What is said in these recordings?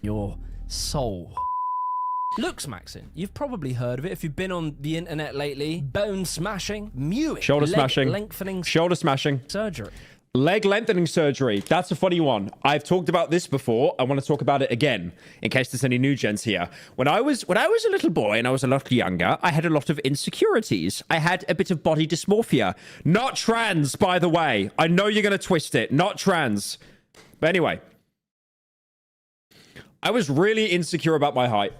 your soul. Looksmaxxing. You've probably heard of it if you've been on the internet lately. Bone smashing, mewing, shoulder smashing, lengthening, shoulder smashing, surgery. Leg lengthening surgery. That's a funny one. I've talked about this before. I want to talk about it again in case there's any new gents here. When I was a little boy and I was a lot younger, I had a lot of insecurities. I had a bit of body dysmorphia. Not trans, by the way. I know you're going to twist it. Not trans. But anyway, I was really insecure about my height.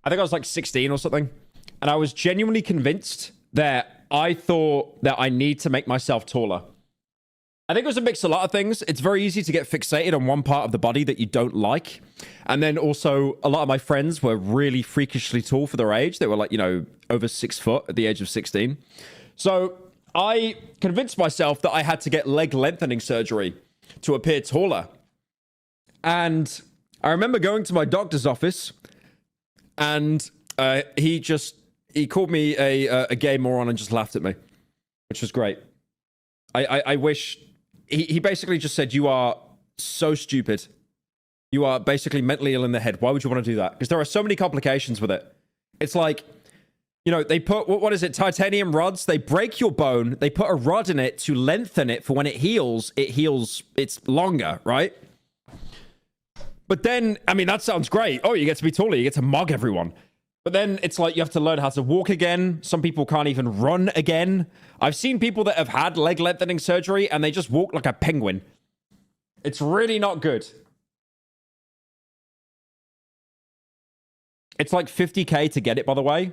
I think I was like 16 or something. And I was genuinely convinced that I thought that I need to make myself taller. I think it was a mix of a lot of things. It's very easy to get fixated on one part of the body that you don't like. And then also, a lot of my friends were really freakishly tall for their age. They were like, you know, over 6 foot at the age of 16. So I convinced myself that I had to get leg lengthening surgery to appear taller. And I remember going to my doctor's office and he called me a gay moron and just laughed at me, which was great. I wish... He basically just said, you are so stupid. You are basically mentally ill in the head. Why would you want to do that? Because there are so many complications with it. It's like, you know, they put, what is it? Titanium rods. They break your bone. They put a rod in it to lengthen it for when it heals, it's longer, right? But then, I mean, that sounds great. Oh, you get to be taller. You get to mug everyone. But then it's like you have to learn how to walk again. Some people can't even run again. I've seen people that have had leg lengthening surgery and they just walk like a penguin. It's really not good. It's like 50K to get it, by the way.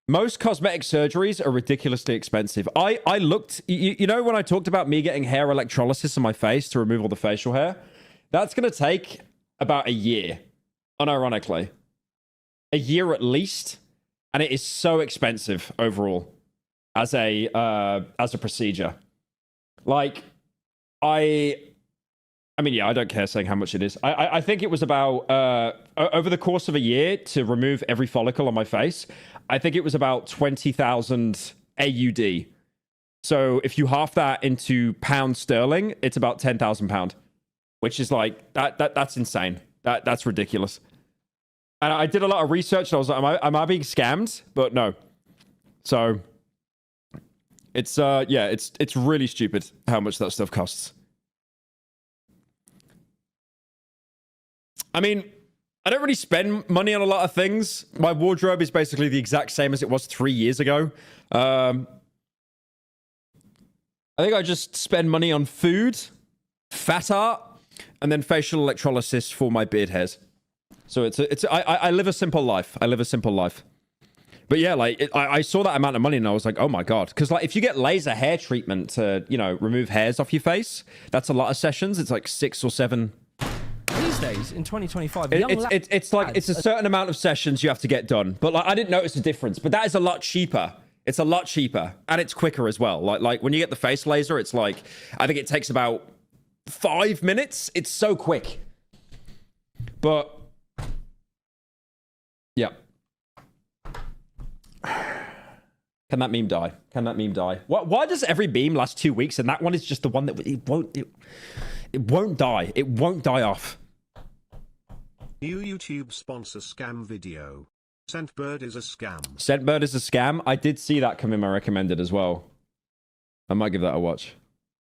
Most cosmetic surgeries are ridiculously expensive. I looked, you know, when I talked about me getting hair electrolysis on my face to remove all the facial hair, that's going to take about a year, unironically. A year at least, and it is so expensive overall as a procedure. Like, I mean, yeah, I don't care saying how much it is. I think it was about over the course of a year to remove every follicle on my face. I think it was about 20,000 AUD. So if you half that into pound sterling, it's about £10,000, which is like that's insane. That's ridiculous. And I did a lot of research and I was like, am I being scammed? But no. So it's yeah, it's really stupid how much that stuff costs. I mean, I don't really spend money on a lot of things. My wardrobe is basically the exact same as it was 3 years ago. I think I just spend money on food, fat art, and then facial electrolysis for my beard hairs. So I live a simple life. I live a simple life. But yeah, like I saw that amount of money and I was like, oh my God. Because like if you get laser hair treatment to, you know, remove hairs off your face, that's a lot of sessions. It's like 6 or 7. These days in 2025, it's like it's a certain amount of sessions you have to get done. But like I didn't notice a difference. But that is a lot cheaper. It's a lot cheaper and it's quicker as well. Like when you get the face laser, it's like I think it takes about 5 minutes. It's so quick. But yeah. Can that meme die? Can that meme die? Why does every meme last 2 weeks and that one is just the one that it won't die. It won't die off. New YouTube sponsor scam video. Scentbird is a scam. Scentbird is a scam. I did see that come in my recommended as well. I might give that a watch.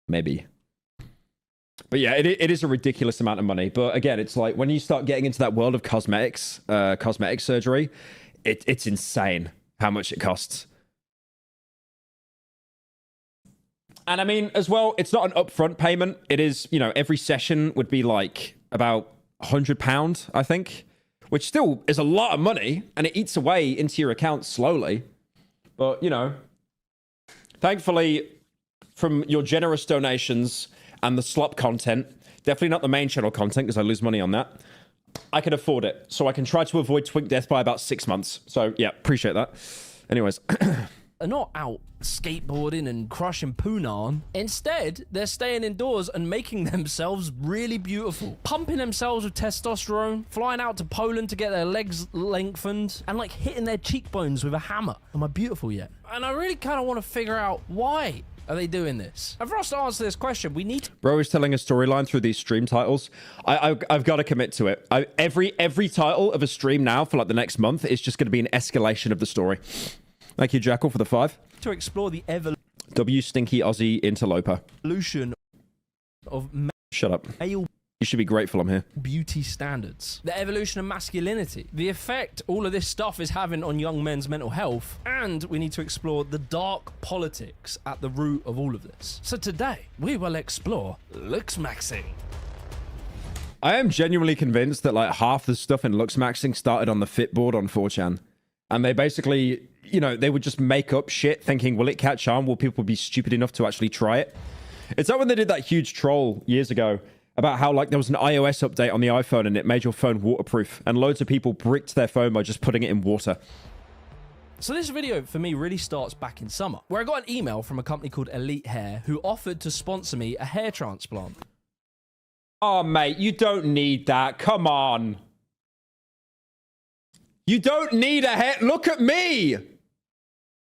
Maybe. But yeah, it is a ridiculous amount of money. But again, it's like when you start getting into that world of cosmetics, cosmetic surgery, it's insane how much it costs. And I mean, as well, it's not an upfront payment. It is, you know, every session would be like about £100, I think, which still is a lot of money and it eats away into your account slowly. But, you know, thankfully, from your generous donations and the slop content, definitely not the main channel content because I lose money on that, I can afford it. So I can try to avoid twink death by about 6 months. So yeah, appreciate that. Anyways. Are not out skateboarding and crushing Punan. Instead, they're staying indoors and making themselves really beautiful. Pumping themselves with testosterone, flying out to Poland to get their legs lengthened, and like hitting their cheekbones with a hammer. Am I beautiful yet? And I really kind of want to figure out why are they doing this? And for us to answer this question, we need to... Bro is telling a storyline through these stream titles. I've got to commit to it. Every title of a stream now for like the next month is just going to be an escalation of the story. Thank you, Jackal, for the 5. to explore the W stinky Aussie interloper. evolution of Shut up. male You should be grateful I'm here. beauty standards, the evolution of masculinity, the effect all of this stuff is having on young men's mental health, and we need to explore the dark politics at the root of all of this. So today, we will explore Looksmaxxing. I am genuinely convinced that like half the stuff in Looksmaxxing started on the Fitboard on 4chan. And they basically, you know, they would just make up shit thinking, will it catch on? Will people be stupid enough to actually try it? It's like when they did that huge troll years ago about how like there was an iOS update on the iPhone and it made your phone waterproof, and loads of people bricked their phone by just putting it in water. So this video for me really starts back in summer, where I got an email from a company called Elite Hair who offered to sponsor me a hair transplant. Oh, mate, you don't need that. Come on. You don't need a hair. Look at me.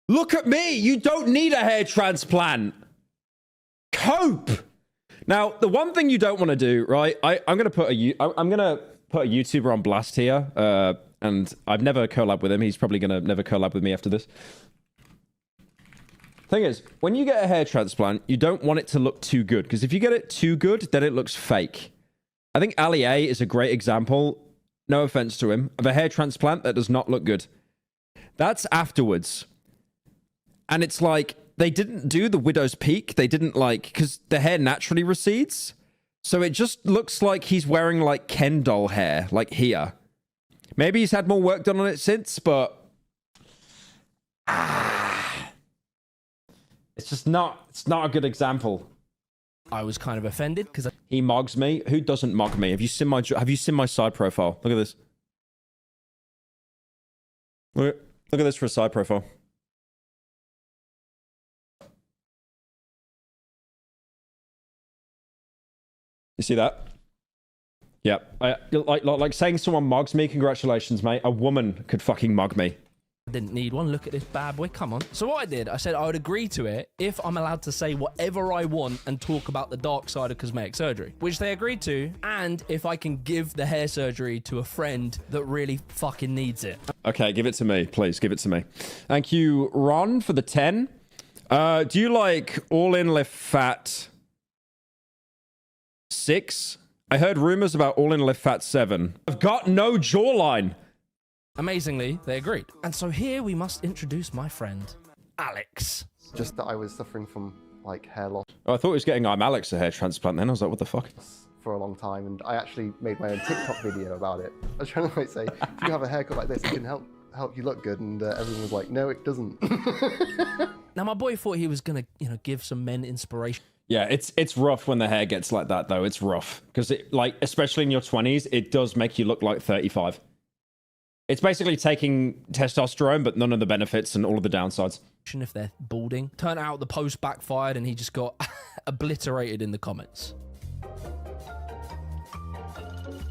Look at me. You don't need a hair transplant. Cope. Now, the one thing you don't want to do, right? I'm gonna put a YouTuber on blast here, and I've never collabed with him. He's probably gonna never collab with me after this. Thing is, when you get a hair transplant, you don't want it to look too good, because if you get it too good, then it looks fake. I think Ali A is a great example, no offense to him, of a hair transplant that does not look good. That's afterwards. And it's like, they didn't do the widow's peak. They didn't like, because the hair naturally recedes. So it just looks like he's wearing like Ken doll hair, like here. Maybe he's had more work done on it since, but... it's not a good example. I was kind of offended because He mogs me. Who doesn't mog me? Have you seen my side profile? Look at this. Look at this for a side profile. You see that? Yeah. Like saying someone mogs me, congratulations, mate. A woman could fucking mog me. didn't need one. Look at this bad boy. Come on. So what I did, I said I would agree to it if I'm allowed to say whatever I want and talk about the dark side of cosmetic surgery, which they agreed to, and if I can give the hair surgery to a friend that really fucking needs it. Okay, give it to me. Please, give it to me. Thank you, Ron, for the 10. Do you like all-in lift fat 6? I heard rumors about all-in lift fat 7. I've got no jawline. Amazingly, they agreed. And so here we must introduce my friend, Alex. Just that I was suffering from like hair loss Oh, I thought he was getting I'm Alex a hair transplant then. I was like, what the fuck? for a long time, and I actually made my own TikTok video about it. I was trying to like say, if you have a haircut like this, it can help you look good, and everyone was like, no, it doesn't. Now my boy thought he was gonna, give some men inspiration. Yeah, it's rough when the hair gets like that though. It's rough because it, like, especially in your 20s, it does make you look like 35. It's basically taking testosterone, but none of the benefits and all of the downsides. If they're balding. Turned out the post backfired and he just got obliterated in the comments.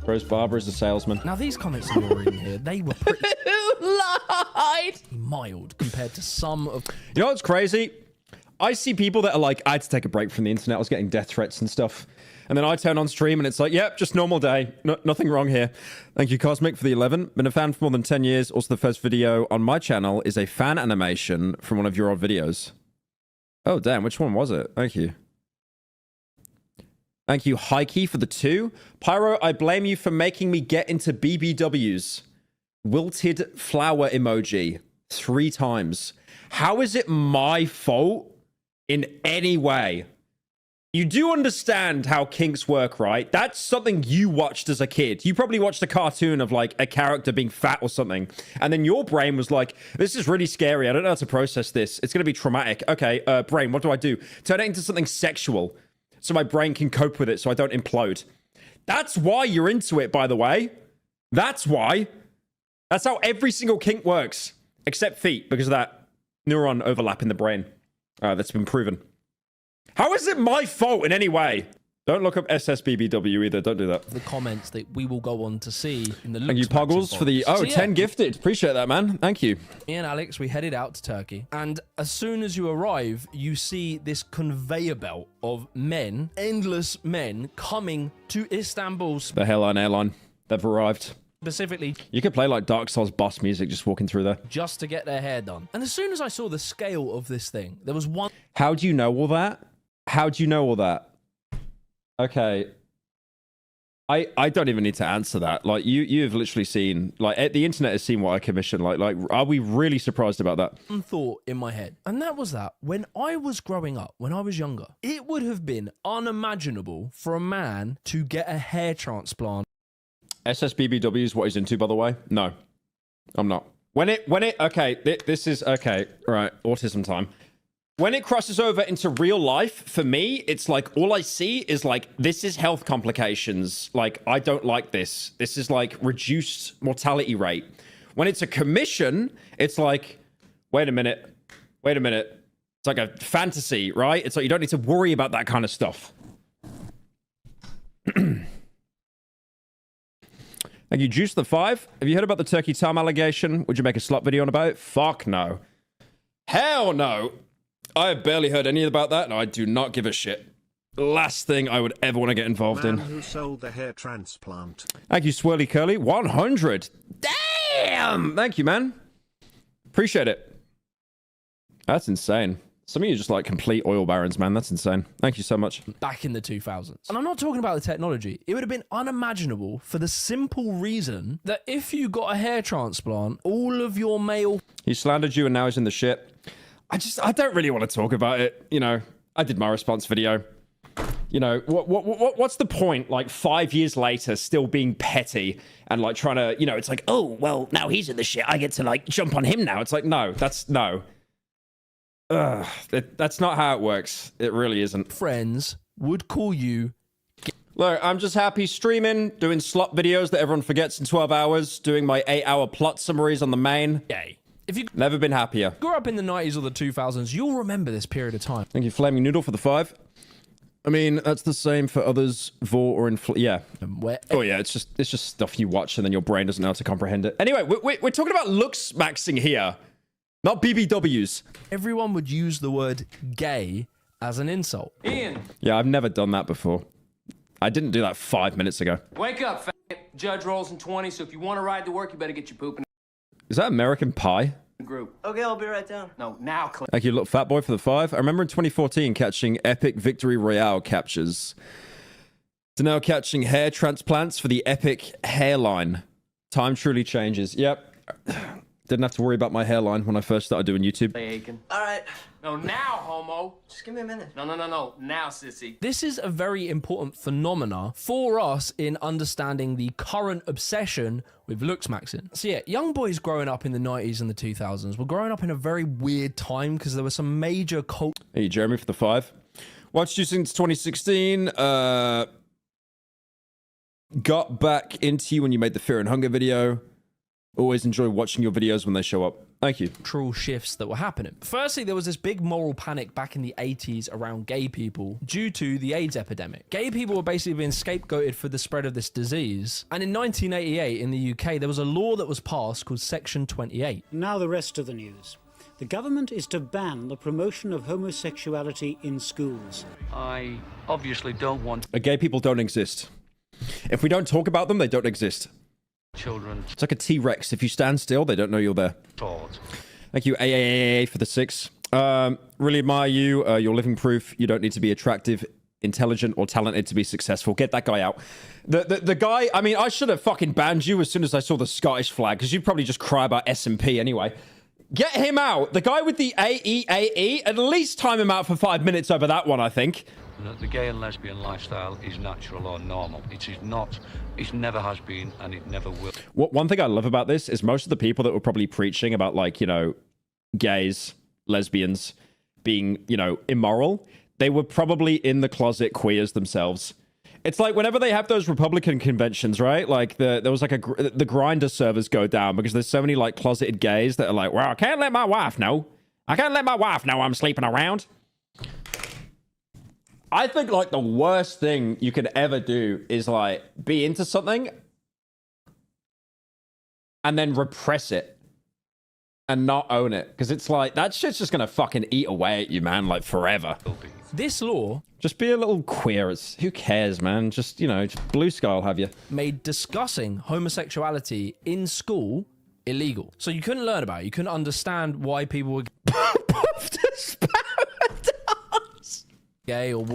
Rose Barber is a salesman. Now these comments that you're reading here, they were pretty Lied. mild compared to some of... You know what's crazy? I see people that are like, I had to take a break from the internet. I was getting death threats and stuff. And then I turn on stream and it's like, yep, just normal day. Nothing wrong here. Thank you, Cosmic, for the 11. Been a fan for more than 10 years. Also, the first video on my channel is a fan animation from one of your old videos. Oh, damn. Which one was it? Thank you. Thank you, Heike, for the 2. Pyro, I blame you for making me get into BBWs. Wilted flower emoji 3 times. How is it my fault in any way? You do understand how kinks work, right? That's something you watched as a kid. You probably watched a cartoon of like a character being fat or something. And then your brain was like, this is really scary. I don't know how to process this. It's going to be traumatic. Okay, brain, what do I do? Turn it into something sexual so my brain can cope with it so I don't implode. That's why you're into it, by the way. That's why. That's how every single kink works. Except feet, because of that neuron overlap in the brain. That's been proven. How is it my fault in any way? Don't look up SSBBW either. Don't do that. The comments that we will go on to see in the Thank you, Poggles, for the 10 gifted. Appreciate that, man. Thank you. Me and Alex, we headed out to Turkey, and as soon as you arrive, you see this conveyor belt of men, endless men, coming to Istanbul's. The Hairline Airline. They've arrived. Specifically, you could play like Dark Souls boss music just walking through there. Just to get their hair done. And as soon as I saw the scale of this thing, there was one. How do you know all that? How do you know all that? Okay. I don't even need to answer that. Like you've literally seen, like the internet has seen what I commission. Like are we really surprised about that? One thought in my head, and that was that when I was growing up, when I was younger, it would have been unimaginable for a man to get a hair transplant. SSBBW is what he's into, by the way. No, I'm not. Okay, this is okay. Right, autism time. When it crosses over into real life, for me, it's like all I see is like, this is health complications. Like, I don't like this. This is like reduced mortality rate. When it's a commission, it's like, wait a minute. It's like a fantasy, right? It's like you don't need to worry about that kind of stuff. Thank you, Juice the 5. Have you heard about the turkey time allegation? Would you make a slut video on about it? Fuck no. Hell no. I have barely heard any about that, and I do not give a shit. Last thing I would ever want to get involved in. Who sold the hair transplant? Thank you, Swirly Curly. 100. Damn! Thank you, man. Appreciate it. That's insane. Some of you are just like complete oil barons, man. That's insane. Thank you so much. Back in the 2000s. And I'm not talking about the technology. It would have been unimaginable for the simple reason that if you got a hair transplant, all of your male... He slandered you and now he's in the shit. I don't really want to talk about it. You know, I did my response video. You know, what's the point, like 5 years later, still being petty and like trying to, you know, it's like, oh, well, now he's in the shit. I get to like jump on him now. It's like, no, no. That's not how it works. It really isn't. Friends would call you... Look, I'm just happy streaming, doing slot videos that everyone forgets in 12 hours, doing my 8-hour plot summaries on the main. Yay. If you never been happier. Grew up in the 90s or the 2000s, you'll remember this period of time. Thank you, Flaming Noodle, for the 5. I mean, that's the same for others, Vor or yeah. Oh yeah, it's just stuff you watch and then your brain doesn't know how to comprehend it. Anyway, we're talking about Looksmaxxing here, not BBWs. Everyone would use the word gay as an insult. Ian. Yeah, I've never done that before. I didn't do that 5 minutes ago. Wake up, fat. Judge rolls in 20, so if you want to ride to work, you better get your poop in Is that American Pie? the group. Okay, I'll be right down. No, now, Clay. Thank you, little fat boy, for the 5. I remember in 2014 catching epic victory royale captures. To now catching hair transplants for the epic hairline. Time truly changes. Yep. Didn't have to worry about my hairline when I first started doing YouTube. Aiken. All right. No, now, homo. Just give me a minute. No. Now, sissy. This is a very important phenomena for us in understanding the current obsession with Looksmaxxing. So yeah, young boys growing up in the 90s and the 2000s were growing up in a very weird time because there were some major cult... Hey, Jeremy, for the 5. Watched you since 2016. Got back into you when you made the Fear and Hunger video. Always enjoy watching your videos when they show up. Thank you. Cultural shifts that were happening. Firstly, there was this big moral panic back in the 80s around gay people due to the AIDS epidemic. Gay people were basically being scapegoated for the spread of this disease. And in 1988 in the UK, there was a law that was passed called Section 28. Now the rest of the news. The government is to ban the promotion of homosexuality in schools. I obviously don't want Gay people don't exist. If we don't talk about them, they don't exist. children It's like a T-Rex. If you stand still, they don't know you're there. taught. Thank you, AAA, for the 6. Really admire you. You're living proof. You don't need to be attractive, intelligent, or talented to be successful. Get that guy out. The guy, I mean, I should have fucking banned you as soon as I saw the Scottish flag, because you'd probably just cry about S&P anyway. Get him out. The guy with the AEAE, at least time him out for 5 minutes over that one, I think. That the gay and lesbian lifestyle is natural or normal. It is not. It never has been, and it never will. One thing I love about this is most of the people that were probably preaching about, like, you know, gays, lesbians being, you know, immoral, they were probably in the closet queers themselves. It's like whenever they have those Republican conventions, right? Like there was like the Grinder servers go down because there's so many like closeted gays that are like, well, I can't let my wife know. I can't let my wife know I'm sleeping around. I think like the worst thing you could ever do is like be into something and then repress it and not own it. Because it's like, that shit's just going to fucking eat away at you, man, like forever. This law Just be a little queer. Who cares, man? Just, you know, just blue sky will have you. made discussing homosexuality in school illegal. So you couldn't learn about it. You couldn't understand why people were gay or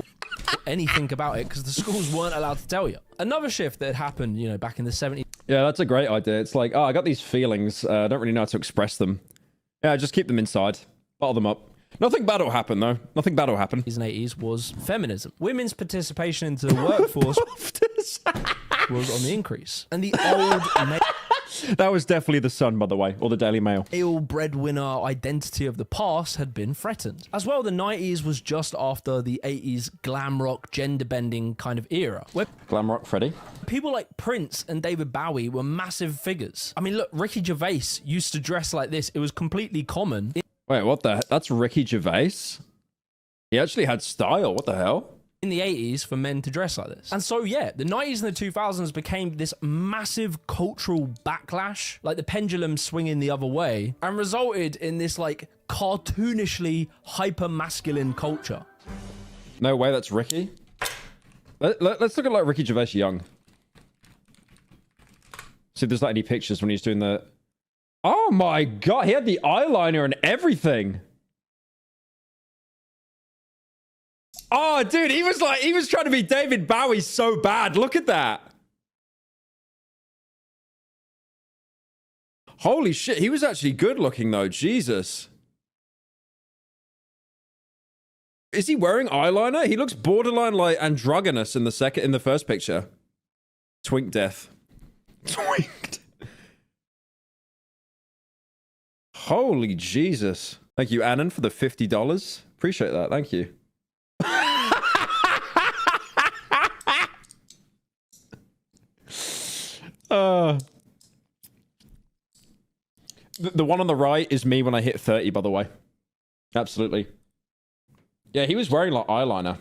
anything about it because the schools weren't allowed to tell you. Another shift that had happened, you know, back in the 70s. Yeah, that's a great idea. It's like, oh, I got these feelings. I don't really know how to express them. Yeah, just keep them inside. Bottle them up. Nothing bad will happen, though. Nothing bad will happen. And 80s was feminism. Women's participation into the workforce was on the increase. And the old That was definitely the Sun, by the way, or the Daily Mail. male breadwinner identity of the past had been threatened. As well, the 90s was just after the 80s glam rock, gender bending kind of era, where Glam Rock Freddy. people like Prince and David Bowie were massive figures. I mean, look, Ricky Gervais used to dress like this. It was completely common. Wait, what the? That's Ricky Gervais? He actually had style. What the hell? In the 80s for men to dress like this. And so, yeah, the 90s and the 2000s became this massive cultural backlash, like the pendulum swinging the other way, and resulted in this, like, cartoonishly hyper-masculine culture. No way, that's Ricky. Let's look at, like, Ricky Gervais young. See if there's, like, any pictures when he's doing the... Oh, my God. He had the eyeliner and everything. Oh, dude, he was trying to be David Bowie so bad. Look at that. Holy shit. He was actually good looking, though. Jesus. Is he wearing eyeliner? He looks borderline like androgynous in the first picture. Twink death. Twinked. Holy Jesus. Thank you, Annan, for the $50. Appreciate that. Thank you. The one on the right is me when I hit 30, by the way. Absolutely. Yeah, he was wearing like eyeliner.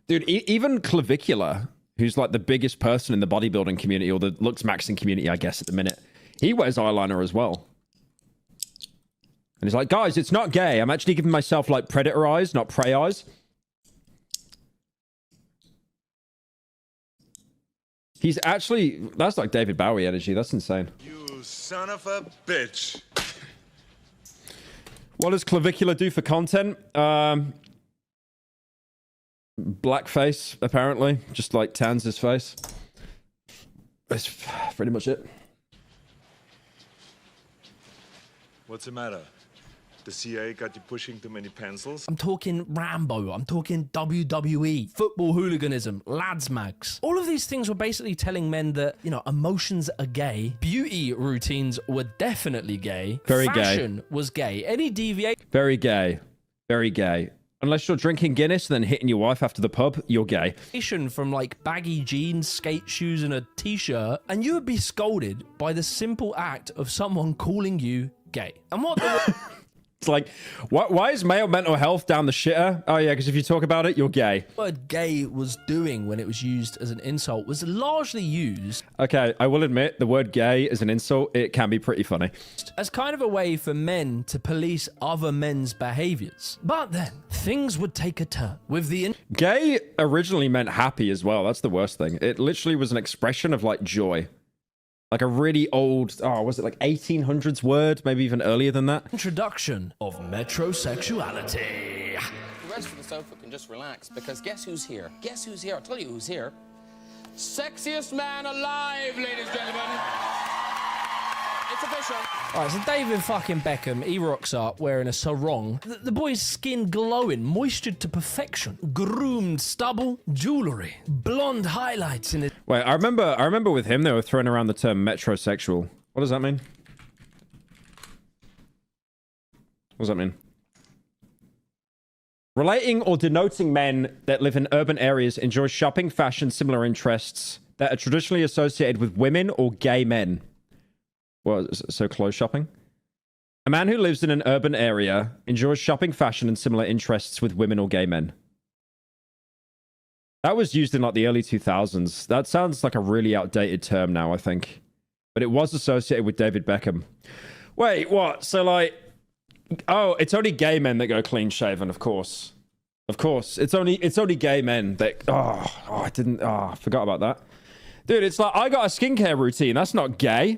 Dude, even Clavicular, who's like the biggest person in the bodybuilding community, or the Looksmaxxing community, I guess, at the minute, he wears eyeliner as well. And he's like, guys, it's not gay. I'm actually giving myself like predator eyes, not prey eyes. He's actually... That's like David Bowie energy. That's insane. You son of a bitch. What does Clavicular do for content? Blackface, apparently. Just like tans his face. That's pretty much it. What's the matter? The CIA got you pushing too many pencils? I'm talking Rambo, I'm talking WWE, football hooliganism, lads mags. All of these things were basically telling men that, you know, emotions are gay, beauty routines were definitely gay, Very gay. fashion was gay, any deviation Very gay. Very gay. Unless you're drinking Guinness and then hitting your wife after the pub, you're gay. from like baggy jeans, skate shoes and a t-shirt, and you would be scolded by the simple act of someone calling you gay. And what the... It's like, why is male mental health down the shitter? Oh yeah, because if you talk about it, you're gay. word gay was doing when it was used as an insult was largely used Okay, I will admit, the word gay is an insult. It can be pretty funny. as kind of a way for men to police other men's behaviors. But then things would take a turn with the Gay originally meant happy as well. That's the worst thing. It literally was an expression of like joy. Like a really old, was it like 1800s word? Maybe even earlier than that? introduction of metrosexuality. The rest of the sofa can just relax, because guess who's here? Guess who's here? I'll tell you who's here. Sexiest man alive, ladies and gentlemen. It's official. All right, so David fucking Beckham, he rocks up wearing a sarong. The boy's skin glowing, moistured to perfection, groomed stubble, jewelry, blonde highlights in it. Wait, I remember with him, they were throwing around the term metrosexual. What does that mean? What does that mean? Relating or denoting men that live in urban areas enjoy shopping, fashion, similar interests that are traditionally associated with women or gay men. Well, so clothes shopping. man who lives in an urban area enjoys shopping, fashion, and similar interests with women or gay men. That was used in like the early 2000s. That sounds like a really outdated term now, I think. But it was associated with David Beckham. Wait, what? So like, oh, it's only gay men that go clean shaven, of course. Of course. It's only gay men that, I forgot about that. Dude, it's like, I got a skincare routine. That's not gay.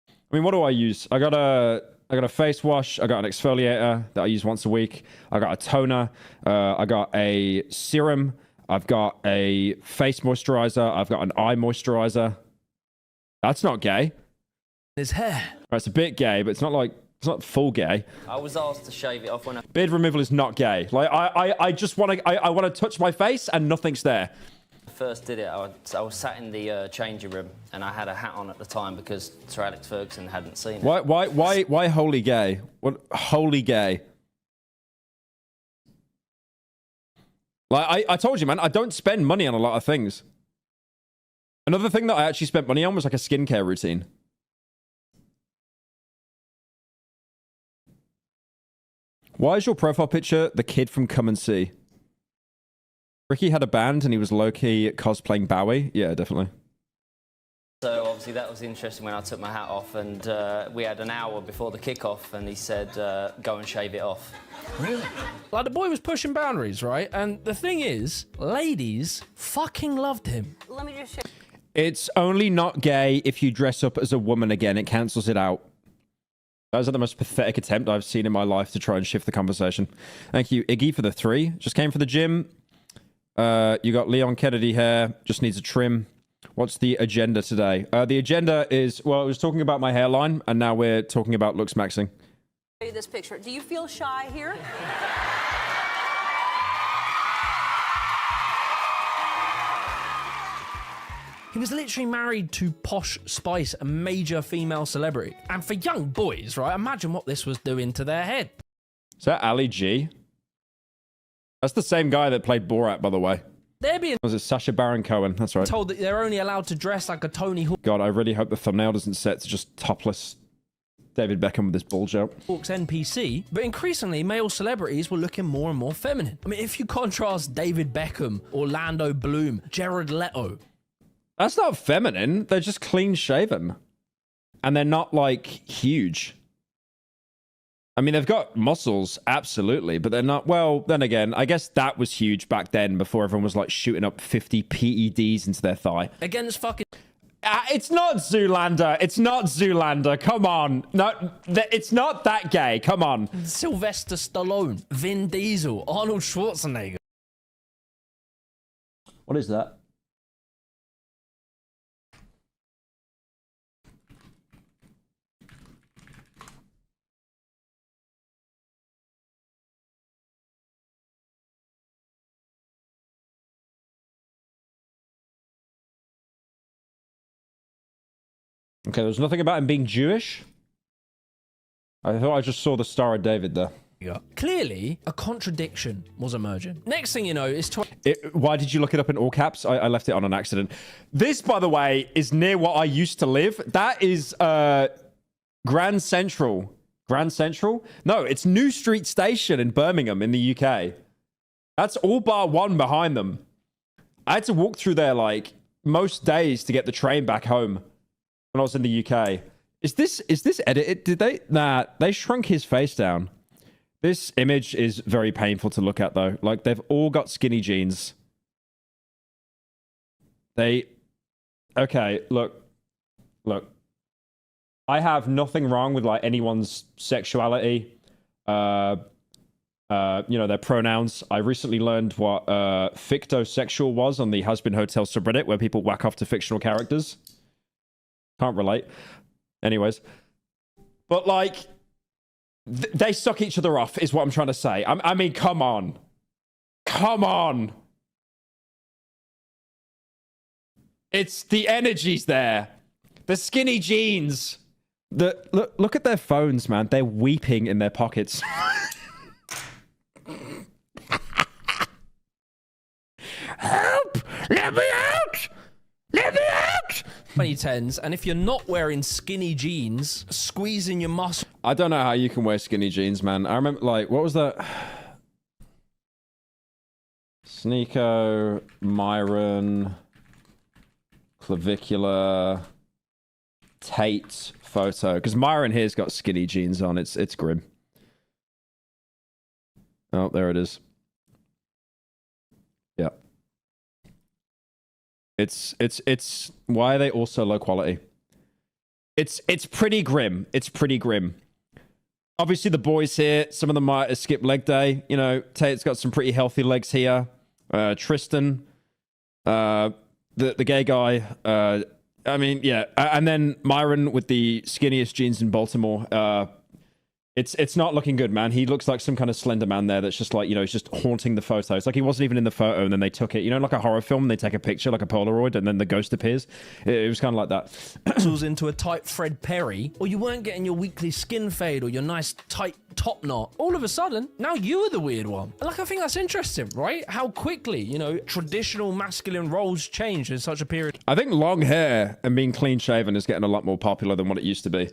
I mean, what do I use? I got a face wash. I got an exfoliator that I use once a week. I got a toner. I got a serum. I've got a face moisturizer. I've got an eye moisturizer. That's not gay. His hair. Right, it's a bit gay, but it's not full gay. I was asked to shave it off when I Beard removal is not gay. Like I just want to I want to touch my face and nothing's there. first did it. I was sat in the changing room and I had a hat on at the time because Sir Alex Ferguson hadn't seen it. Why holy gay? What holy gay? Like, I told you, man, I don't spend money on a lot of things. Another thing that I actually spent money on was like a skincare routine. Why is your profile picture the kid from Come and See? Ricky had a band and he was low-key cosplaying Bowie? Yeah, definitely. So obviously that was interesting when I took my hat off, and we had an hour before the kickoff and he said, go and shave it off. Really? Like, the boy was pushing boundaries, right? And the thing is, ladies fucking loved him. Let me just show. It's only not gay if you dress up as a woman again. It cancels it out. That was the most pathetic attempt I've seen in my life to try and shift the conversation. Thank you, Iggy, for the 3. Just came for the gym. You got Leon Kennedy hair. Just needs a trim. What's the agenda today? The agenda is, well, I was talking about my hairline, and now we're talking about Looksmaxxing. Show you this picture. Do you feel shy here? He was literally married to Posh Spice, a major female celebrity. And for young boys, right, imagine what this was doing to their head. Is that Ali G? That's the same guy that played Borat, by the way. They're being Was it Sacha Baron Cohen? That's right. told that they're only allowed to dress like a Tony God, I really hope the thumbnail doesn't set to just topless David Beckham with his bulge out. Hawk's NPC, but increasingly male celebrities were looking more and more feminine. I mean, if you contrast David Beckham, Orlando Bloom, Jared Leto. That's not feminine. They're just clean shaven. And they're not, like, huge. I mean, they've got muscles, absolutely, but they're not... Well, then again, I guess that was huge back then before everyone was, like, shooting up 50 PEDs into their thigh. Against fucking... It's not Zoolander. It's not Zoolander. Come on. No, it's not that gay. Come on. Sylvester Stallone, Vin Diesel, Arnold Schwarzenegger. What is that? Okay, there's nothing about him being Jewish. I thought I just saw the Star of David there. Clearly, a contradiction was emerging. Next thing you know, it's... Why did you look it up in all caps? I left it on an accident. This, by the way, is near what I used to live. That is Grand Central. Grand Central? No, it's New Street Station in Birmingham in the UK. That's all bar one behind them. I had to walk through there, like, most days to get the train back home. When I was in the UK. Is this edited? Did they? Nah, they shrunk his face down. This image is very painful to look at, though. Like, they've all got skinny jeans. Okay, look. I have nothing wrong with, like, anyone's sexuality. You know, their pronouns. I recently learned what fictosexual was on the Husband Hotel subreddit, where people whack off to fictional characters. Can't relate. Anyways. But, like, they suck each other off, is what I'm trying to say. I mean, come on. Come on. It's the energy's there. The skinny jeans. Look at their phones, man. They're weeping in their pockets. Help! Let me out! Let me out! 2010s, and if you're not wearing skinny jeans, squeezing your muscle... I don't know how you can wear skinny jeans, man. I remember, like, what was that? Sneeko, Myron, clavicular, Tate photo. Because Myron here's got skinny jeans on. It's grim. Oh, there it is. Yeah. It's why are they all so low quality? It's pretty grim. It's pretty grim. Obviously the boys here, some of them might have skipped leg day. You know, Tate's got some pretty healthy legs here. Tristan, the gay guy. I mean, yeah. And then Myron with the skinniest jeans in Baltimore. It's not looking good, man. He looks like some kind of slender man there that's just like, you know, he's just haunting the photo. It's like he wasn't even in the photo and then they took it. You know, like a horror film, they take a picture like a Polaroid and then the ghost appears. It was kind of like that. Was into a tight Fred Perry, or you weren't getting your weekly skin fade or your nice tight top knot. All of a sudden, now you are the weird one. Like, I think that's interesting, right? How quickly, you know, traditional masculine roles change in such a period. I think long hair and being clean shaven is getting a lot more popular than what it used to be.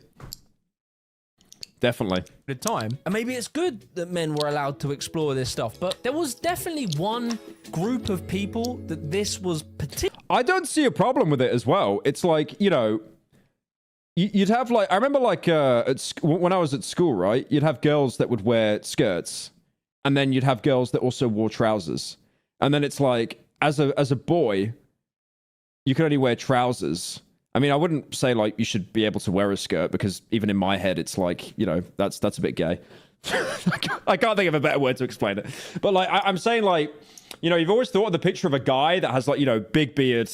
Definitely. Good time. And maybe it's good that men were allowed to explore this stuff, but there was definitely one group of people that this was particular. I don't see a problem with it as well. It's like, you know, you'd have like, I remember like when I was at school, right? You'd have girls that would wear skirts and then you'd have girls that also wore trousers. And then it's like, as a boy, you could only wear trousers. I mean, I wouldn't say like you should be able to wear a skirt because even in my head, it's like, you know, that's a bit gay. I can't think of a better word to explain it. But like, I'm saying like, you know, you've always thought of the picture of a guy that has like, you know, big beard,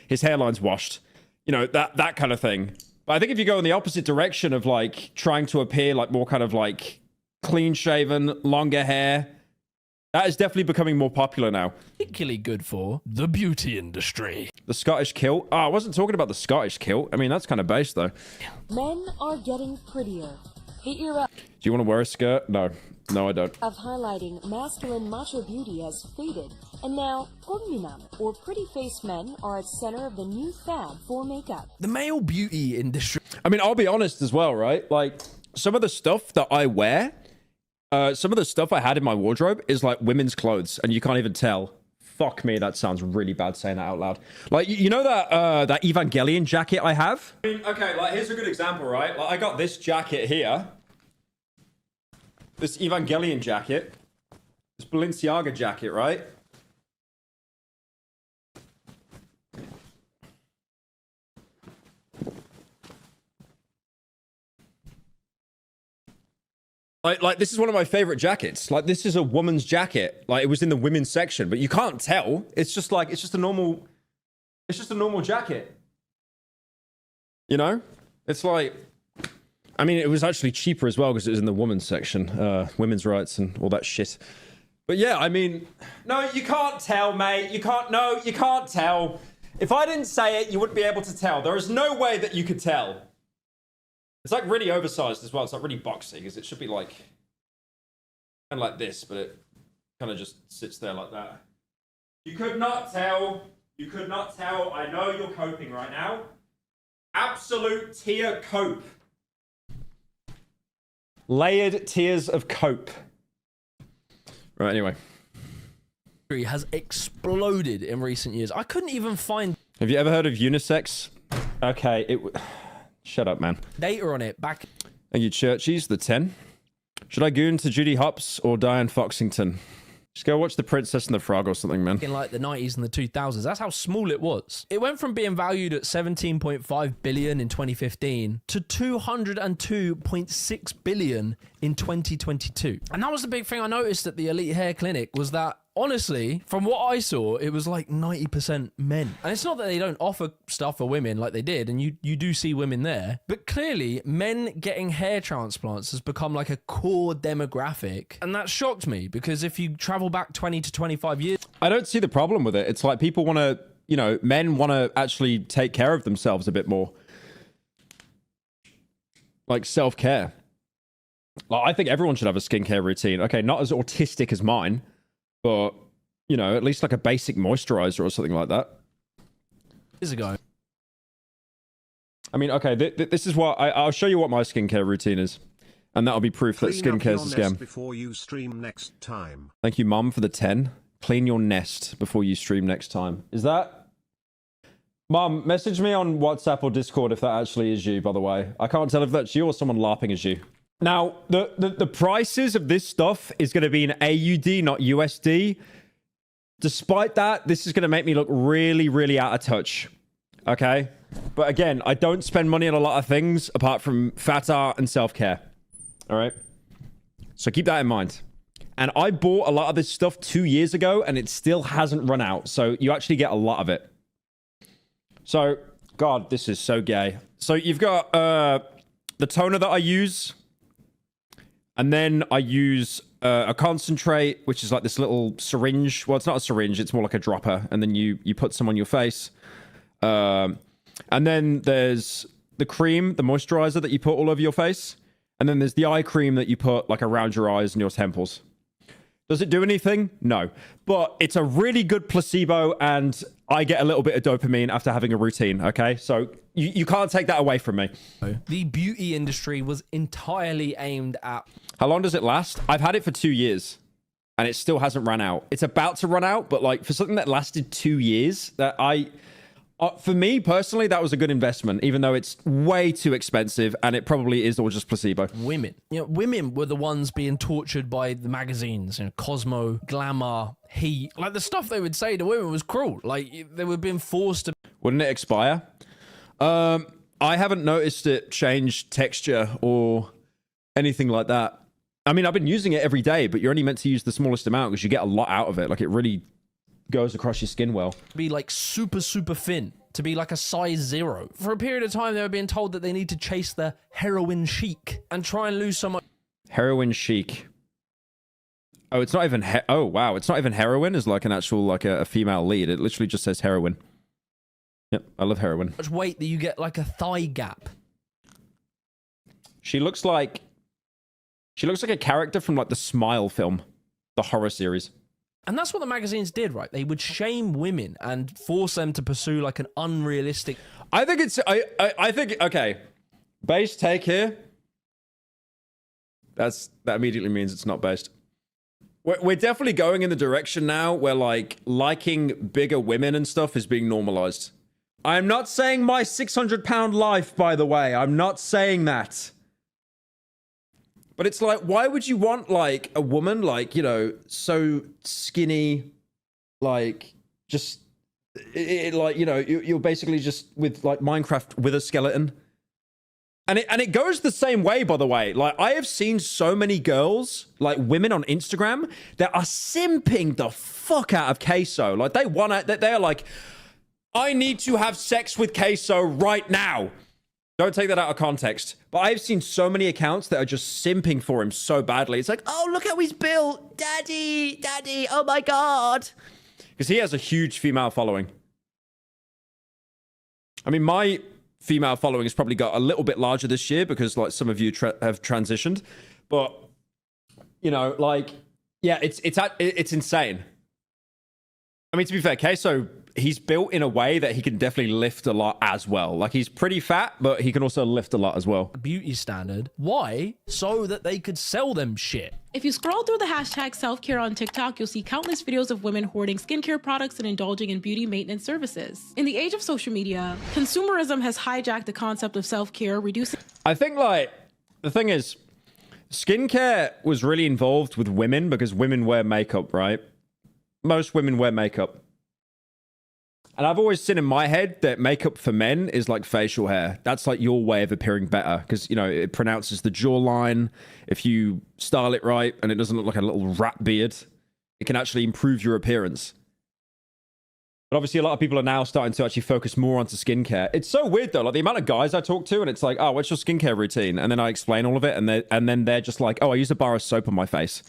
his hairline's washed, you know, that kind of thing. But I think if you go in the opposite direction of like trying to appear like more kind of like clean shaven, longer hair, that is definitely becoming more popular now. Particularly good for the beauty industry. The Scottish kilt. Oh, I wasn't talking about the Scottish kilt. I mean, that's kind of base though. Men are getting prettier. Hit your up. Do you want to wear a skirt? No. No, I don't. Of highlighting masculine macho beauty has faded, and now porminam, or pretty-faced men, are at center of the new fad for makeup. The male beauty industry. I mean, I'll be honest as well, right? Like, some of the stuff that I wear, some of the stuff I had in my wardrobe is like women's clothes, and you can't even tell. Fuck me, that sounds really bad saying that out loud. Like, you know that Evangelion jacket I have? I mean, okay, like, here's a good example, right? Like, I got this jacket here. This Evangelion jacket. This Balenciaga jacket, right? Like this is one of my favorite jackets. Like, this is a woman's jacket. Like, it was in the women's section, but you can't tell. It's just like, it's just a normal jacket. You know? It's like, I mean, it was actually cheaper as well because it was in the women's section. Women's rights and all that shit. But yeah, I mean, no, you can't tell, mate. You can't tell. If I didn't say it, you wouldn't be able to tell. There is no way that you could tell. It's like really oversized as well. It's like really boxy because it should be like kind of like this, but it kind of just sits there like that. You could not tell. You could not tell. I know you're coping right now. Absolute tear cope. Layered tears of cope. Right, anyway. Has exploded in recent years. I couldn't even find... Have you ever heard of unisex? Okay, shut up, man. Data on it back... Thank you, Churchies, the 10. Should I goon to Judy Hopps or Diane Foxington? Just go watch The Princess and the Frog or something, man. In like the 90s and the 2000s. That's how small it was. It went from being valued at 17.5 billion in 2015 to 202.6 billion in 2022. And that was the big thing I noticed at the Elite Hair Clinic was that, honestly, from what I saw, it was like 90% men. And it's not that they don't offer stuff for women like they did, and you do see women there, but clearly men getting hair transplants has become like a core demographic. And that shocked me because if you travel back 20 to 25 years... I don't see the problem with it. It's like people want to, you know, men want to actually take care of themselves a bit more. Like self-care. Like, I think everyone should have a skincare routine. Okay, not as autistic as mine, but, you know, at least like a basic moisturizer or something like that. Years ago. I mean, okay, this is what... I'll show you what my skincare routine is. And that'll be proof that Clean up skincare is a your nest scam. before you stream next time. Thank you, Mum, for the 10. Clean your nest before you stream next time. Is that... Mum, message me on WhatsApp or Discord if that actually is you, by the way. I can't tell if that's you or someone LARPing as you. Now, the prices of this stuff is going to be in AUD, not USD. Despite that, this is going to make me look really, really out of touch. Okay? But again, I don't spend money on a lot of things apart from fat art and self-care. All right? So keep that in mind. And I bought a lot of this stuff 2 years ago, and it still hasn't run out. So you actually get a lot of it. So, God, this is so gay. So you've got the toner that I use. And then I use a concentrate, which is like this little syringe. Well, it's not a syringe. It's more like a dropper. And then you put some on your face. And then there's the cream, the moisturizer that you put all over your face. And then there's the eye cream that you put like around your eyes and your temples. Does it do anything? No. But it's a really good placebo, and I get a little bit of dopamine after having a routine, okay? So you can't take that away from me. The beauty industry was entirely aimed at... How long does it last? I've had it for 2 years, and it still hasn't run out. It's about to run out, but like for something that lasted 2 years, that for me personally, that was a good investment, even though it's way too expensive, and it probably is all just placebo. Women. Women were the ones being tortured by the magazines, Cosmo, Glamour, Heat. Like, the stuff they would say to women was cruel. Like, they were being forced to... Wouldn't it expire? I haven't noticed it change texture or anything like that. I mean, I've been using it every day, but you're only meant to use the smallest amount because you get a lot out of it. Like, it really goes across your skin well. Be like super, super thin. To be like a size 0. For a period of time, they were being told that they need to chase the heroin chic and try and lose so much. Heroin chic. Oh, it's not even... oh, wow. It's not even heroin as like an actual, like a female lead. It literally just says heroin. Yep, I love heroin. Much weight that you get like a thigh gap. She looks like a character from like the Smile film, the horror series. And that's what the magazines did, right? They would shame women and force them to pursue like an unrealistic... I think it's... I think... Okay. Base take here. That immediately means it's not based. We're definitely going in the direction now where like liking bigger women and stuff is being normalized. I'm not saying my 600-pound life, by the way. I'm not saying that. But it's like, why would you want, like, a woman, like, so skinny, like, just, like, you're basically just with, like, Minecraft with a skeleton. And it goes the same way, by the way. Like, I have seen so many girls, like, women on Instagram that are simping the fuck out of Queso. Like, they're like, I need to have sex with Queso right now. Don't take that out of context. But I've seen so many accounts that are just simping for him so badly. It's like, oh, look how he's built. Daddy, oh my God. Because he has a huge female following. I mean, my female following has probably got a little bit larger this year because, like, some of you have transitioned. But, like, yeah, it's insane. I mean, to be fair, Queso, he's built in a way that he can definitely lift a lot as well. Like, he's pretty fat, but he can also lift a lot as well. Beauty standard. Why? So that they could sell them shit. If you scroll through the hashtag self-care on TikTok, you'll see countless videos of women hoarding skincare products and indulging in beauty maintenance services. In the age of social media, consumerism has hijacked the concept of self-care, reducing... I think, like, the thing is, skincare was really involved with women because women wear makeup, right? Most women wear makeup. And I've always seen in my head that makeup for men is like facial hair. That's like your way of appearing better because, it pronounces the jawline. If you style it right and it doesn't look like a little rat beard, it can actually improve your appearance. But obviously a lot of people are now starting to actually focus more onto skincare. It's so weird though, like the amount of guys I talk to and it's like, oh, what's your skincare routine? And then I explain all of it and then they're just like, oh, I use a bar of soap on my face.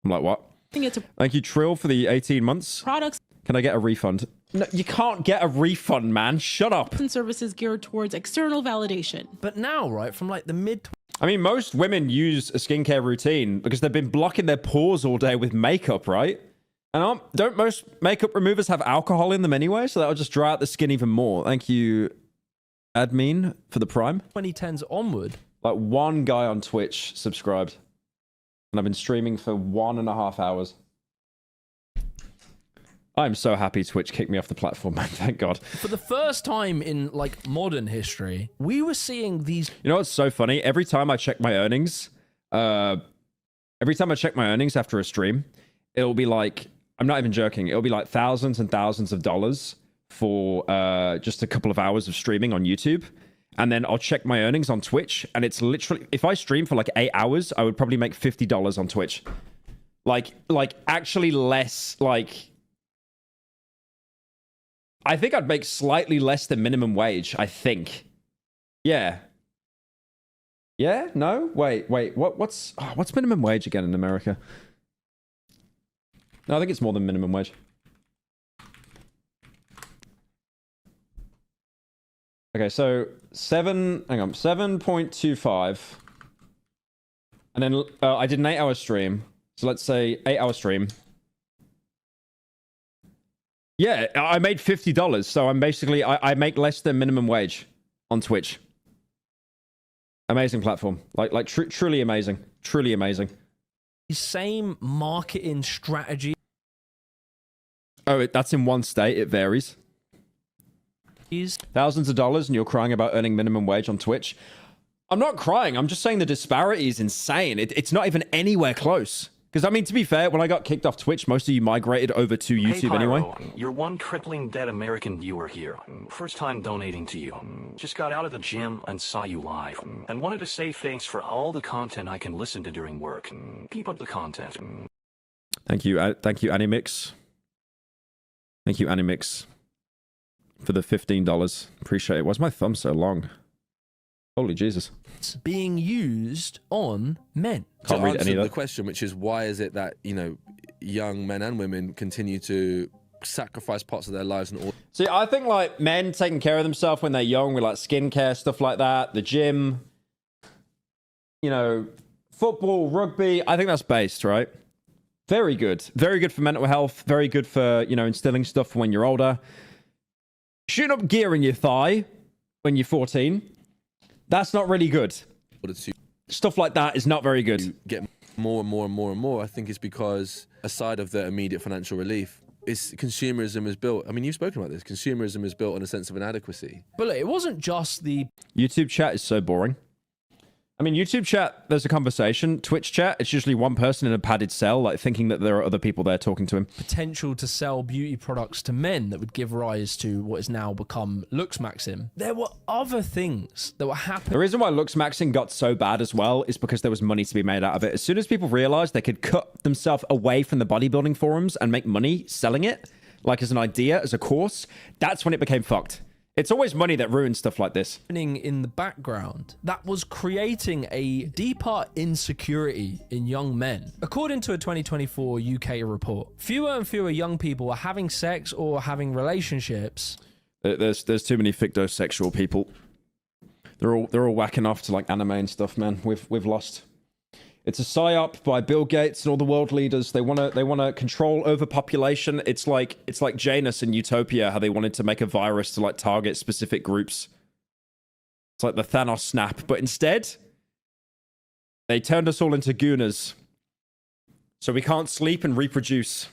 I'm like, what? Thank you, Trill, for the 18 months. Products. Can I get a refund? No, you can't get a refund, man. Shut up. And services geared towards external validation. But now, right, from like the mid... I mean, most women use a skincare routine because they've been blocking their pores all day with makeup, right? And don't most makeup removers have alcohol in them anyway? So that'll just dry out the skin even more. Thank you, admin, for the prime. 2010s onward, Like 1 guy on Twitch subscribed. And I've been streaming for 1.5 hours. I'm so happy Twitch kicked me off the platform, man. Thank God. For the first time in like modern history, we were seeing these. You know what's so funny? Every time I check my earnings, after a stream, it'll be like, I'm not even joking, it'll be like thousands and thousands of dollars for just a couple of hours of streaming on YouTube. And then I'll check my earnings on Twitch, and it's literally, if I stream for like 8 hours, I would probably make $50 on Twitch. Like actually less, like, I think I'd make slightly less than minimum wage, I think. Yeah. Yeah? No? Wait. What's minimum wage again in America? No, I think it's more than minimum wage. Okay, so 7.25. And then I did an 8-hour stream. So let's say 8-hour stream. Yeah, I made $50. So I'm basically, I make less than minimum wage on Twitch. Amazing platform. Like truly amazing. Truly amazing. Same marketing strategy. Oh, that's in one state. It varies. Thousands of dollars and you're crying about earning minimum wage on Twitch. I'm not crying. I'm just saying the disparity is insane. It's not even anywhere close. Because, I mean, to be fair, when I got kicked off Twitch, most of you migrated over to YouTube anyway. You're one crippling dead American viewer here. First time donating to you. Just got out of the gym and saw you live. And wanted to say thanks for all the content I can listen to during work. Keep up the content. Thank you, Animix. Thank you, Animix, for the $15. Appreciate it. Why's my thumb so long? Holy Jesus. It's being used on men. Can't read any of that. The question, which is why is it that, you know, young men and women continue to sacrifice parts of their lives and all. See, I think like men taking care of themselves when they're young with like skincare, stuff like that, the gym, you know, football, rugby, I think that's based, right? Very good. Very good for mental health. Very good for, you know, instilling stuff for when you're older. Shooting up gear in your thigh when you're 14. That's not really good. Stuff like that is not very good. You get more and more and more and more. I think it's because aside of the immediate financial relief, it's consumerism is built. I mean, you've spoken about this. Consumerism is built on a sense of inadequacy. But look, it wasn't just the YouTube chat is so boring. I mean, YouTube chat, there's a conversation. Twitch chat, it's usually one person in a padded cell, like thinking that there are other people there talking to him. Potential to sell beauty products to men that would give rise to what has now become Looksmaxxing. There were other things that were happening. The reason why Looksmaxxing got so bad as well is because there was money to be made out of it. As soon as people realized they could cut themselves away from the bodybuilding forums and make money selling it, like as an idea, as a course, that's when it became fucked. It's always money that ruins stuff like this. In the background, that was creating a deeper insecurity in young men. According to a 2024 UK report, fewer and fewer young people are having sex or having relationships. There's too many fictosexual people. They're all whacking off to like anime and stuff, man. We've lost. It's a psyop by Bill Gates and all the world leaders. They wanna control overpopulation. It's like Janus in Utopia, how they wanted to make a virus to like target specific groups. It's like the Thanos snap, but instead they turned us all into gooners, so we can't sleep and reproduce.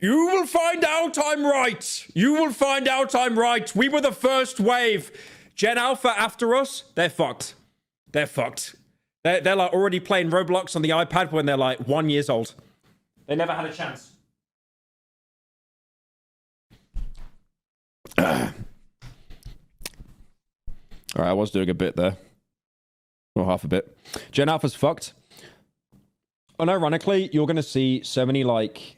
You will find out I'm right. You will find out I'm right. We were the first wave. Gen Alpha after us, they're fucked. They're fucked. They're like already playing Roblox on the iPad when they're like 1 year old. They never had a chance. All right, I was doing a bit there. Or half a bit. Gen Alpha's fucked. Unironically, you're going to see so many like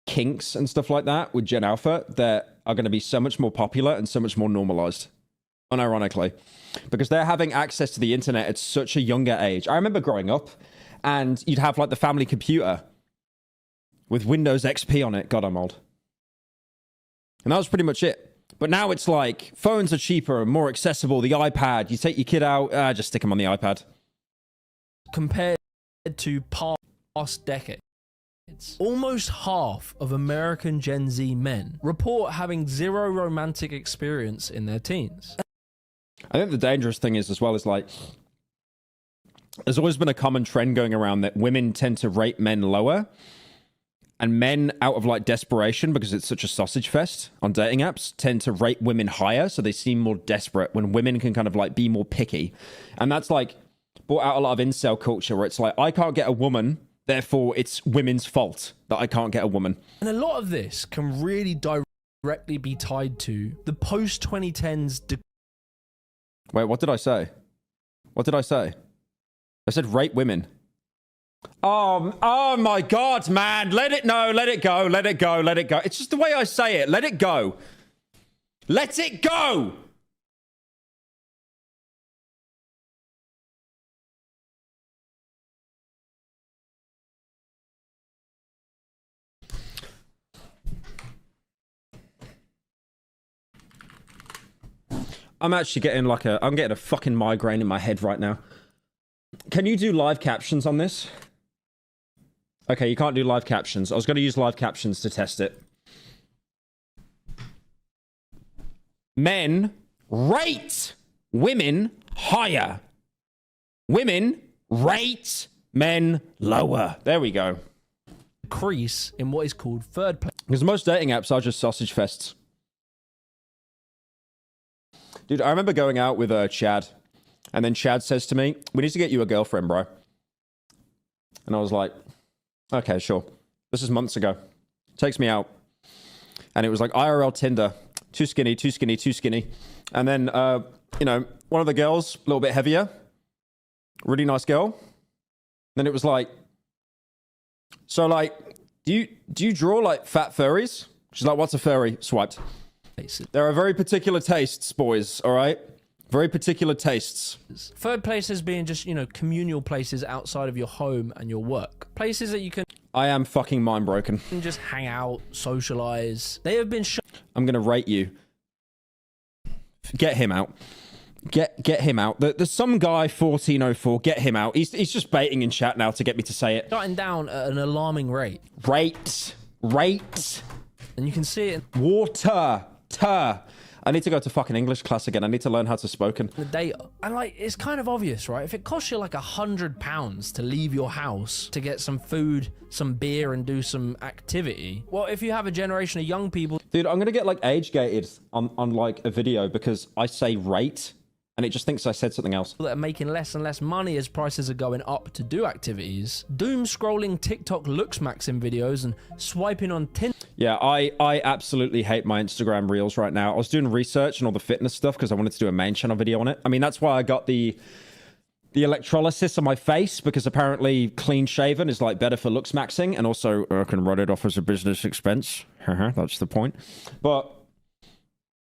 kinks and stuff like that with Gen Alpha that are going to be so much more popular and so much more normalized. Unironically, because they're having access to the internet at such a younger age. I remember growing up and you'd have like the family computer with Windows XP on it. God, I'm old. And that was pretty much it. But now it's like phones are cheaper and more accessible. The iPad, you take your kid out, just stick him on the iPad. Compared to past decades, almost half of American Gen Z men report having zero romantic experience in their teens. I think the dangerous thing is as well is like, there's always been a common trend going around that women tend to rate men lower, and men, out of like desperation, because it's such a sausage fest on dating apps, tend to rate women higher, so they seem more desperate when women can kind of like be more picky. And that's like brought out a lot of incel culture where it's like, I can't get a woman, therefore it's women's fault that I can't get a woman. And a lot of this can really directly be tied to the post-2010s. Wait, what did I say? What did I say? I said rate women. Oh my God, man. Let it go, let it go, let it go. It's just the way I say it. Let it go. Let it go. I'm actually getting like I'm getting a fucking migraine in my head right now. Can you do live captions on this? Okay, you can't do live captions. I was going to use live captions to test it. Men rate women higher. Women rate men lower. There we go. Increase in what is called third place. Because most dating apps are just sausage fests. Dude, I remember going out with Chad. And then Chad says to me, we need to get you a girlfriend, bro. And I was like, okay, sure. This is months ago. Takes me out. And it was like IRL Tinder. Too skinny, too skinny, too skinny. And then, you know, one of the girls, a little bit heavier. Really nice girl. Then it was like, so like, do you draw like fat furries? She's like, what's a furry? Swiped. There are very particular tastes, boys, all right? Very particular tastes. Third places being just, you know, communal places outside of your home and your work. Places that you can... I am fucking mind broken. Just hang out, socialize. They have been... I'm going to rate you. Get him out. Get him out. There's some guy, 1404, get him out. He's just baiting in chat now to get me to say it. Shutting down at an alarming rate. Rate. And you can see it. Water. I need to go to fucking English class again. I need to learn how to spoken. The data. And like, it's kind of obvious, right? If it costs you like £100 to leave your house to get some food, some beer, and do some activity, well, if you have a generation of young people... Dude, I'm going to get like age gated on like a video because I say rate and it just thinks I said something else. That are making less and less money as prices are going up to do activities. Doom scrolling TikTok Looksmaxxing videos and swiping on Tinder. Yeah, I absolutely hate my Instagram Reels right now. I was doing research and all the fitness stuff because I wanted to do a main channel video on it. I mean, that's why I got the electrolysis on my face, because apparently clean shaven is like better for Looksmaxxing, and also I can write it off as a business expense. That's the point. But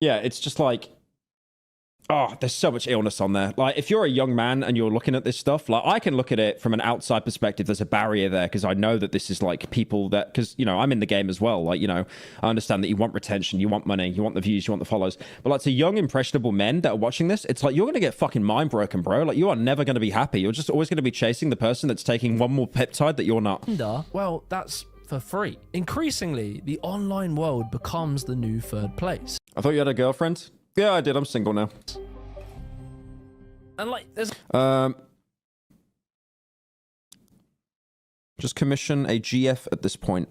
yeah, it's just like, oh, there's so much illness on there. Like, if you're a young man and you're looking at this stuff, like, I can look at it from an outside perspective. There's a barrier there because I know that this is like people that, because, you know, I'm in the game as well. Like, you know, I understand that you want retention, you want money, you want the views, you want the follows. But like, to young, impressionable men that are watching this, it's like, you're going to get fucking mind broken, bro. Like, you are never going to be happy. You're just always going to be chasing the person that's taking one more peptide that you're not. Well, that's for free. Increasingly, the online world becomes the new third place. I thought you had a girlfriend? Yeah, I did. I'm single now. And like, there's... Just commission a GF at this point.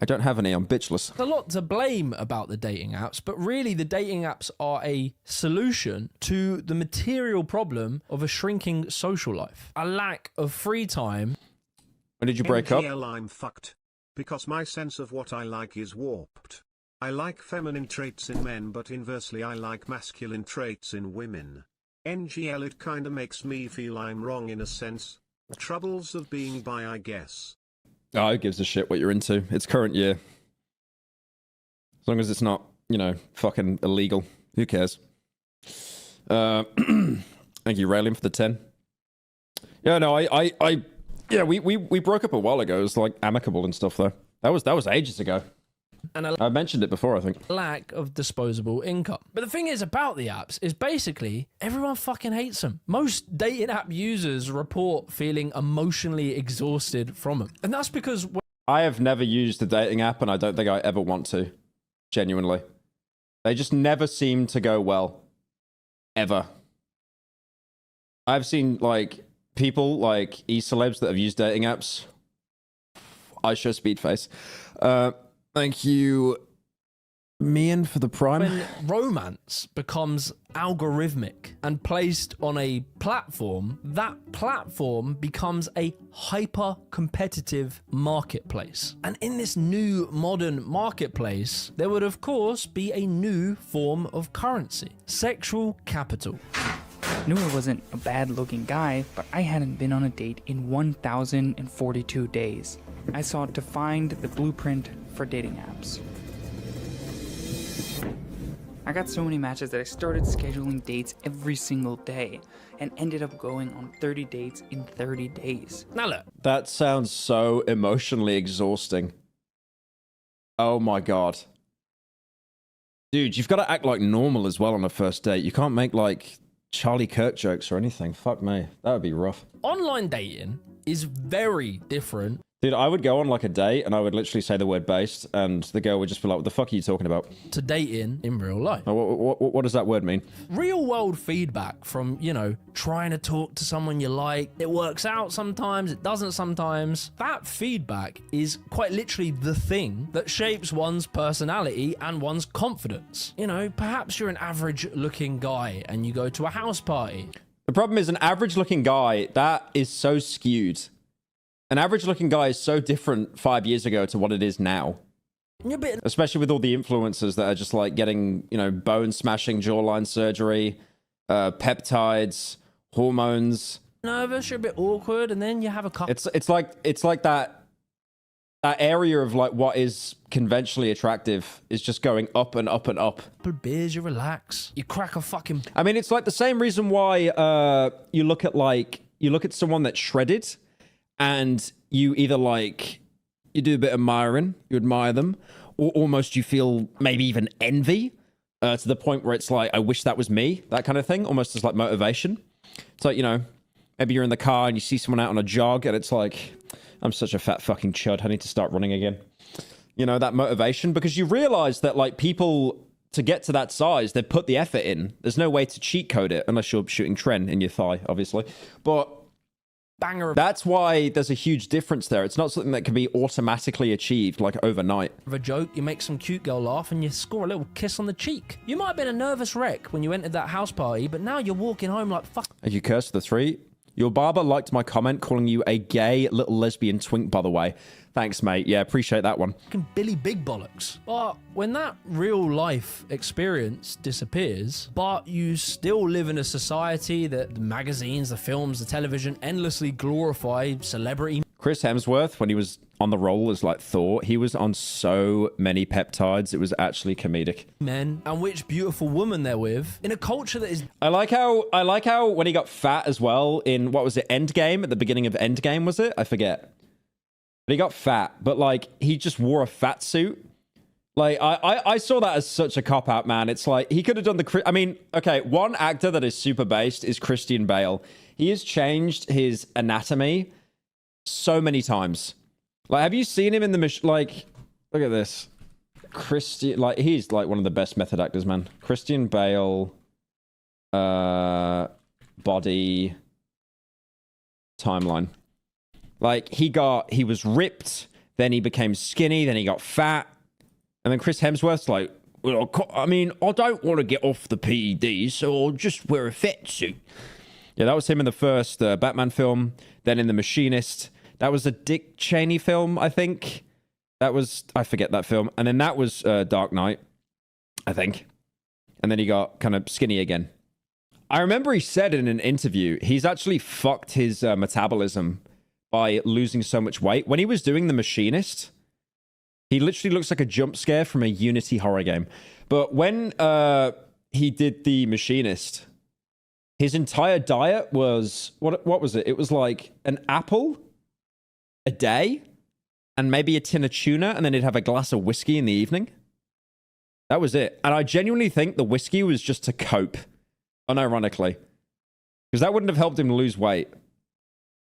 I don't have any. I'm bitchless. There's a lot to blame about the dating apps, but really the dating apps are a solution to the material problem of a shrinking social life. A lack of free time. When did you break up? I'm fucked. Because my sense of what I like is warped. I like feminine traits in men, but inversely I like masculine traits in women. NGL, it kinda makes me feel I'm wrong in a sense. Troubles of being bi, I guess. Oh, who gives a shit what you're into? It's current year. As long as it's not, you know, fucking illegal. Who cares? Thank you, Raylin, for the 10. Yeah, no, yeah, we broke up a while ago. It was like amicable and stuff though. That was ages ago. And I mentioned it before, I think. Lack of disposable income. But the thing is about the apps is basically everyone fucking hates them. Most dating app users report feeling emotionally exhausted from them. And that's because... I have never used a dating app and I don't think I ever want to. Genuinely. They just never seem to go well. ever. I've seen like people like e-celebs that have used dating apps. I show speed face. Thank you, Mian, for the prime. When romance becomes algorithmic and placed on a platform, that platform becomes a hyper-competitive marketplace. And in this new modern marketplace, there would of course be a new form of currency: sexual capital. Knew I wasn't a bad-looking guy, but I hadn't been on a date in 1,042 days. I sought to find the blueprint for dating apps. I got so many matches that I started scheduling dates every single day and ended up going on 30 dates in 30 days. Now look. That sounds so emotionally exhausting. Oh my god. Dude, you've got to act like normal as well on a first date. You can't make like Charlie Kirk jokes or anything. Fuck me. That would be rough. Online dating is very different. Dude, I would go on like a date and I would literally say the word based and the girl would just be like, what the fuck are you talking about? To dating in real life. What does that word mean? Real world feedback from, you know, trying to talk to someone you like. It works out sometimes, it doesn't sometimes. That feedback is quite literally the thing that shapes one's personality and one's confidence. You know, perhaps you're an average looking guy and you go to a house party. The problem is an average looking guy, that is so skewed. An average-looking guy is so different 5 years ago to what it is now. Especially with all the influencers that are just like getting, you know, bone-smashing jawline surgery, peptides, hormones. Nervous, you're a bit awkward, and then you have a couple. It's like that area of like what is conventionally attractive is just going up and up and up. Couple beers, you relax, you crack a fucking. I mean, it's like the same reason why you look at someone that's shredded. And you either you do a bit of admiring, you admire them, or almost you feel maybe even envy to the point where it's like, I wish that was me, that kind of thing, almost as like motivation. It's like, you know, maybe you're in the car and you see someone out on a jog and it's like, I'm such a fat fucking chud, I need to start running again. You know, that motivation, because you realize that like people, to get to that size, they put the effort in. There's no way to cheat code it unless you're shooting Tren in your thigh, obviously. But banger. That's why there's a huge difference there. It's not something that can be automatically achieved like overnight. Of a joke, you make some cute girl laugh and you score a little kiss on the cheek. You might have been a nervous wreck when you entered that house party, but now you're walking home like fuck. Have you cursed the three? Your barber liked my comment calling you a gay little lesbian twink, by the way. Thanks, mate. Yeah, appreciate that one. Fucking Billy Big Bollocks. But when that real life experience disappears, but you still live in a society that the magazines, the films, the television endlessly glorify celebrity. Chris Hemsworth, when he was on the roll as like Thor, he was on so many peptides. It was actually comedic. Men, and which beautiful woman they're with in a culture that is. I like how when he got fat as well in, what was it, Endgame? At the beginning of Endgame, was it? I forget. But he got fat, but like he just wore a fat suit. Like I saw that as such a cop out, man. It's like he could have done the. I mean, okay, one actor that is super based is Christian Bale. He has changed his anatomy so many times. Like, have you seen him in the like? Look at this, Christian. Like, he's like one of the best method actors, man. Christian Bale, body timeline. Like, he was ripped, then he became skinny, then he got fat, and then Chris Hemsworth's like, well, I mean, I don't want to get off the PEDs, so I'll just wear a fat suit. Yeah, that was him in the first Batman film, then in The Machinist. That was a Dick Cheney film, I think. I forget that film. And then that was Dark Knight, I think. And then he got kind of skinny again. I remember he said in an interview, he's actually fucked his metabolism by losing so much weight. When he was doing The Machinist, he literally looks like a jump scare from a Unity horror game. But when he did The Machinist, his entire diet was, what was it? It was like an apple a day and maybe a tin of tuna, and then he'd have a glass of whiskey in the evening. That was it. And I genuinely think the whiskey was just to cope, unironically, because that wouldn't have helped him lose weight.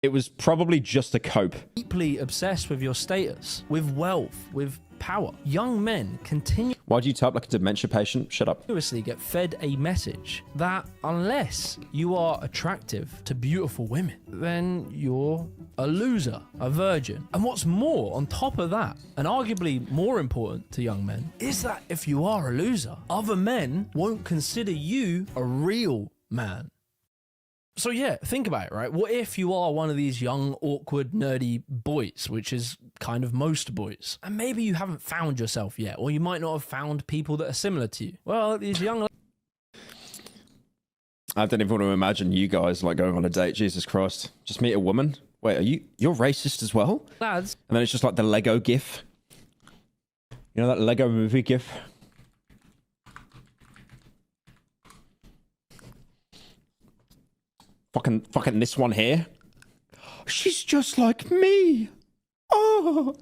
It was probably just a cope. Deeply obsessed with your status, with wealth, with power. Young men continue Why do you type like a dementia patient? Shut up. continuously get fed a message that unless you are attractive to beautiful women, then you're a loser, a virgin. And what's more, on top of that, and arguably more important to young men, is that if you are a loser, other men won't consider you a real man. So yeah, think about it, right? What if you are one of these young, awkward, nerdy boys, which is kind of most boys, and maybe you haven't found yourself yet, or you might not have found people that are similar to you. Well, these young... I don't even want to imagine you guys like going on a date. Jesus Christ. Just meet a woman. Wait, you're racist as well? lads... And then it's just like the Lego gif. You know that Lego movie gif? Fucking this one here. She's just like me. Oh.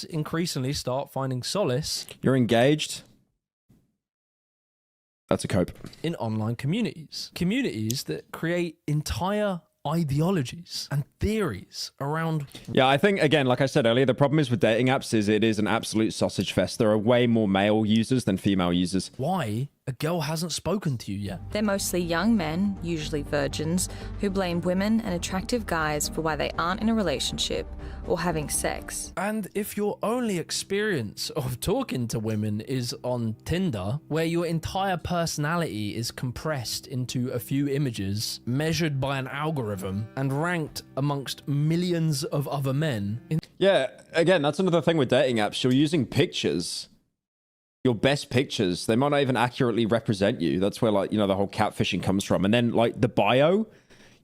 increasingly start finding solace... You're engaged. That's a cope. ...in online communities. Communities that create entire ideologies and theories around... Yeah, I think, again, like I said earlier, the problem is with dating apps is it is an absolute sausage fest. There are way more male users than female users. Why a girl hasn't spoken to you yet. They're mostly young men, usually virgins, who blame women and attractive guys for why they aren't in a relationship or having sex. And if your only experience of talking to women is on Tinder, where your entire personality is compressed into a few images, measured by an algorithm, and ranked amongst millions of other men... Yeah, again, that's another thing with dating apps. You're using pictures... Your best pictures, they might not even accurately represent you. That's where, like, you know, the whole catfishing comes from. And then, like, the bio,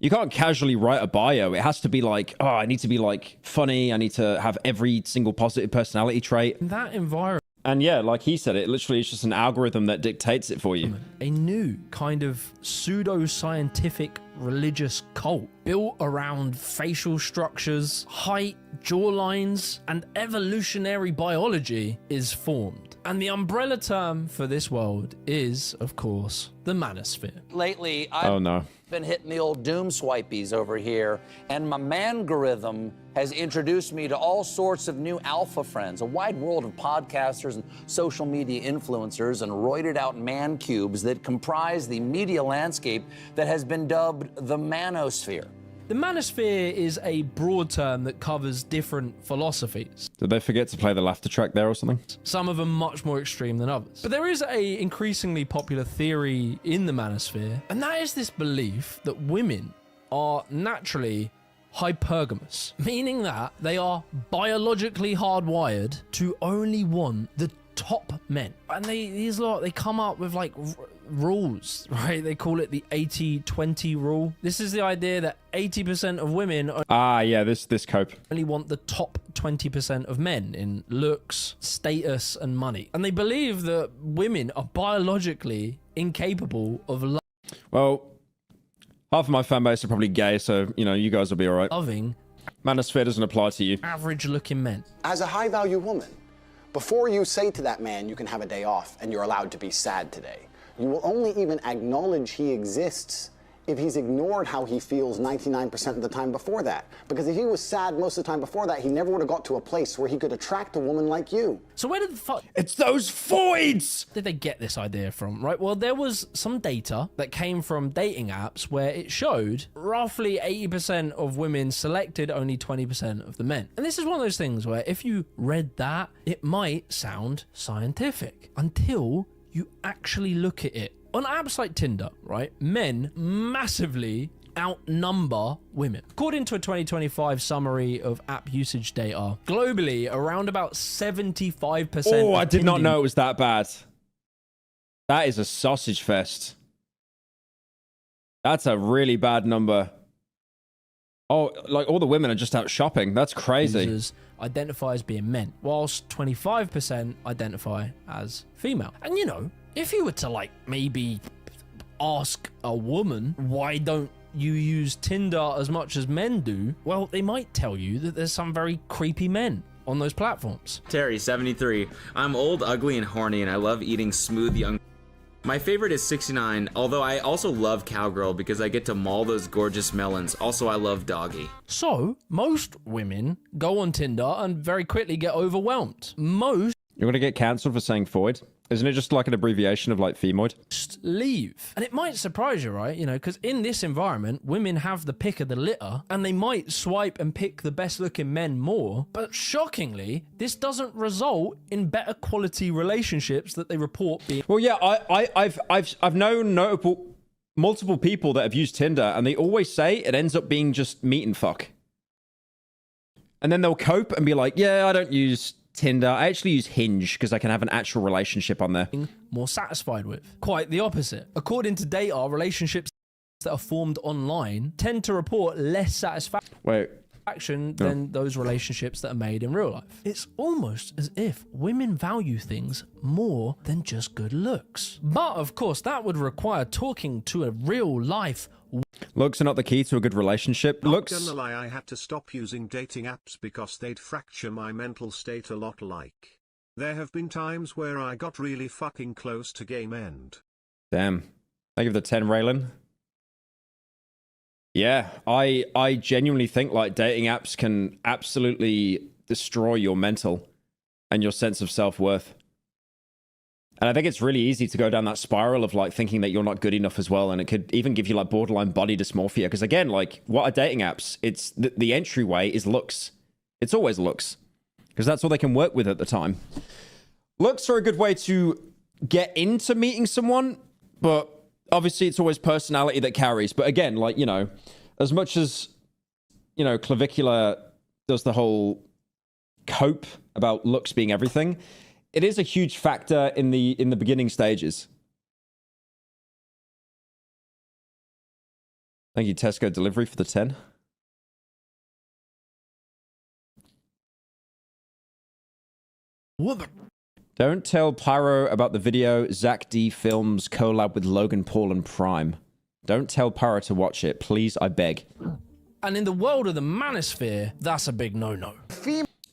you can't casually write a bio. It has to be like, oh, I need to be, like, funny. I need to have every single positive personality trait. In that environment... And yeah, like he said, it literally is just an algorithm that dictates it for you. A new kind of pseudo-scientific religious cult built around facial structures, height, jawlines, and evolutionary biology is formed. And the umbrella term for this world is, of course, the manosphere. Lately, I've been hitting the old doom swipies over here, and my mangorithm has introduced me to all sorts of new alpha friends, a wide world of podcasters and social media influencers and roided out man cubes that comprise the media landscape that has been dubbed the manosphere. The manosphere is a broad term that covers different philosophies. Did they forget to play the laughter track there or something? Some of them much more extreme than others. But there is a increasingly popular theory in the manosphere, and that is this belief that women are naturally hypergamous, meaning that they are biologically hardwired to only want the top men. And these lot, they come up with like rules, right? They call it the 80-20 rule. This is the idea that 80% of women this cope only want the top 20% of men in looks, status, and money. And they believe that women are biologically incapable of love. Well, half of my fan base are probably gay, so, you know, you guys will be all right. Loving. Manosphere doesn't apply to you. Average-looking men. As a high-value woman, before you say to that man you can have a day off and you're allowed to be sad today, you will only even acknowledge he exists if he's ignored how he feels 99% of the time before that. Because if he was sad most of the time before that, he never would have got to a place where he could attract a woman like you. So where did the fuck... It's those voids! Did they get this idea from, right? Well, there was some data that came from dating apps where it showed roughly 80% of women selected only 20% of the men. And this is one of those things where if you read that, it might sound scientific until you actually look at it. On apps like Tinder, right, men massively outnumber women. According to a 2025 summary of app usage data, globally, around about 75%... Oh, I did not know it was that bad. That is a sausage fest. That's a really bad number. Oh, like all the women are just out shopping. That's crazy. Users identify as being men, whilst 25% identify as female. And you know, if you were to like maybe ask a woman, why don't you use Tinder as much as men do? Well, they might tell you that there's some very creepy men on those platforms. Terry, 73. I'm old, ugly, and horny, and I love eating smooth young... My favorite is 69, although I also love Cowgirl because I get to maul those gorgeous melons. Also, I love Doggy. So, most women go on Tinder and very quickly get overwhelmed. You're gonna get cancelled for saying Foid? Isn't it just like an abbreviation of like femoid? Just leave. And it might surprise you, right? You know, because in this environment, women have the pick of the litter and they might swipe and pick the best looking men more. But shockingly, this doesn't result in better quality relationships that they report being. Well, yeah, I've known multiple people that have used Tinder and they always say it ends up being just meet and fuck. And then they'll cope and be like, yeah, I don't use Tinder. I actually use Hinge because I can have an actual relationship on there. More satisfied with. Quite the opposite. According to data, relationships that are formed online tend to report less satisfaction than those relationships that are made in real life. It's almost as if women value things more than just good looks. But of course, that would require talking to a real life. Looks are not the key to a good relationship. Not gonna lie, I had to stop using dating apps because they'd fracture my mental state a lot. Like, there have been times where I got really fucking close to game end. Damn. I give the 10, Raylan. Yeah, I genuinely think like dating apps can absolutely destroy your mental and your sense of self-worth. And I think it's really easy to go down that spiral of like thinking that you're not good enough as well. And it could even give you like borderline body dysmorphia. Because again, like what are dating apps? It's the entryway is looks. It's always looks. Because that's all they can work with at the time. Looks are a good way to get into meeting someone. But obviously it's always personality that carries. But again, like, you know, as much as, you know, Clavicular does the whole cope about looks being everything, it is a huge factor in the beginning stages. Thank you, Tesco Delivery, for the 10. Don't tell Pyro about the video Zach D films collab with Logan Paul and Prime. Don't tell Pyro to watch it, please, I beg. And in the world of the manosphere, that's a big no-no.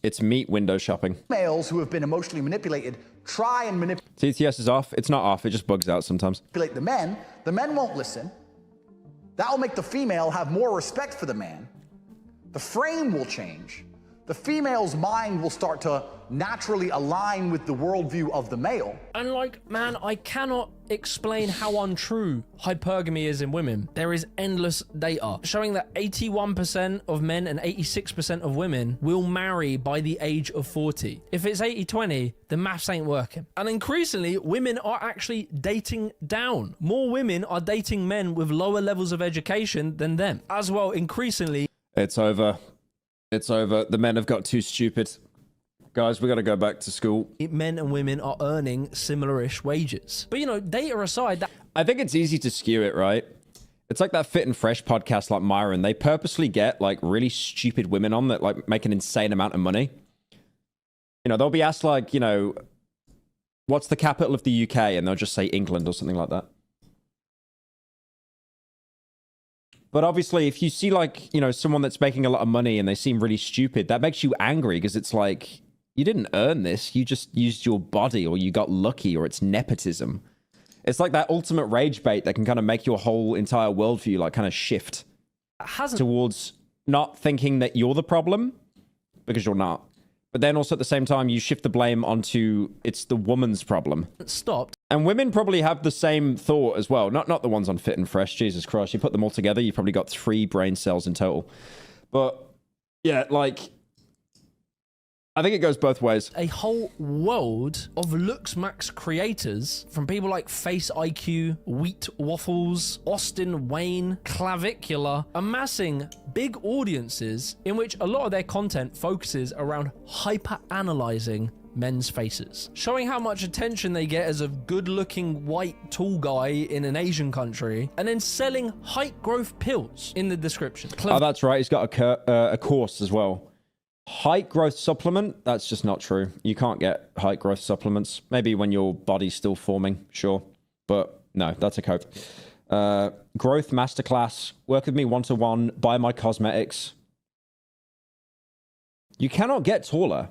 It's meat window shopping. Males who have been emotionally manipulated try and manipulate TTS is off. It's not off. It just bugs out sometimes. the men. The men won't listen. That will make the female have more respect for the man. The frame will change. The female's mind will start to naturally align with the worldview of the male. And like, man, I cannot explain how untrue hypergamy is in women. There is endless data showing that 81% of men and 86% of women will marry by the age of 40. If it's 80-20, the maths ain't working. And increasingly, women are actually dating down. More women are dating men with lower levels of education than them. As well, increasingly... It's over. It's over. The men have got too stupid. Guys, we got to go back to school. Men and women are earning similar-ish wages. But, you know, data aside... I think it's easy to skew it, right? It's like that Fit and Fresh podcast like Myron. They purposely get, like, really stupid women on that, like, make an insane amount of money. You know, they'll be asked, like, you know, what's the capital of the UK? And they'll just say England or something like that. But obviously, if you see, like, you know, someone that's making a lot of money and they seem really stupid, that makes you angry because it's like... You didn't earn this. You just used your body, or you got lucky, or it's nepotism. It's like that ultimate rage bait that can kind of make your whole entire worldview like kind of shift towards not thinking that you're the problem, because you're not. But then also at the same time, you shift the blame onto it's the woman's problem. Stopped. And women probably have the same thought as well. Not the ones on Fit and Fresh. Jesus Christ. You put them all together, you've probably got 3 brain cells in total. But yeah, like... I think it goes both ways. A whole world of Looksmaxx creators, from people like Face IQ, Wheat Waffles, Austin Wayne, Clavicular, amassing big audiences in which a lot of their content focuses around hyper-analyzing men's faces, showing how much attention they get as a good-looking white tall guy in an Asian country, and then selling height growth pills in the description. Oh, that's right. He's got a course as well. Height growth supplement? That's just not true. You can't get height growth supplements. Maybe when your body's still forming, sure. But no, that's a cope. Growth masterclass. Work with me one-to-one. Buy my cosmetics. You cannot get taller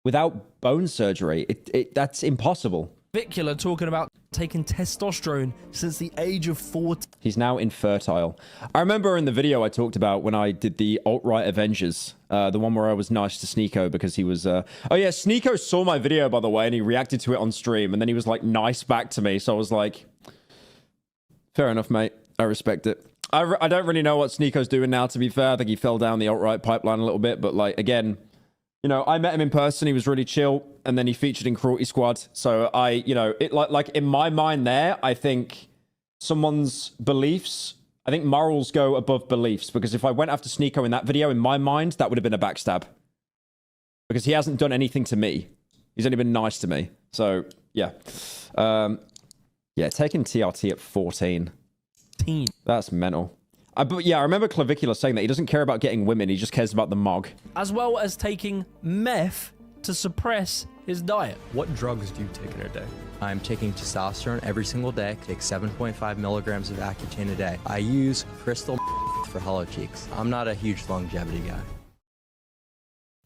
without bone surgery. That's impossible. Clavicular talking about taking testosterone since the age of 14. He's now infertile. I remember in the video I talked about when I did the alt-right Avengers, the one where I was nice to Sneeko because he was... Oh yeah, Sneeko saw my video, by the way, and he reacted to it on stream, and then he was like nice back to me, so I was like, fair enough, mate. I respect it. I don't really know what Sneeko's doing now, to be fair. I think he fell down the alt-right pipeline a little bit, but like, again... You know, I met him in person. He was really chill, and then he featured in Cruelty Squad. So you know, it like in my mind there, I think someone's beliefs, I think morals go above beliefs. Because if I went after Sneeko in that video, in my mind, that would have been a backstab. Because he hasn't done anything to me. He's only been nice to me. So yeah, yeah, taking TRT at 14. That's mental. But yeah, I remember Clavicular saying that he doesn't care about getting women, he just cares about the mog. As well as taking meth to suppress his diet. What drugs do you take in a day? I'm taking testosterone every single day. Take 7.5 milligrams of Accutane a day. I use crystal for hollow cheeks. I'm not a huge longevity guy.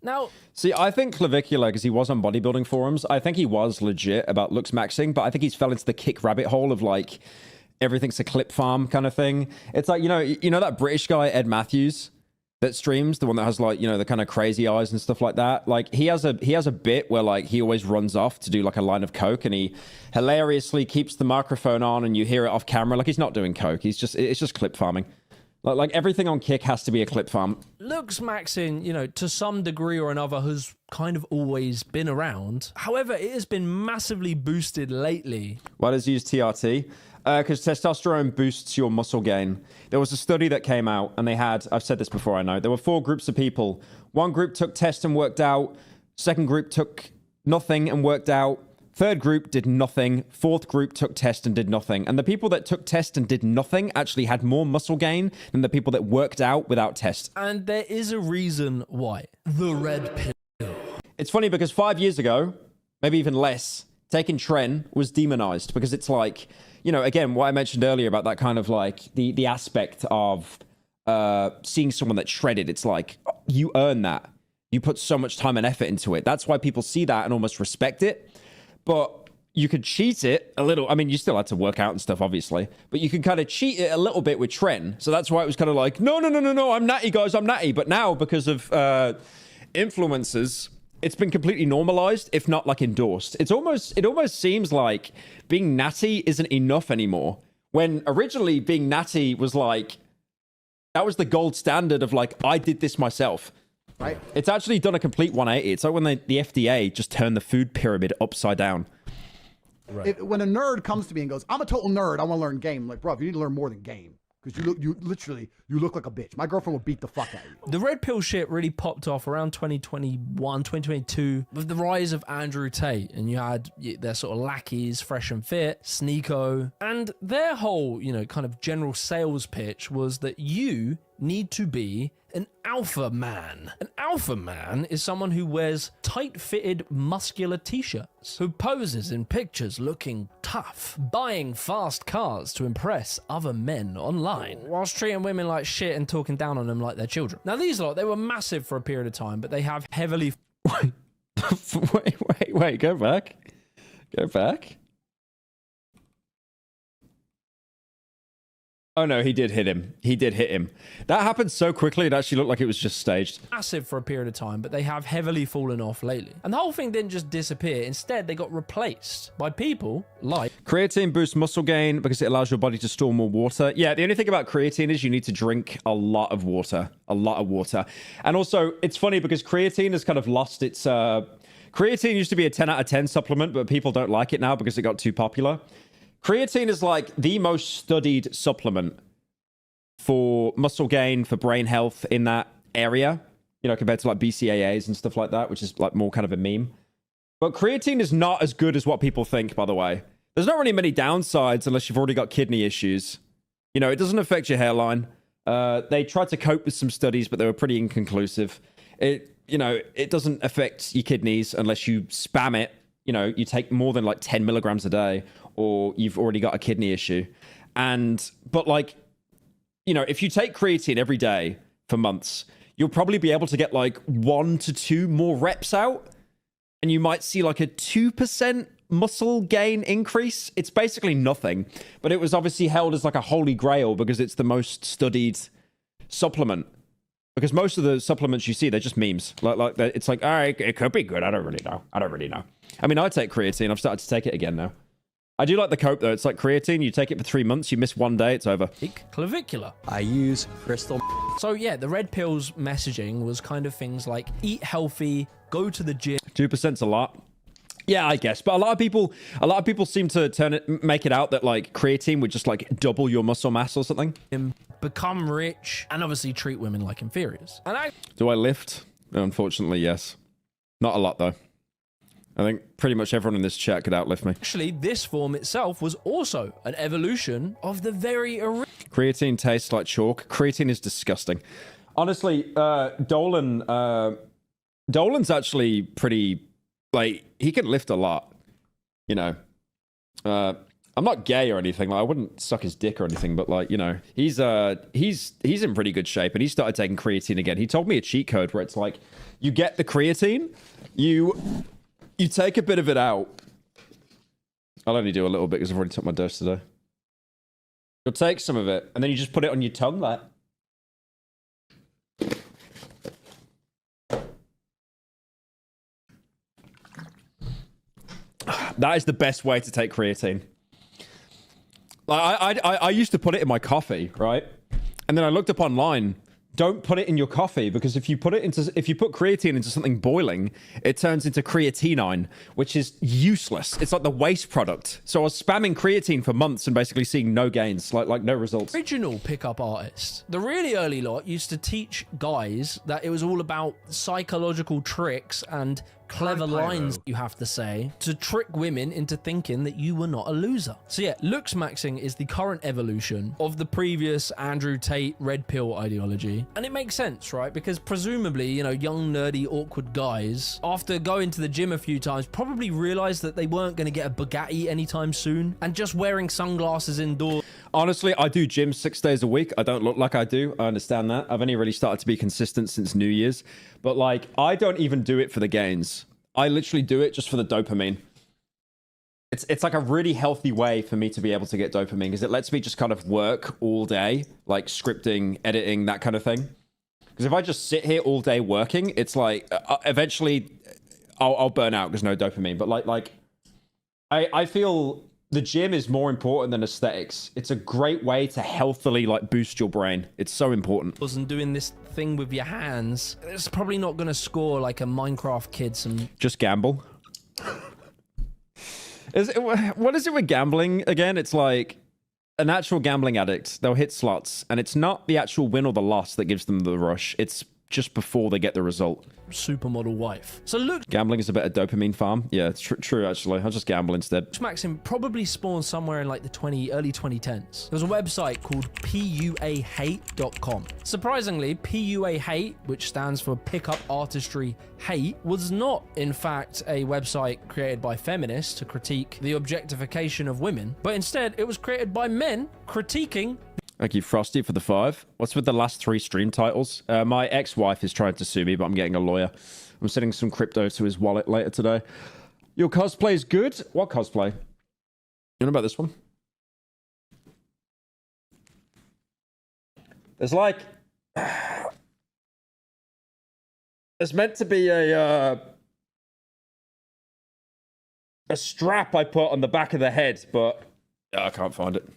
Now, see, I think Clavicular, because he was on bodybuilding forums, I think he was legit about Looksmaxxing, but I think he's fell into the kick rabbit hole of like, everything's a clip farm kind of thing. It's like, you know that British guy, Ed Matthews, that streams, the one that has like, you know, the kind of crazy eyes and stuff like that. Like he has a bit where like he always runs off to do like a line of coke, and he hilariously keeps the microphone on and you hear it off camera. Like he's not doing coke. It's just clip farming. Like everything on Kick has to be a clip farm. Looksmaxxing, you know, to some degree or another has kind of always been around. However, it has been massively boosted lately. Why does he use TRT? Because testosterone boosts your muscle gain. There was a study that came out, and they had, I've said this before, I know, there were 4 groups of people. One group took test and worked out. Second group took nothing and worked out. Third group did nothing. Fourth group took test and did nothing. And the people that took test and did nothing actually had more muscle gain than the people that worked out without test. And there is a reason why. The red pill. It's funny because 5 years ago, maybe even less, taking tren was demonized because it's like, you know, again, what I mentioned earlier about that kind of like the aspect of seeing someone that's shredded. It's like, you earn that. You put so much time and effort into it. That's why people see that and almost respect it. But you could cheat it a little. I mean, you still had to work out and stuff, obviously. But you can kind of cheat it a little bit with tren. So that's why it was kind of like, no, I'm natty, guys, I'm natty. But now, because of influencers, it's been completely normalized, if not like endorsed. It almost seems like being natty isn't enough anymore. When originally being natty was like, that was the gold standard of like, I did this myself. Right. It's actually done a complete 180. It's like when the FDA just turned the food pyramid upside down. Right. When a nerd comes to me and goes, I'm a total nerd, I want to learn game. I'm like, bro, you need to learn more than game. Because you look like a bitch. My girlfriend will beat the fuck out of you. The red pill shit really popped off around 2021, 2022 with the rise of Andrew Tate. And you had their sort of lackeys, Fresh and Fit, Sneeko. And their whole, you know, kind of general sales pitch was that you need to be an alpha man. An alpha man is someone who wears tight-fitted, muscular t-shirts, who poses in pictures looking tough, buying fast cars to impress other men online, whilst treating women like shit and talking down on them like they're children. Now, these lot, they were massive for a period of time, but they have heavily... Wait, go back. Go back. Oh no, he did hit him. He did hit him. That happened so quickly, it actually looked like it was just staged. Massive for a period of time, but they have heavily fallen off lately. And the whole thing didn't just disappear. Instead, they got replaced by people like... Creatine boosts muscle gain because it allows your body to store more water. Yeah, the only thing about creatine is you need to drink a lot of water. A lot of water. And also, it's funny because creatine has kind of lost its... Creatine used to be a 10 out of 10 supplement, but people don't like it now because it got too popular. Creatine is like the most studied supplement for muscle gain, for brain health in that area, you know, compared to like BCAAs and stuff like that, which is like more kind of a meme. But creatine is not as good as what people think, by the way. There's not really many downsides unless you've already got kidney issues. You know, it doesn't affect your hairline. They tried to cope with some studies, but they were pretty inconclusive. You know, it doesn't affect your kidneys unless you spam it. You know, you take more than like 10 milligrams a day, or you've already got a kidney issue. But like, you know, if you take creatine every day for months, you'll probably be able to get like 1 to 2 more reps out. And you might see like a 2% muscle gain increase. It's basically nothing, but it was obviously held as like a holy grail because it's the most studied supplement. Because most of the supplements you see, they're just memes. It's like, all right, it could be good. I don't really know. I mean, I take creatine. I've started to take it again now. I do like the cope though. It's like creatine. You take it for 3 months. You miss 1 day, it's over. Clavicular. I use crystal. So yeah, the red pill's messaging was kind of things like eat healthy, go to the gym. 2%'s a lot. Yeah, I guess. But a lot of people seem to make it out that like creatine would just like double your muscle mass or something. Become rich, and obviously treat women like inferiors. And Do I lift? Unfortunately, yes. Not a lot though. I think pretty much everyone in this chat could outlift me. Actually, this form itself was also an evolution of the very Creatine tastes like chalk. Creatine is disgusting. Honestly, Dolan's actually pretty, like, he can lift a lot. You know, I'm not gay or anything. Like, I wouldn't suck his dick or anything, but like, you know, he's in pretty good shape, and he started taking creatine again. He told me a cheat code where it's like, you get the creatine, you take a bit of it out. I'll only do a little bit because I've already took my dose today. You'll take some of it, and then you just put it on your tongue like. That is the best way to take creatine. Like, I used to put it in my coffee, right? And then I looked up online. Don't put it in your coffee, because if you put creatine into something boiling, it turns into creatinine, which is useless. It's like the waste product. So I was spamming creatine for months and basically seeing no gains, like no results. original pickup artists. The really early lot used to teach guys that it was all about psychological tricks and clever lines you have to say to trick women into thinking that you were not a loser. So yeah, Looksmaxxing is the current evolution of the previous Andrew Tate red pill ideology. And it makes sense, right? Because presumably, you know, young, nerdy, awkward guys, after going to the gym a few times, probably realized that they weren't going to get a Bugatti anytime soon, and just wearing sunglasses indoors. Honestly, I do gym 6 days a week. I don't look like I do. I understand that. I've only really started to be consistent since New Year's. But like, I don't even do it for the gains. I literally do it just for the dopamine. It's like a really healthy way for me to be able to get dopamine, because it lets me just kind of work all day, like scripting, editing, that kind of thing. Because if I just sit here all day working, it's like eventually I'll burn out because no dopamine. But like I feel the gym is more important than aesthetics. It's a great way to healthily like boost your brain. It's so important. And doing this thing with your hands, it's probably not going to score like a Minecraft kid some. Just gamble. What is it with gambling again? It's like a natural gambling addict. They'll hit slots, and it's not the actual win or the loss that gives them the rush. It's just before they get the result. Supermodel wife. So look, gambling is a better dopamine farm. Yeah, it's true actually. I'll just gamble instead. Looksmaxxing probably spawned somewhere in like the early 2010s. There's a website called puahate.com. Surprisingly, PUA Hate, which stands for Pickup Artistry Hate, was not in fact a website created by feminists to critique the objectification of women, but instead it was created by men critiquing. Thank you, Frosty, for the 5. What's with the last 3 stream titles? My ex-wife is trying to sue me, but I'm getting a lawyer. I'm sending some crypto to his wallet later today. Your cosplay is good? What cosplay? You know about this one? There's like... There's meant to be a strap I put on the back of the head, but I can't find it.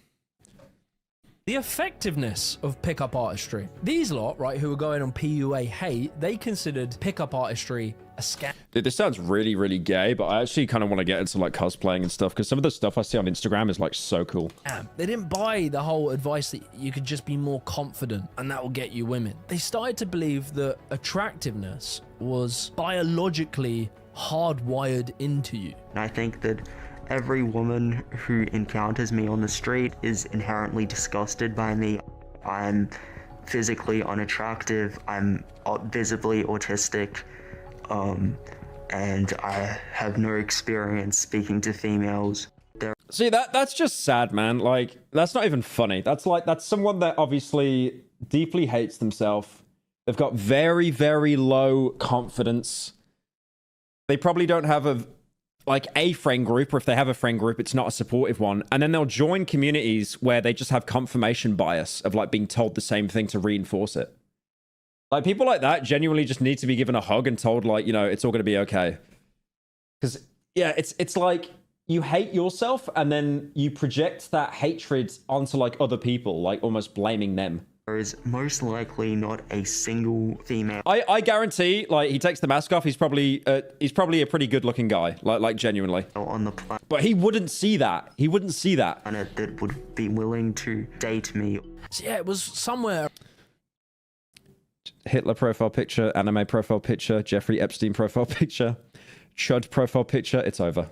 The effectiveness of pickup artistry. These lot, right, who were going on PUA Hate, they considered pickup artistry a scam. Dude, this sounds really, really gay, but I actually kind of want to get into like cosplaying and stuff, because some of the stuff I see on Instagram is like so cool. They didn't buy the whole advice that you could just be more confident and that will get you women. They started to believe that attractiveness was biologically hardwired into you. And I think that every woman who encounters me on the street is inherently disgusted by me. I'm physically unattractive, I'm visibly autistic, and I have no experience speaking to females. See, that's just sad, man. Like, that's not even funny. That's someone that obviously deeply hates themselves. They've got very, very low confidence. They probably don't have a like a friend group, or if they have a friend group, it's not a supportive one. And then they'll join communities where they just have confirmation bias of like being told the same thing to reinforce it. Like people like that genuinely just need to be given a hug and told like, you know, it's all going to be okay. Because yeah, it's like you hate yourself and then you project that hatred onto like other people, like almost blaming them. There is most likely not a single female. I guarantee, like, he takes the mask off. He's probably a pretty good-looking guy, like genuinely. On the planet. But he wouldn't see that. He wouldn't see that. That would be willing to date me. So yeah, it was somewhere. Hitler profile picture, anime profile picture, Jeffrey Epstein profile picture, Chud profile picture. It's over.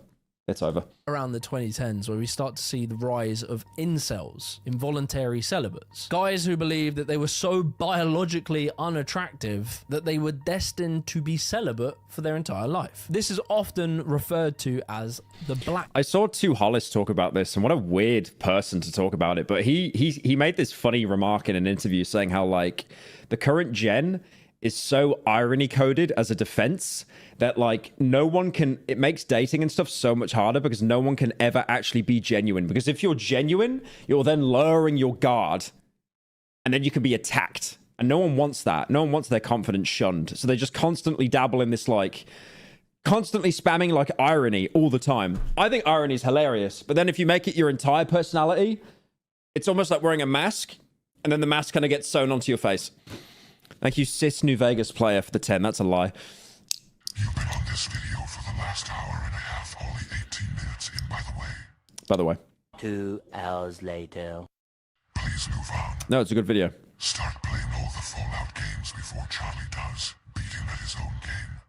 It's over. Around the 2010s, where we start to see the rise of incels, involuntary celibates. Guys who believed that they were so biologically unattractive that they were destined to be celibate for their entire life. This is often referred to as the black. I saw Tu Hollis talk about this, and what a weird person to talk about it. But he made this funny remark in an interview saying how, like, the current gen is so irony coded as a defense that like no one can, it makes dating and stuff so much harder because no one can ever actually be genuine. Because if you're genuine, you're then lowering your guard and then you can be attacked. And no one wants that. No one wants their confidence shunned. So they just constantly dabble in this like, constantly spamming like irony all the time. I think irony is hilarious. But then if you make it your entire personality, it's almost like wearing a mask and then the mask kind of gets sewn onto your face. Thank you, Cis New Vegas player, for the 10. That's a lie. You've been on this video for the last hour and a half, only 18 minutes in, By the way. 2 hours later. Please move on. No, it's a good video. Start playing all the Fallout games before Charlie does. Beat him at his own game.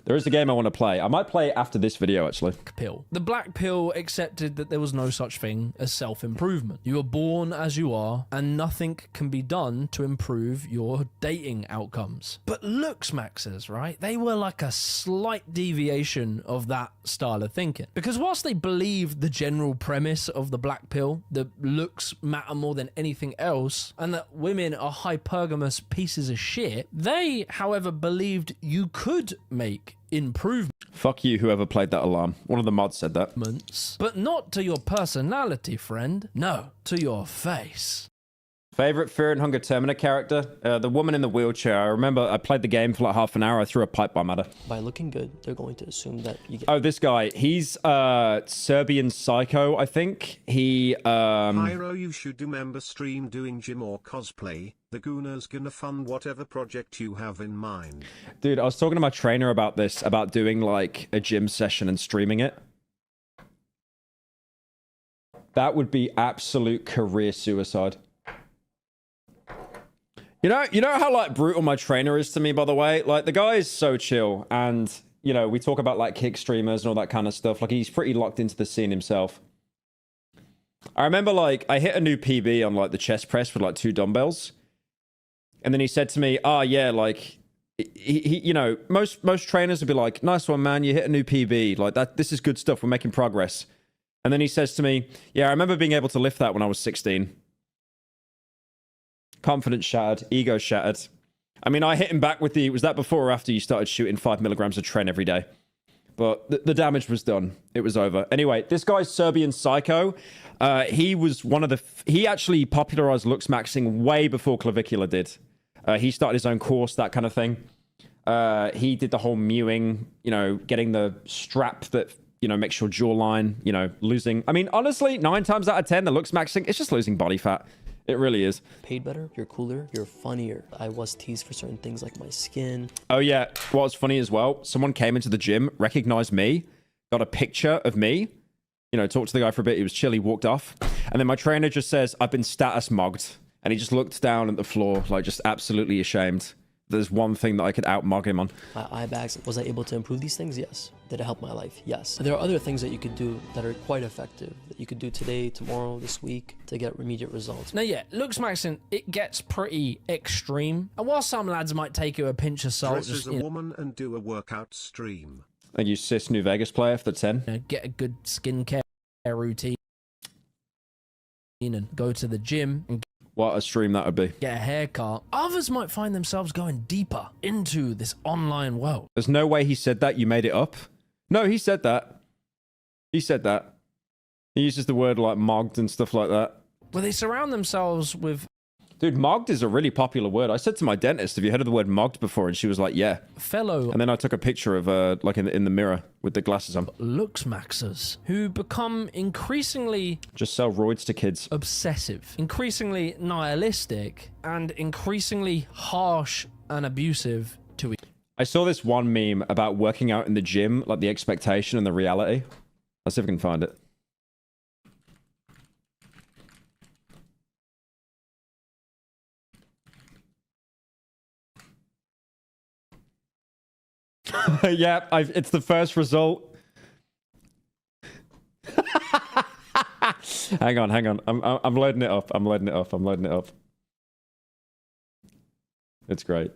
There is a game I want to play. I might play it after this video, actually. Pill. The black pill accepted that there was no such thing as self-improvement. You are born as you are, and nothing can be done to improve your dating outcomes. But Looksmaxxers, right? They were like a slight deviation of that style of thinking. Because whilst they believed the general premise of the black pill, that looks matter more than anything else, and that women are hypergamous pieces of shit, they, however, believed you could make improvements. Fuck you, whoever played that alarm. One of the mods said that. But not to your personality, friend. No, to your face. Favorite Fear and Hunger Terminator character? The woman in the wheelchair. I remember I played the game for like half an hour. I threw a pipe bomb at her. By looking good, they're going to assume that you get... Oh, this guy. He's Serbian Psycho, I think. He... Pyro, you should do member stream doing gym or cosplay. The Gooner's gonna fund whatever project you have in mind. Dude, I was talking to my trainer about this, about doing like a gym session and streaming it. That would be absolute career suicide. You know how like brutal my trainer is to me, by the way? Like the guy is so chill, and you know, we talk about like kick streamers and all that kind of stuff. Like he's pretty locked into the scene himself. I remember like I hit a new PB on like the chest press with like 2 dumbbells. And then he said to me, "Oh yeah, like he you know, most trainers would be like, 'Nice one, man, you hit a new PB. Like that, this is good stuff. We're making progress.'" And then he says to me, "Yeah, I remember being able to lift that when I was 16. Confidence shattered, ego shattered." I mean, I hit him back with the, was that before or after you started shooting 5 milligrams of tren every day? But the damage was done. It was over. Anyway, this guy's Serbian Psycho. He was one of the, he actually popularized Looksmaxxing way before Clavicular did. He started his own course, that kind of thing. He did the whole mewing, you know, getting the strap that, you know, makes your jawline, you know, losing. I mean, honestly, 9 times out of 10, the Looksmaxxing, it's just losing body fat. It really is. Paid better, you're cooler, you're funnier. I was teased for certain things like my skin. Oh yeah, what was funny as well, someone came into the gym, recognized me, got a picture of me, you know, talked to the guy for a bit, he was chill, he walked off. And then my trainer just says, "I've been status mogged." And he just looked down at the floor, like just absolutely ashamed. There's one thing that I could out-mug him on. My eye bags, was I able to improve these things? Yes. Did it help my life? Yes. There are other things that you could do that are quite effective, that you could do today, tomorrow, this week, to get immediate results. Now yeah, Looksmaxxing, it gets pretty extreme. And while some lads might take you a pinch of salt, Dress just, as a woman and do a workout stream. Thank you, Cis New Vegas player for the 10. You know, get a good skincare routine and go to the gym and what a stream that would be. get a haircut. Others might find themselves going deeper into this online world. There's no way he said that. You made it up. No, he said that. He said that. He uses the word like mogged and stuff like that. Well, they surround themselves with... Dude, mogged is a really popular word. I said to my dentist, have you heard of the word mogged before? And she was like, yeah. Fellow... And then I took a picture of like in the mirror with the glasses on. Looksmaxxers, who become increasingly... Just sell roids to kids. Obsessive. Increasingly nihilistic. And increasingly harsh and abusive to each. I saw this one meme about working out in the gym, like the expectation and the reality. Let's see if I can find it. Yeah, it's the first result. hang on. I'm loading it up. I'm loading it up. It's great.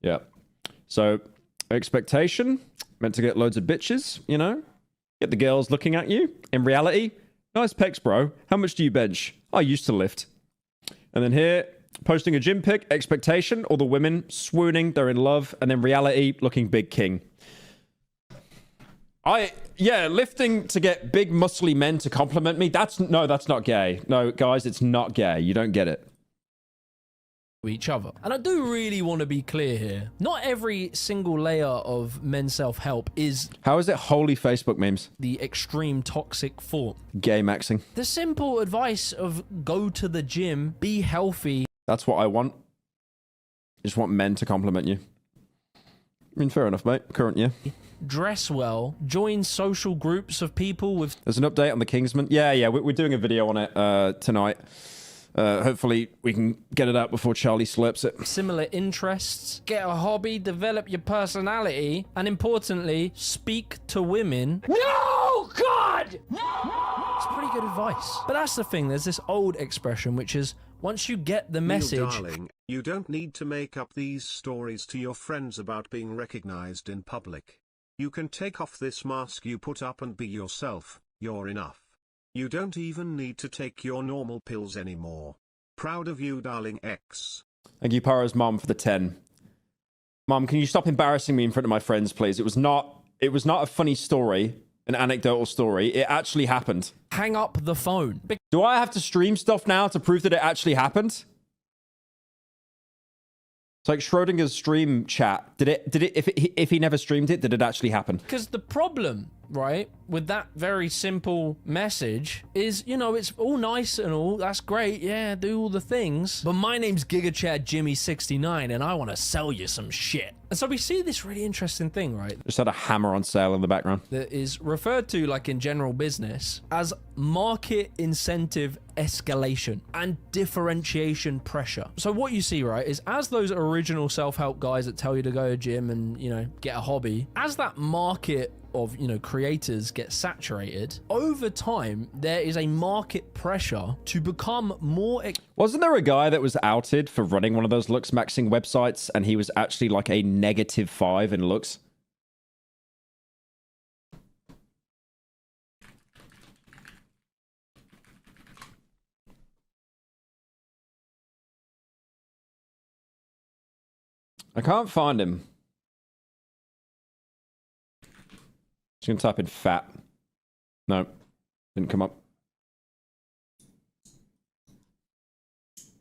Yeah. So, expectation, meant to get loads of bitches, you know? Get the girls looking at you. In reality, nice pecs, bro. How much do you bench? I used to lift. And then here, posting a gym pic, expectation, all the women swooning, they're in love, and then reality, looking big king. Yeah, lifting to get big muscly men to compliment me, that's not gay. No, guys, it's not gay. You don't get it. Each other. And I do really want to be clear here. Not every single layer of men's self-help is... How is it holy Facebook memes? The extreme toxic form. Gay maxing. The simple advice of go to the gym, be healthy. That's what I want. I just want men to compliment you. I mean, fair enough, mate. Current year. Dress well. Join social groups of people with... There's an update on the Kingsman. Yeah, we're doing a video on it tonight. Hopefully we can get it out before Charlie slaps it. Similar interests, get a hobby, develop your personality, and importantly, speak to women. No, God! It's pretty good advice. But that's the thing, there's this old expression, which is, once you get the message... Neil, darling, you don't need to make up these stories to your friends about being recognized in public. You can take off this mask you put up and be yourself, you're enough. You don't even need to take your normal pills anymore. Proud of you, darling X. Thank you, Pyro's mom, for the 10. Mom, can you stop embarrassing me in front of my friends, please? It was not a funny story, an anecdotal story. It actually happened. Hang up the phone. Do I have to stream stuff now to prove that it actually happened? It's like Schrodinger's stream chat. If he never streamed it, did it actually happen? Because the problem, right, with that very simple message is, you know, it's all nice and all, that's great, yeah, do all the things, but my name's GigaChad Jimmy69 and I want to sell you some shit. And so we see this really interesting thing, right? Just had a hammer on sale in the background. That is referred to, like in general business, as market incentive escalation and differentiation pressure. So what you see, right, is as those original self-help guys that tell you to go to a gym and, you know, get a hobby, as that market of, you know, creators get saturated, over time, there is a market pressure to become more... Wasn't there a guy that was outed for running one of those Looksmaxxing websites and he was actually like a -5 in looks? I can't find him. Just gonna type in fat. No, didn't come up.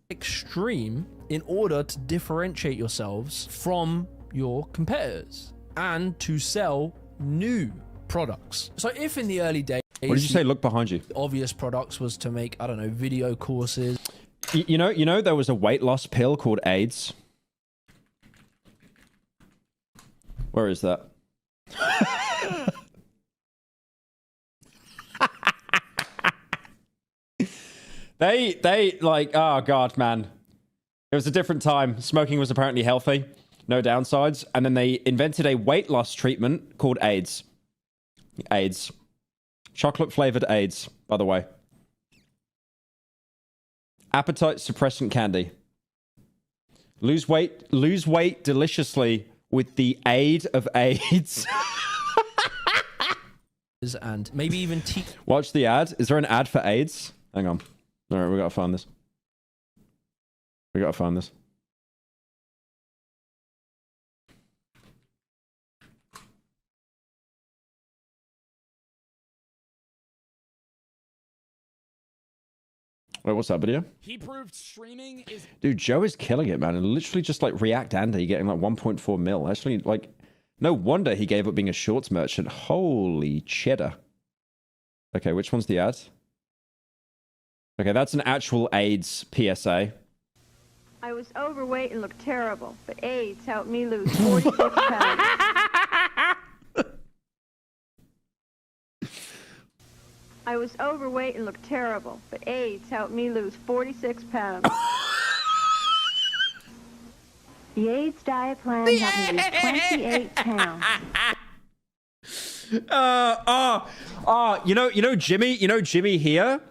Extreme in order to differentiate yourselves from your competitors and to sell new products. So if in the early days... What did you say? Look behind you. Obvious products was to make, I don't know, video courses. You know, there was a weight loss pill called AIDS. Where is that? They like, oh God, man. It was a different time. Smoking was apparently healthy. No downsides. And then they invented a weight loss treatment called AIDS. AIDS. Chocolate flavored AIDS, by the way. Appetite suppressant candy. Lose weight deliciously with the aid of AIDS. And maybe even watch the ad. Is there an ad for AIDS? Hang on. All right, we gotta find this. Wait, what's that video? He proved streaming is... Dude, Joe is killing it, man. And literally just like React Andy getting like 1.4 mil. Actually, like, no wonder he gave up being a shorts merchant. Holy cheddar. Okay, which one's the ad? Okay, that's an actual AIDS PSA. I was overweight and looked terrible, but AIDS helped me lose 46 pounds. I was overweight and looked terrible, but AIDS helped me lose 46 pounds. The AIDS diet plan helped me lose 28 pounds. You know Jimmy here?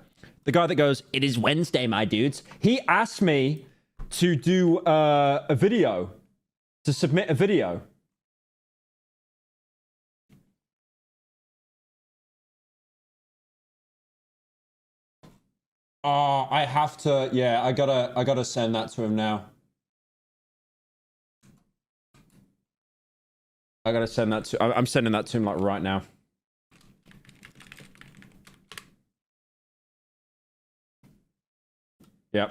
The guy that goes, "It is Wednesday, my dudes." He asked me to do a video, to submit a video. Oh, I have to, yeah, I gotta send that to him now. I gotta send that to, I'm sending that to him like right now. Yep.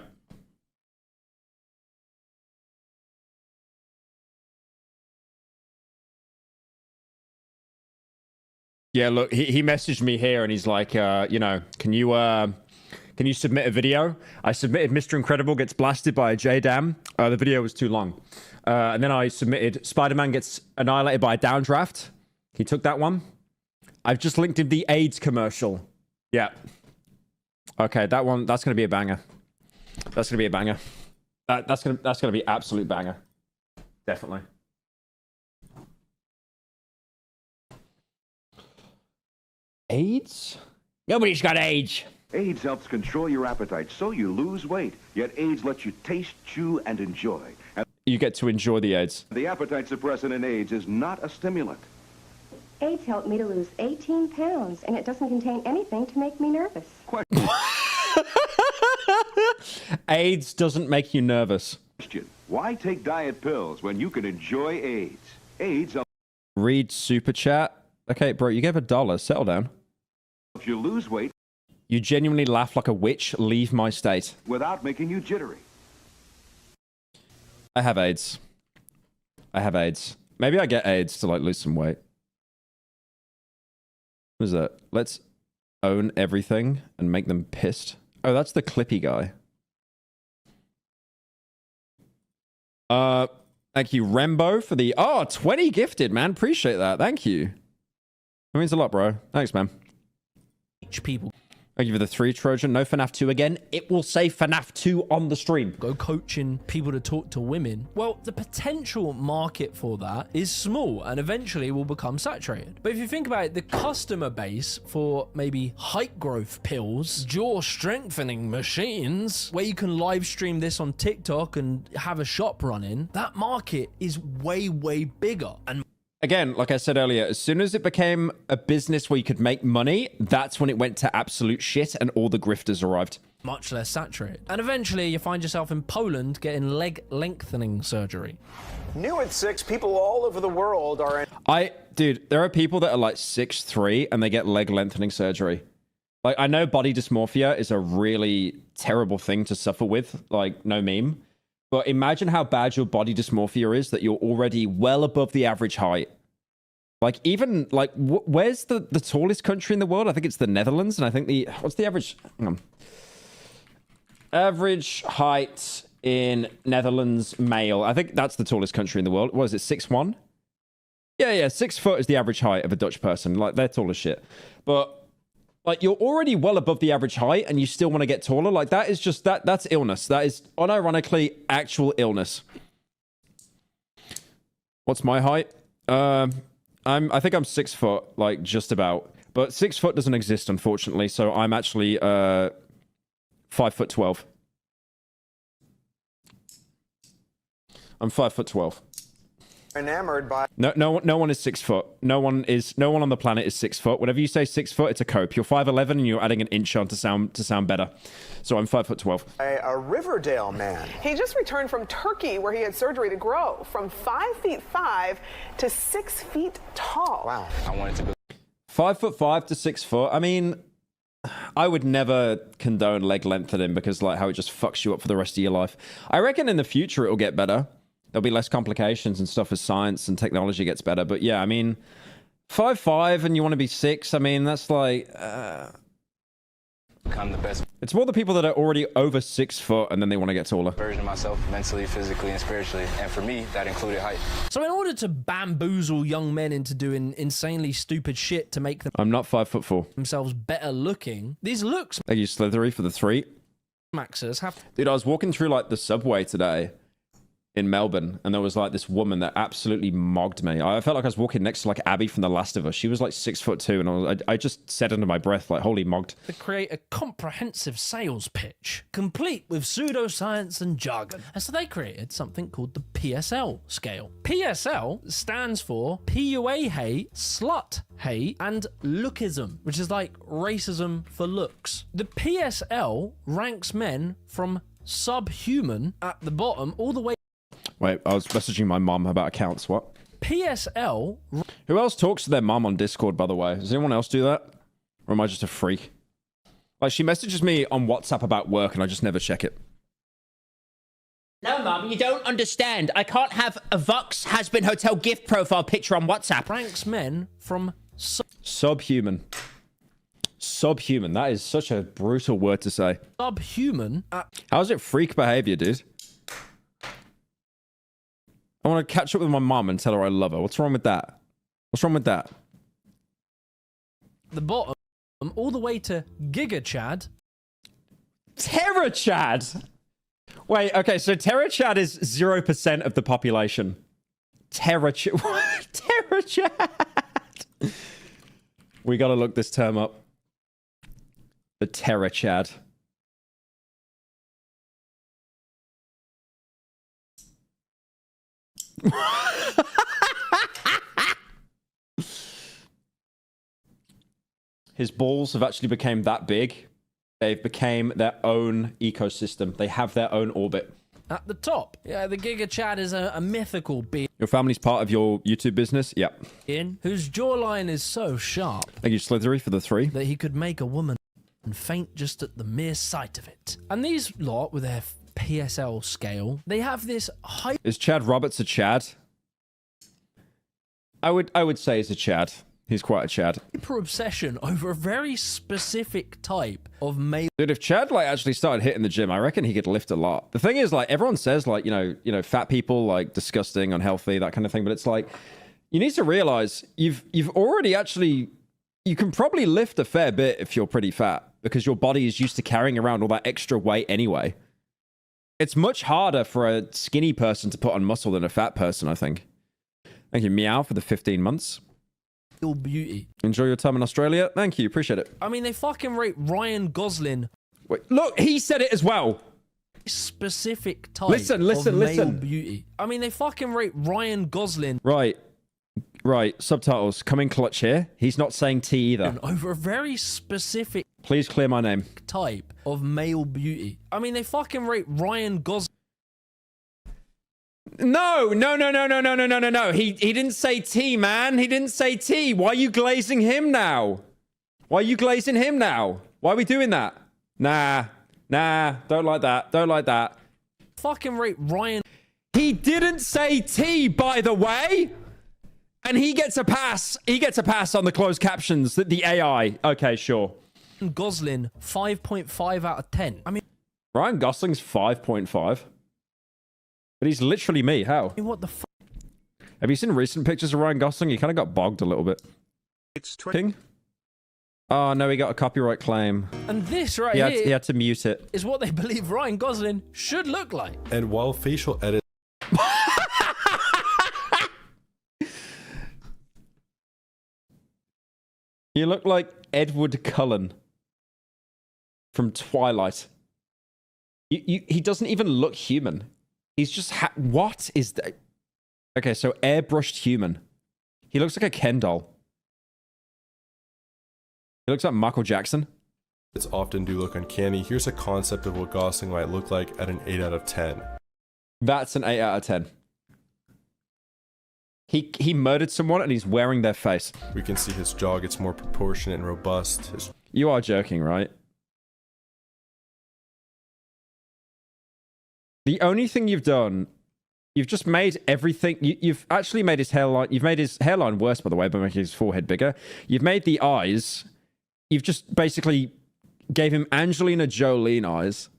Yeah, look, he messaged me here and he's like, you know, can you submit a video? I submitted Mr. Incredible gets blasted by a JDAM. The video was too long. And then I submitted Spider-Man gets annihilated by a downdraft. He took that one. I've just linked him the AIDS commercial. Yeah. Okay, that one, that's going to be a banger. That's going to be a banger. That's going to be absolute banger. Definitely. AIDS? Nobody's got AIDS. AIDS helps control your appetite so you lose weight, yet AIDS lets you taste, chew, and enjoy. And you get to enjoy the AIDS. the appetite suppressant in AIDS is not a stimulant. AIDS helped me to lose 18 pounds, and it doesn't contain anything to make me nervous. AIDS doesn't make you nervous. Question: why take diet pills when you can enjoy AIDS? AIDS helps Read super chat. Okay, bro, you gave $1. Settle down. you lose weight You genuinely laugh like a witch. Leave my state. without making you jittery. I have AIDS. I have AIDS. Maybe I get AIDS to like lose some weight. What is that? Let's own everything and make them pissed. Oh, that's the Clippy guy. Thank you, Rembo, for the 20 gifted, man. Appreciate that. Thank you. That means a lot, bro. Thanks, man. People. Thank you for the 3 Trojan. No FNAF 2 again. It will say FNAF 2 on the stream. Go coaching people to talk to women. Well, the potential market for that is small and eventually will become saturated. But if you think about it, the customer base for maybe height growth pills, jaw strengthening machines, where you can live stream this on TikTok and have a shop running, that market is way, way bigger. And again, like I said earlier, as soon as it became a business where you could make money, that's when it went to absolute shit and all the grifters arrived. Much less saturated. And eventually you find yourself in Poland getting leg lengthening surgery. New at 6, people all over the world are in... Dude, there are people that are like 6'3" and they get leg lengthening surgery. Like, I know body dysmorphia is a really terrible thing to suffer with, like, no meme. But imagine how bad your body dysmorphia is that you're already well above the average height. Like, even, like, where's the tallest country in the world? I think it's the Netherlands, and I think what's the average? Hang on. Average height in Netherlands male. I think that's the tallest country in the world. What is it, 6'1"? Yeah, 6 foot is the average height of a Dutch person. Like, they're tall as shit. But... like, you're already well above the average height and you still want to get taller. Like, that is just, that's illness. That is, unironically, actual illness. What's my height? I think I'm 6 foot, like, just about. But 6 foot doesn't exist, unfortunately. So I'm actually 5'12". I'm 5'12". enamored by... No one is 6 foot. No one on the planet is 6 foot. Whenever you say 6 foot, it's a cope. You're 5'11" and you're adding an inch on to sound better. So I'm 5'12". A Riverdale man. He just returned from Turkey where he had surgery to grow from 5'5" to 6 feet tall. Wow. I wanted to go 5'5" to 6 foot. I mean, I would never condone leg lengthening because like how it just fucks you up for the rest of your life. I reckon in the future it'll get better. There'll be less complications and stuff as science and technology gets better. But yeah, I mean, 5'5" and you want to be 6. I mean, that's like. Become the best It's more the people that are already over 6 foot and then they want to get taller. version of myself, mentally, physically, and spiritually. And for me, that included height. So in order to bamboozle young men into doing insanely stupid shit to make I'm not 5'4". themselves better looking, these looks Thank you, Slithery, for the 3. maxers have Dude, I was walking through like the subway today in Melbourne, and there was like this woman that absolutely mogged me. I felt like I was walking next to like Abby from The Last of Us. She was like 6'2", and I just said under my breath, like, holy mogged. to create a comprehensive sales pitch, complete with pseudoscience and jargon. And so they created something called the PSL scale. PSL stands for PUA hate, slut hate, and lookism, which is like racism for looks. The PSL ranks men from subhuman at the bottom all the way. Wait, I was messaging my mom about accounts. What? PSL. Who else talks to their mom on Discord, by the way? Does anyone else do that? Or am I just a freak? Like, she messages me on WhatsApp about work, and I just never check it. No, Mum, you don't understand. I can't have a Vox Husband Hotel gift profile picture on WhatsApp. Ranks men from Subhuman. Subhuman. That is such a brutal word to say. subhuman at How's it freak behavior, dude? I want to catch up with my mom and tell her I love her. What's wrong with that? What's wrong with that? the bottom all the way to Giga Chad. Terra Chad. Wait, okay, so Terra Chad is 0% of the population. Terra Chad. Terra Chad. We gotta look this term up. The Terra Chad. His balls have actually become that big. They've become their own ecosystem. They have their own orbit. At the top, yeah, the Giga Chad is a mythical being Your family's part of your YouTube business? Yep. whose jawline is so sharp Thank you, Slithery, for the 3. that he could make a woman faint just at the mere sight of it. And these lot with their PSL scale, they have this Is Chad Roberts a Chad? I would say he's a Chad. He's quite a Chad. hyper obsession over a very specific type of male. Dude, if Chad like actually started hitting the gym, I reckon he could lift a lot. The thing is, like, everyone says like, you know, fat people like disgusting, unhealthy, that kind of thing. But it's like, you need to realize you've already actually, you can probably lift a fair bit if you're pretty fat because your body is used to carrying around all that extra weight anyway. It's much harder for a skinny person to put on muscle than a fat person, I think. Thank you, Meow, for the 15 months. Beauty. Enjoy your time in Australia. Thank you. Appreciate it. I mean, they fucking rate Ryan Gosling. Wait, look, he said it as well. Specific type Listen. of male beauty. I mean, they fucking rate Ryan Gosling. Right. Subtitles. Coming clutch here. He's not saying T either. Over a very specific Please clear my name. type of male beauty. I mean, they fucking rate Ryan Gosling. No. He didn't say T, man. He didn't say T. Why are you glazing him now? Why are we doing that? Nah. Don't like that. Fucking rate Ryan. He didn't say T, by the way. And he gets a pass. He gets a pass on the closed captions. The AI. Okay, sure. Gosling, 5.5 out of 10. I mean, Ryan Gosling's 5.5. But he's literally me. How? what the fuck? Have you seen recent pictures of Ryan Gosling? He kind of got bogged a little bit. It's King? Oh, no, he got a copyright claim. And this right He here had to mute it. is what they believe Ryan Gosling should look like. And while facial edit. You look like Edward Cullen from Twilight. He doesn't even look human. He's just... what is that? Okay, so airbrushed human. He looks like a Ken doll. He looks like Michael Jackson. It's often do look uncanny. Here's a concept of what Gosling might look like at an 8 out of 10. That's an 8 out of 10. He murdered someone and he's wearing their face. We can see his jaw gets more proportionate and robust. You are joking, right? The only thing you've done, you've just made everything. You've actually made his hairline. You've made his hairline worse, by the way, by making his forehead bigger. You've made the eyes. You've just basically gave him Angelina Jolie eyes.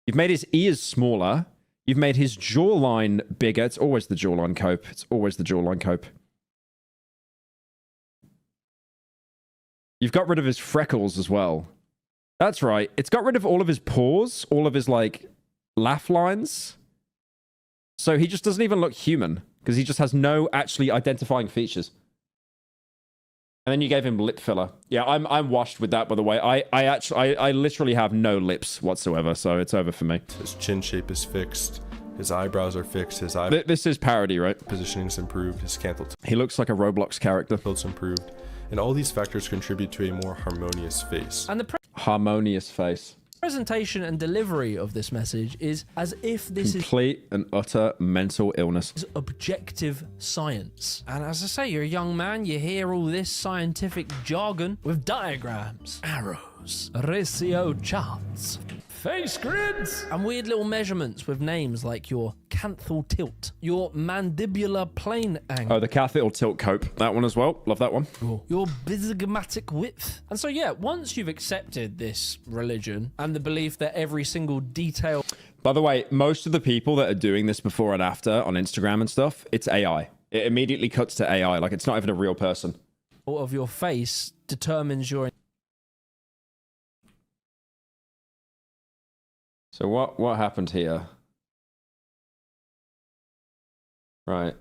You've made his ears smaller. You've made his jawline bigger. It's always the jawline cope. It's always the jawline cope. You've got rid of his freckles as well. That's right. It's got rid of all of his pores, all of his, like, laugh lines. So he just doesn't even look human, because he just has no actually identifying features. And then you gave him lip filler. Yeah, I'm washed with that, by the way. I literally have no lips whatsoever, so it's over for me. His chin shape is fixed. His eyebrows are fixed. His eye This is parody, right? Positioning's improved. His canthal He looks like a Roblox character. tilt's improved. And all these factors contribute to a more harmonious face. And the Harmonious face. presentation and delivery of this message is as if this Complete and utter mental illness. is objective science. And as I say, you're a young man, you hear all this scientific jargon with diagrams, arrows, ratio charts, face grids, and weird little measurements with names like your canthal tilt, your mandibular plane angle. Oh, the cathedral tilt cope. That one as well. Love that one. Your bigamatic width. And so, yeah, once you've accepted this religion and the belief that every single detail... By the way, most of the people that are doing this before and after on Instagram and stuff, it's AI. It immediately cuts to AI. Like, it's not even a real person. of your face determines your... So what happened here? Right.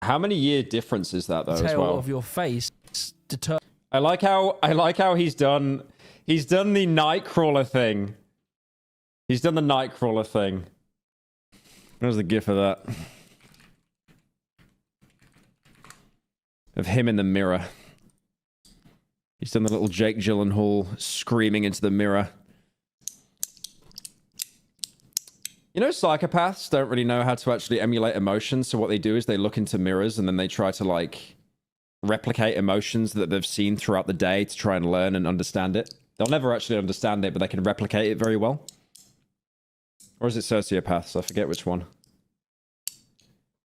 How many year difference is that though as well? of your face I like how he's done the Nightcrawler thing. He's done the Nightcrawler thing. There's the gif of that. Of him in the mirror. He's done the little Jake Gyllenhaal screaming into the mirror. You know, psychopaths don't really know how to actually emulate emotions, so what they do is they look into mirrors and then they try to, like, replicate emotions that they've seen throughout the day to try and learn and understand it. They'll never actually understand it, but they can replicate it very well. Or is it sociopaths? I forget which one.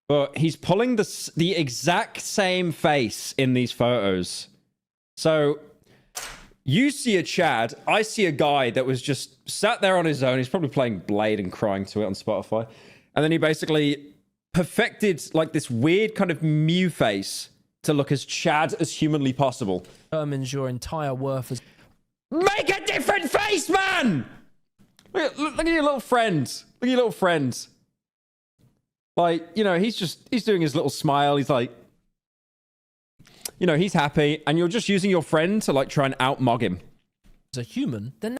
But he's pulling the exact same face in these photos. So... you see a Chad, I see a guy that was just sat there on his own. He's probably playing Blade and crying to it on Spotify. And then he basically perfected like this weird kind of Mew face to look as Chad as humanly possible. Determines your entire worth as... Make a different face, man! Look at your little friend. Look at your little friend. Like, you know, he's doing his little smile. He's like... you know, he's happy, and you're just using your friend to, like, try and outmog him. As a human, then...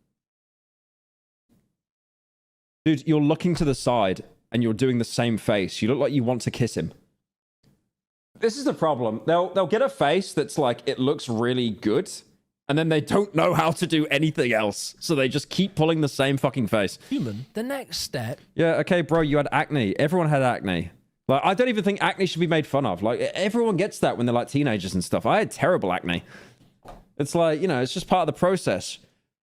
dude, you're looking to the side, and you're doing the same face. You look like you want to kiss him. This is the problem. They'll get a face that's, like, it looks really good, and then they don't know how to do anything else. So they just keep pulling the same fucking face. Human, the next step... yeah, okay, bro, you had acne. Everyone had acne. Like, I don't even think acne should be made fun of. Like, everyone gets that when they're, like, teenagers and stuff. I had terrible acne. It's like, you know, it's just part of the process.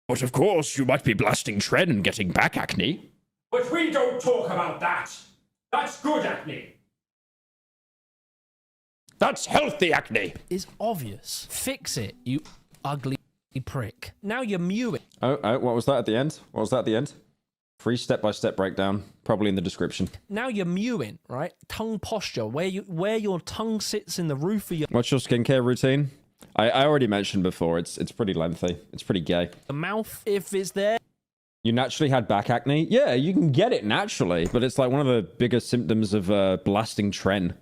But, of course, you might be blasting Tren and getting back acne. But we don't talk about that. That's good acne. That's healthy acne. Is obvious. Fix it, you ugly prick. Now you're mewing. Oh, what was that at the end? What was that at the end? Free step-by-step breakdown, probably in the description. Now you're mewing, right? Tongue posture, where your tongue sits in the roof of your... what's your skincare routine? I already mentioned before, it's pretty lengthy. It's pretty gay. The mouth, if it's there. You naturally had back acne? Yeah, you can get it naturally, but it's like one of the biggest symptoms of blasting Tren.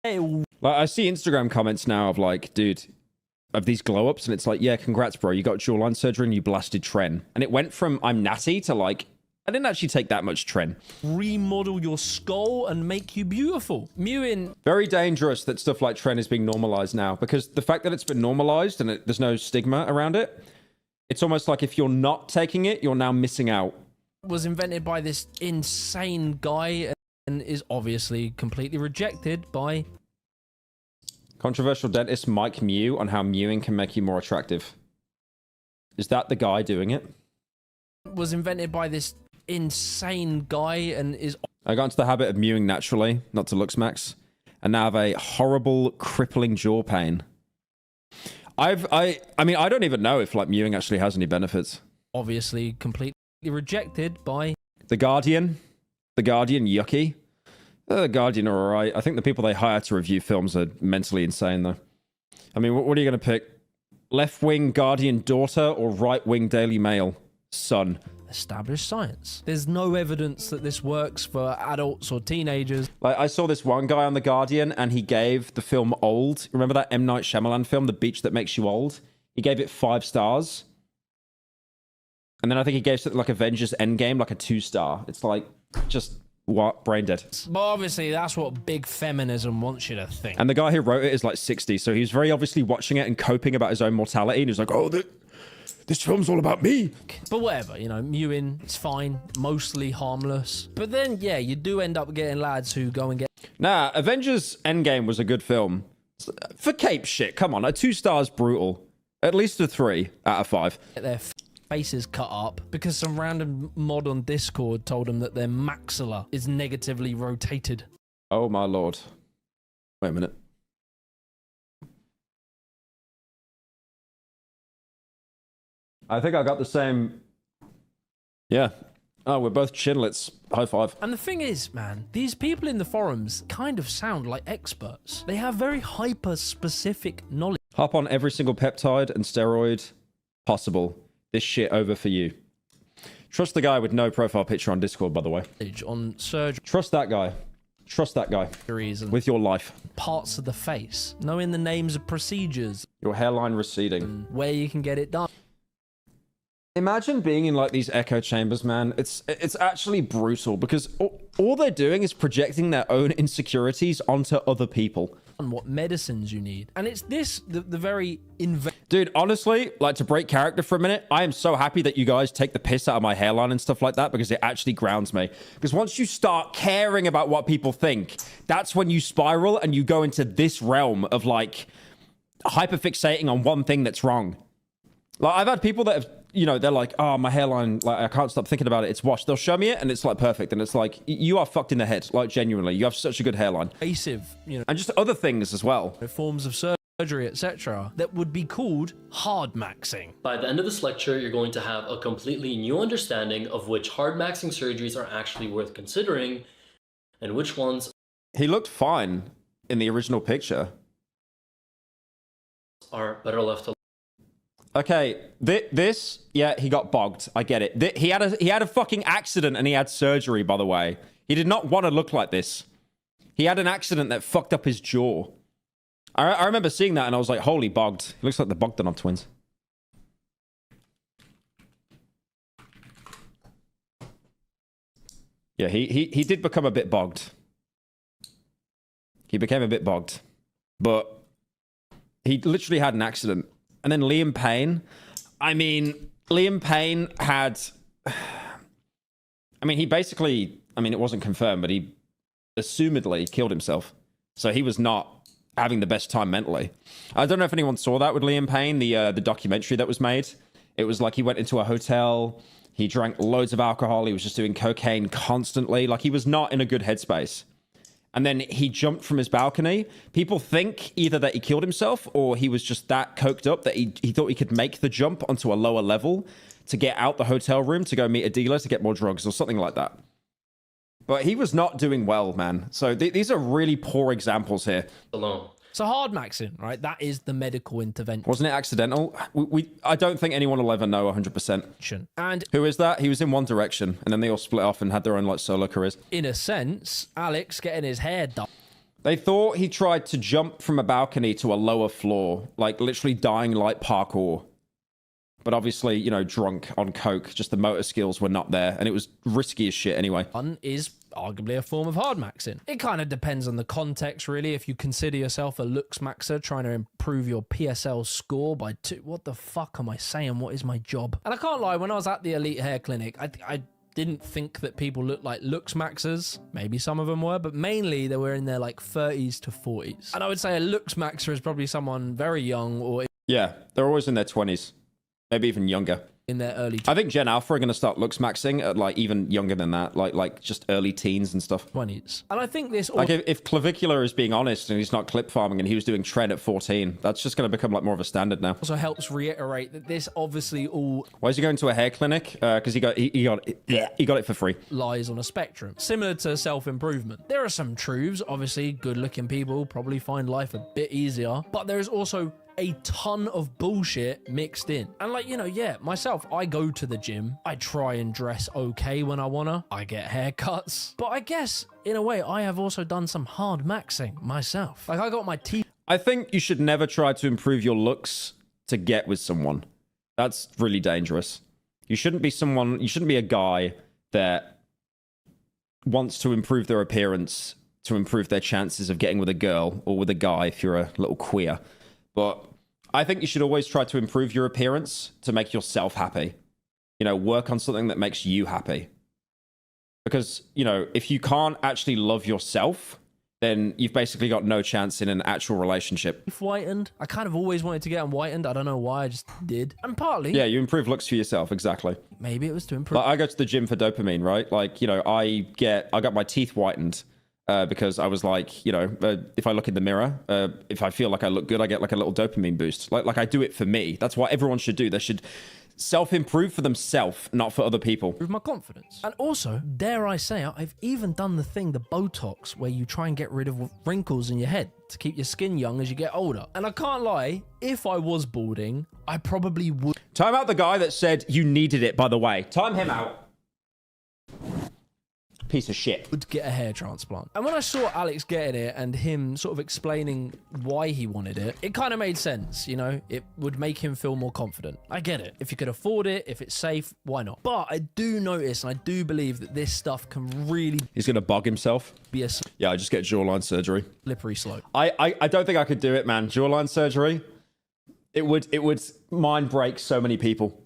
Like, I see Instagram comments now of like, dude... of these glow-ups, and it's like, yeah, congrats, bro. You got jawline surgery and you blasted Tren. And it went from I'm natty to like, I didn't actually take that much Tren. Remodel your skull and make you beautiful. Mewing. Very dangerous that stuff like Tren is being normalized now, because the fact that it's been normalized and there's no stigma around it, it's almost like if you're not taking it, you're now missing out. Was invented by this insane guy and is obviously completely rejected by... controversial dentist Mike Mew on how mewing can make you more attractive. Is that the guy doing it? was invented by this insane guy and is... I got into the habit of mewing naturally, not to Looksmaxx, and now have a horrible, crippling jaw pain. I mean, I don't even know if like mewing actually has any benefits. Obviously completely rejected by... The Guardian, yucky. The Guardian are alright. I think the people they hire to review films are mentally insane, though. I mean, what are you going to pick? Left-wing Guardian daughter or right-wing Daily Mail son? Established science. There's no evidence that this works for adults or teenagers. Like, I saw this one guy on The Guardian, and he gave the film Old. Remember that M. Night Shyamalan film, The Beach That Makes You Old? He gave it 5 stars. And then I think he gave something like Avengers Endgame, like a 2-star. It's like, just, what? Brain dead. But obviously, that's what big feminism wants you to think. And the guy who wrote it is like 60, so he was very obviously watching it and coping about his own mortality, and he was like, oh, this film's all about me. But whatever, you know, mewing, it's fine, mostly harmless. But then, yeah, you do end up getting lads who go and get... Nah, Avengers Endgame was a good film. For cape shit, come on, a 2 stars brutal. At least a 3 out of 5. Their faces cut up because some random mod on Discord told them that their maxilla is negatively rotated. Oh my lord. Wait a minute. I think I got the same... Yeah. Oh, we're both chinlets. High five. And the thing is, man, these people in the forums kind of sound like experts. They have very hyper-specific knowledge. Hop on every single peptide and steroid possible. This shit over for you. Trust the guy with no profile picture on Discord, by the way. On surgery. Trust that guy. Trust that guy. With your life. Parts of the face. Knowing the names of procedures. Your hairline receding. Where you can get it done. Imagine being in like these echo chambers, man. It's actually brutal because all they're doing is projecting their own insecurities onto other people. And what medicines you need. And it's this, the very... Dude, honestly, like to break character for a minute, I am so happy that you guys take the piss out of my hairline and stuff like that because it actually grounds me. Because once you start caring about what people think, that's when you spiral and you go into this realm of like hyperfixating on one thing that's wrong. Like I've had people that have, you know, they're like, oh, my hairline, like I can't stop thinking about it. It's washed. They'll show me it and it's like perfect. And it's like, you are fucked in the head. Like genuinely, you have such a good hairline. Invasive, you know. And just other things as well. Forms of surgery, etc. that would be called hard maxing. By the end of this lecture, you're going to have a completely new understanding of which hard maxing surgeries are actually worth considering and which ones... He looked fine in the original picture. ...are better left alone. Okay, this, yeah, he got bogged. I get it. He had a fucking accident and he had surgery, by the way. He did not want to look like this. He had an accident that fucked up his jaw. I remember seeing that and I was like, holy bogged. He looks like the Bogdanov twins. Yeah, he did become a bit bogged. He became a bit bogged. But he literally had an accident. And then Liam Payne. I mean, Liam Payne had... I mean, he basically... I mean, it wasn't confirmed, but he assumedly killed himself. So he was not having the best time mentally. I don't know if anyone saw that with Liam Payne, the documentary that was made. It was like he went into a hotel, he drank loads of alcohol, he was just doing cocaine constantly. Like, he was not in a good headspace. And then he jumped from his balcony. People think either that he killed himself or he was just that coked up that he thought he could make the jump onto a lower level to get out the hotel room to go meet a dealer to get more drugs or something like that. But he was not doing well, man. So these are really poor examples here. Alone. So hard maxing, right? That is the medical intervention. Wasn't it accidental? I don't think anyone will ever know 100%. And who is that? He was in One Direction, and then they all split off and had their own like solo careers. In a sense, Alex getting his hair done. They thought he tried to jump from a balcony to a lower floor, like literally dying like parkour. But obviously, you know, drunk on coke, just the motor skills were not there, and it was risky as shit anyway. One is arguably a form of hard maxing. It kind of depends on the context, really. If you consider yourself a Looksmaxxer trying to improve your PSL score by 2... What the fuck am I saying? What is my job? And I can't lie, when I was at the Elite Hair Clinic, I didn't think that people looked like Looksmaxxers. Maybe some of them were, but mainly they were in their like 30s to 40s. And I would say a Looksmaxxer is probably someone very young or... Yeah, they're always in their 20s. Maybe even younger. in their early I think Gen Alpha are going to start Looksmaxxing at like even younger than that, like just early teens and stuff. 20s. And I think this... Like if Clavicular is being honest and he's not clip farming and he was doing trend at 14, that's just going to become like more of a standard now. Also helps reiterate that this obviously all... Why is he going to a hair clinic? Because he got it for free. ...lies on a spectrum, similar to self-improvement. There are some truths. Obviously, good-looking people probably find life a bit easier, but there is also a ton of bullshit mixed in. And like, you know, yeah, myself, I go to the gym. I try and dress okay when I wanna. I get haircuts. But I guess, in a way, I have also done some hard maxing myself. Like, I got my teeth... I think you should never try to improve your looks to get with someone. That's really dangerous. You shouldn't be a guy that wants to improve their appearance to improve their chances of getting with a girl or with a guy if you're a little queer. But I think you should always try to improve your appearance to make yourself happy. You know, work on something that makes you happy. Because, you know, if you can't actually love yourself, then you've basically got no chance in an actual relationship. Whitened. I kind of always wanted to get them whitened. I don't know why, I just did. And partly... Yeah, you improve looks for yourself, exactly. Maybe it was to improve... Like, I go to the gym for dopamine, right? Like, you know, I got my teeth whitened. Because I was like, you know, if I look in the mirror, if I feel like I look good, I get like a little dopamine boost. Like I do it for me. That's what everyone should do. They should self-improve for themselves, not for other people. Improve my confidence. And also, dare I say, I've even done the thing, the Botox, where you try and get rid of wrinkles in your head to keep your skin young as you get older. And I can't lie, if I was balding, I probably would. Time out the guy that said you needed it, by the way. Time him out. Piece of shit. Would get a hair transplant. And when I saw Alex getting it and him sort of explaining why he wanted it, it kind of made sense, you know? It would make him feel more confident. I get it. If you could afford it, if it's safe, why not? But I do notice and I do believe that this stuff can really... He's going to bug himself. Be a... Yeah, I just get jawline surgery. Slippery slope. I don't think I could do it, man. Jawline surgery, it would mind break so many people.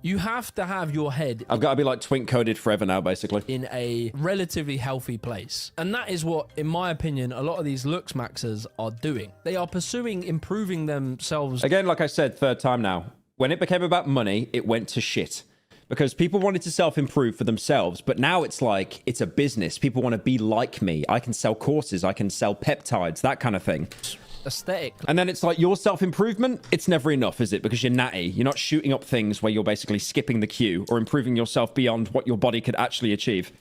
You have to have your head... I've got to be like twink coded forever now, basically. ...in a relatively healthy place. And that is what, in my opinion, a lot of these Looksmaxxers are doing. They are pursuing improving themselves. Again, like I said, third time now. When it became about money, it went to shit. Because people wanted to self-improve for themselves, but now it's like, it's a business. People want to be like me. I can sell courses. I can sell peptides, that kind of thing. Aesthetic. And then it's like your self-improvement, it's never enough, is it? Because you're natty. You're not shooting up things where you're basically skipping the queue or improving yourself beyond what your body could actually achieve.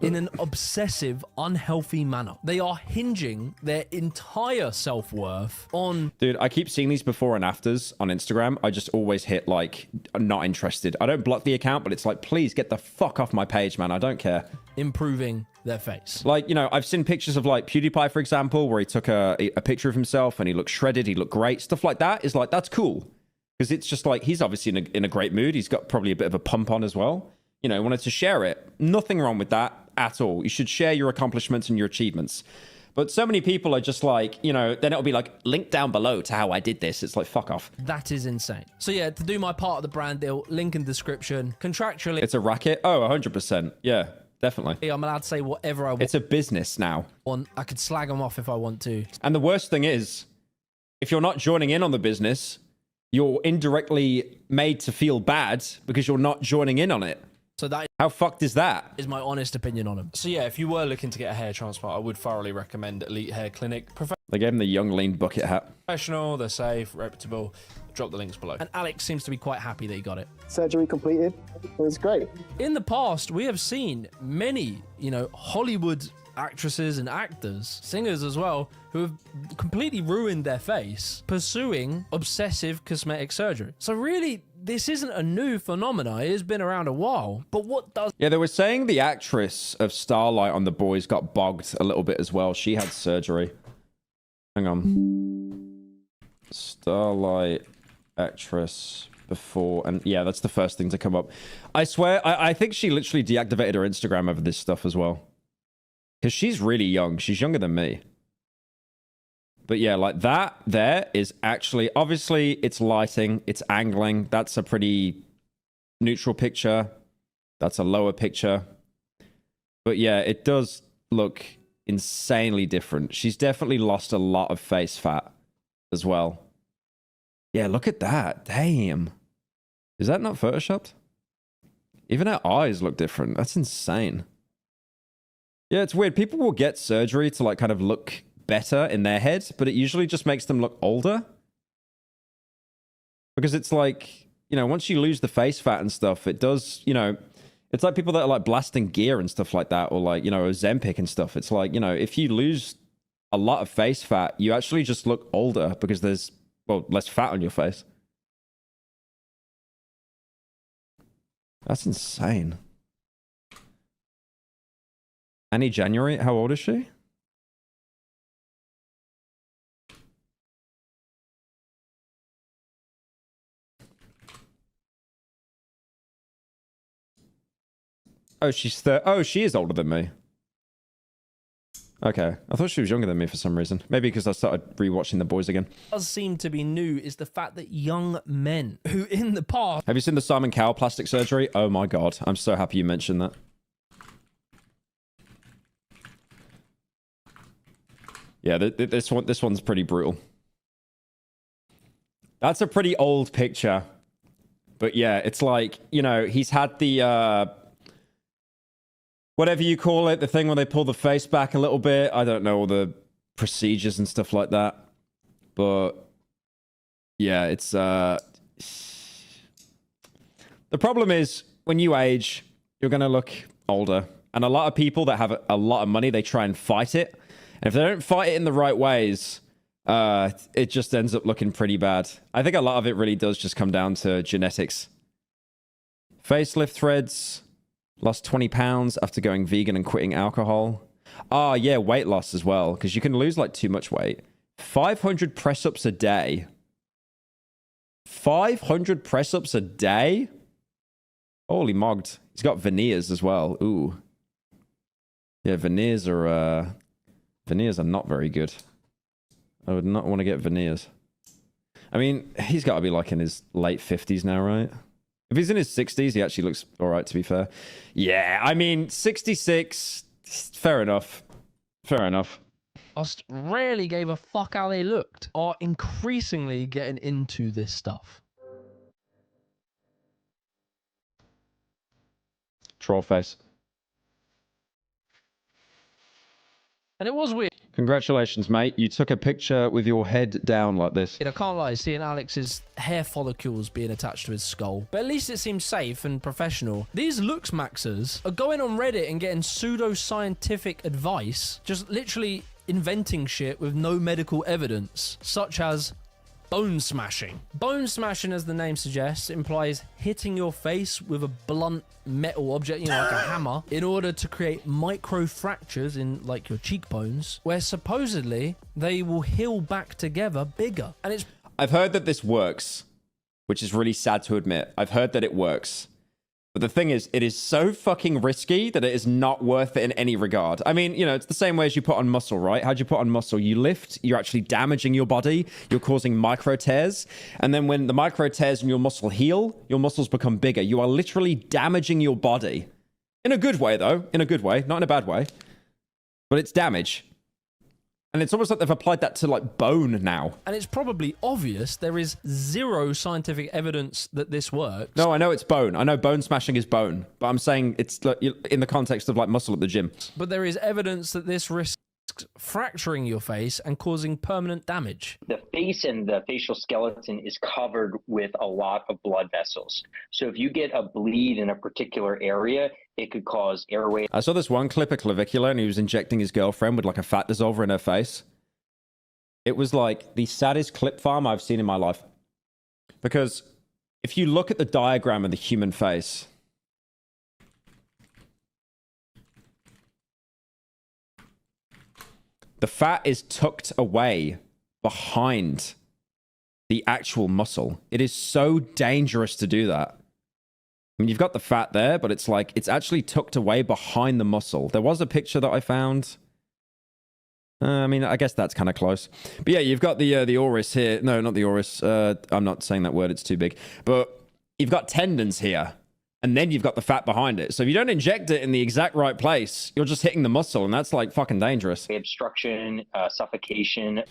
In an obsessive, unhealthy manner. They are hinging their entire self-worth on... Dude, I keep seeing these before and afters on Instagram. I just always hit like, not interested. I don't block the account, but it's like, please get the fuck off my page, man. I don't care. Improving their face. Like, you know, I've seen pictures of like PewDiePie, for example, where he took a picture of himself and he looked shredded, he looked great. Stuff like that is like, that's cool. Because it's just like, he's obviously in a great mood. He's got probably a bit of a pump on as well. You know, wanted to share it. Nothing wrong with that at all. You should share your accomplishments and your achievements. But so many people are just like, you know, then it'll be like, link down below to how I did this. It's like, fuck off. That is insane. So yeah, to do my part of the brand deal, link in description. Contractually. It's a racket. Oh, 100%. Yeah. Definitely. I'm allowed to say whatever I want. It's a business now. I could slag them off if I want to. And the worst thing is, if you're not joining in on the business, you're indirectly made to feel bad because you're not joining in on it. So that... How fucked is that? Is my honest opinion on them. So yeah, if you were looking to get a hair transplant, I would thoroughly recommend Elite Hair Clinic. They gave him the young, lean bucket hat. Professional, they're safe, reputable. Drop the links below. And Alex seems to be quite happy that he got it. Surgery completed. It was great. In the past, we have seen many, you know, Hollywood actresses and actors, singers as well, who have completely ruined their face pursuing obsessive cosmetic surgery. So really, this isn't a new phenomenon. It has been around a while. But what does... Yeah, they were saying the actress of Starlight on The Boys got bogged a little bit as well. She had surgery. Hang on. Starlight actress before, and yeah, that's the first thing to come up. I swear, I think she literally deactivated her Instagram over this stuff as well. Because she's really young. She's younger than me. But yeah, like that there is actually, obviously it's lighting, it's angling. That's a pretty neutral picture. That's a lower picture. But yeah, it does look insanely different. She's definitely lost a lot of face fat as well. Yeah, look at that. Damn. Is that not photoshopped? Even her eyes look different. That's insane. Yeah, it's weird. People will get surgery to like kind of look better in their head, but it usually just makes them look older. Because it's like, you know, once you lose the face fat and stuff, it does, you know, it's like people that are like blasting gear and stuff like that, or like, you know, Ozempic and stuff. It's like, you know, if you lose a lot of face fat, you actually just look older because there's, well, less fat on your face. That's insane. Annie January, how old is she? Oh, she's oh, she is older than me. Okay, I thought she was younger than me for some reason. Maybe because I started rewatching The Boys again. Does seem to be new is the fact that young men who in the past... Have you seen the Simon Cowell plastic surgery? Oh my god, I'm so happy you mentioned that. Yeah, this one's pretty brutal. That's a pretty old picture. But yeah, it's like, you know, he's had the... whatever you call it, the thing where they pull the face back a little bit. I don't know all the procedures and stuff like that. But yeah, it's the problem is when you age, you're going to look older. And a lot of people that have a lot of money, they try and fight it. And if they don't fight it in the right ways, it just ends up looking pretty bad. I think a lot of it really does just come down to genetics. Facelift threads. Lost 20 pounds after going vegan and quitting alcohol. Ah, yeah, weight loss as well, because you can lose like too much weight. 500 press-ups a day. 500 press-ups a day? Holy mogged. He's got veneers as well. Ooh. Yeah, veneers are not very good. I would not want to get veneers. I mean, he's got to be like in his late 50s now, right? If he's in his 60s, he actually looks all right, to be fair. Yeah, I mean, 66, fair enough. Fair enough. Just rarely gave a fuck how they looked, are increasingly getting into this stuff. Troll face. And it was weird. Congratulations, mate. You took a picture with your head down like this. I can't lie, seeing Alex's hair follicles being attached to his skull. But at least it seems safe and professional. These Looksmaxxers are going on Reddit and getting pseudo-scientific advice, just literally inventing shit with no medical evidence, such as bone smashing. Bone smashing, as the name suggests, implies hitting your face with a blunt metal object, you know, like a hammer, in order to create micro fractures in, like, your cheekbones, where supposedly they will heal back together bigger. And it's... I've heard that this works, which is really sad to admit. I've heard that it works. But the thing is, it is so fucking risky that it is not worth it in any regard. I mean, you know, it's the same way as you put on muscle, right? How do you put on muscle? You lift, you're actually damaging your body, you're causing micro tears. And then when the micro tears in your muscle heal, your muscles become bigger. You are literally damaging your body. In a good way, though. In a good way, not in a bad way. But it's damage. And it's almost like they've applied that to, like, bone now. And it's probably obvious there is zero scientific evidence that this works. No, I know it's bone. I know bone smashing is bone. But I'm saying it's like, in the context of, like, muscle at the gym. But there is evidence that this risks fracturing your face and causing permanent damage. The face and the facial skeleton is covered with a lot of blood vessels. So if you get a bleed in a particular area, it could cause airway. I saw this one clip of Clavicular and he was injecting his girlfriend with like a fat dissolver in her face. It was like the saddest clip farm I've seen in my life. Because if you look at the diagram of the human face, the fat is tucked away behind the actual muscle. It is so dangerous to do that. I mean, you've got the fat there, but it's like, it's actually tucked away behind the muscle. There was a picture that I found. I mean, I guess that's kind of close. But yeah, you've got the oris here. No, not the oris. I'm not saying that word. It's too big. But you've got tendons here. And then you've got the fat behind it. So if you don't inject it in the exact right place, you're just hitting the muscle, and that's like fucking dangerous. Obstruction, suffocation.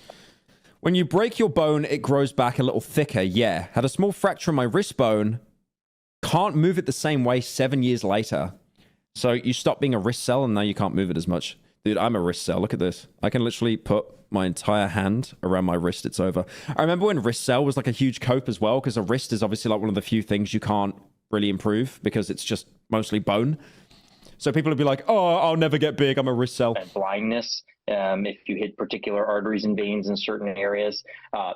When you break your bone, it grows back a little thicker, yeah. Had a small fracture in my wrist bone, can't move it the same way 7 years later. So you stop being a wrist cell and now you can't move it as much. Dude, I'm a wrist cell. Look at this. I can literally put my entire hand around my wrist. It's over. I remember when wrist cell was like a huge cope as well, because a wrist is obviously like one of the few things you can't really improve because it's just mostly bone. So people would be like, oh, I'll never get big. I'm a wrist cell. Blindness, if you hit particular arteries and veins in certain areas,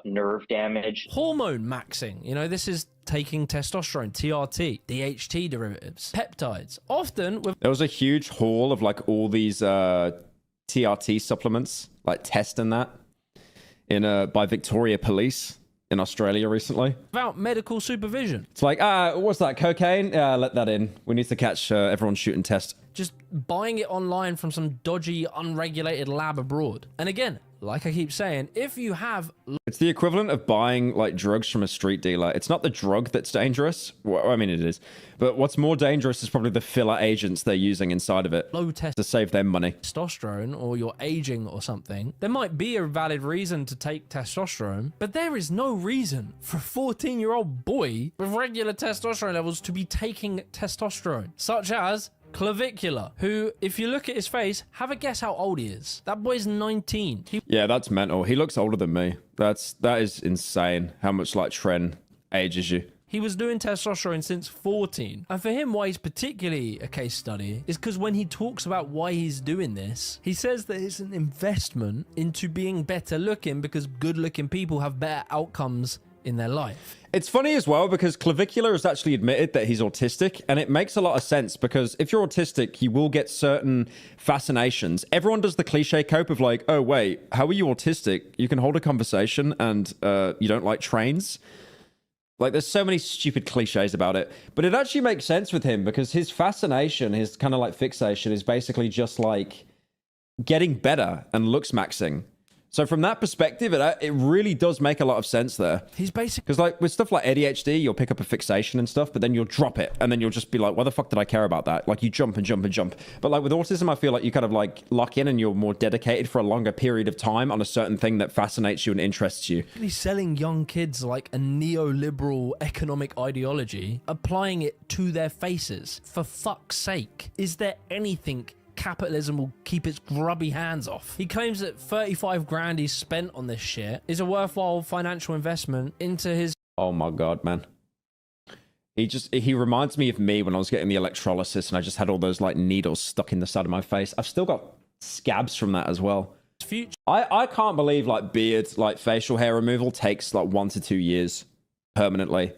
nerve damage. Hormone maxing. You know, this is taking testosterone, TRT, DHT derivatives, peptides, often with... There was a huge haul of like all these TRT supplements, like Test and that, by Victoria Police in Australia recently. Without medical supervision. It's like, what's that, cocaine? Let that in. We need to catch everyone shooting Test. Just buying it online from some dodgy, unregulated lab abroad. And again, like I keep saying, if you have... It's the equivalent of buying like drugs from a street dealer. It's not the drug that's dangerous. Well, I mean, it is. But what's more dangerous is probably the filler agents they're using inside of it low test to save their money. Testosterone, or you're aging or something, there might be a valid reason to take testosterone, but there is no reason for a 14-year-old boy with regular testosterone levels to be taking testosterone, such as Clavicular, who, if you look at his face, have a guess how old he is. That boy's 19. Yeah, that's mental. He looks older than me. That is insane how much like Tren ages you. He was doing testosterone since 14. And for him, why he's particularly a case study is because when he talks about why he's doing this, he says that it's an investment into being better looking because good looking people have better outcomes in their life. It's funny as well because Clavicular has actually admitted that he's autistic, and it makes a lot of sense because if you're autistic, you will get certain fascinations. Everyone does the cliche cope of like, oh wait, how are you autistic? You can hold a conversation and you don't like trains. Like, there's so many stupid cliches about it, but it actually makes sense with him because his fascination, his kind of like fixation is basically just like getting better and Looksmaxxing. So from that perspective, it really does make a lot of sense there. He's basically... Because like with stuff like ADHD, you'll pick up a fixation and stuff, but then you'll drop it. And then you'll just be like, why the fuck did I care about that? Like you jump and jump and jump. But like with autism, I feel like you kind of like lock in and you're more dedicated for a longer period of time on a certain thing that fascinates you and interests you. He's selling young kids like a neoliberal economic ideology, applying it to their faces. For fuck's sake, is there anything capitalism will keep its grubby hands off? He claims that 35 grand he's spent on this shit is a worthwhile financial investment into his... Oh my God, man. He reminds me of me when I was getting the electrolysis and I just had all those like needles stuck in the side of my face. I've still got scabs from that as well. Future. I can't believe like beard, like facial hair removal takes like 1 to 2 years permanently.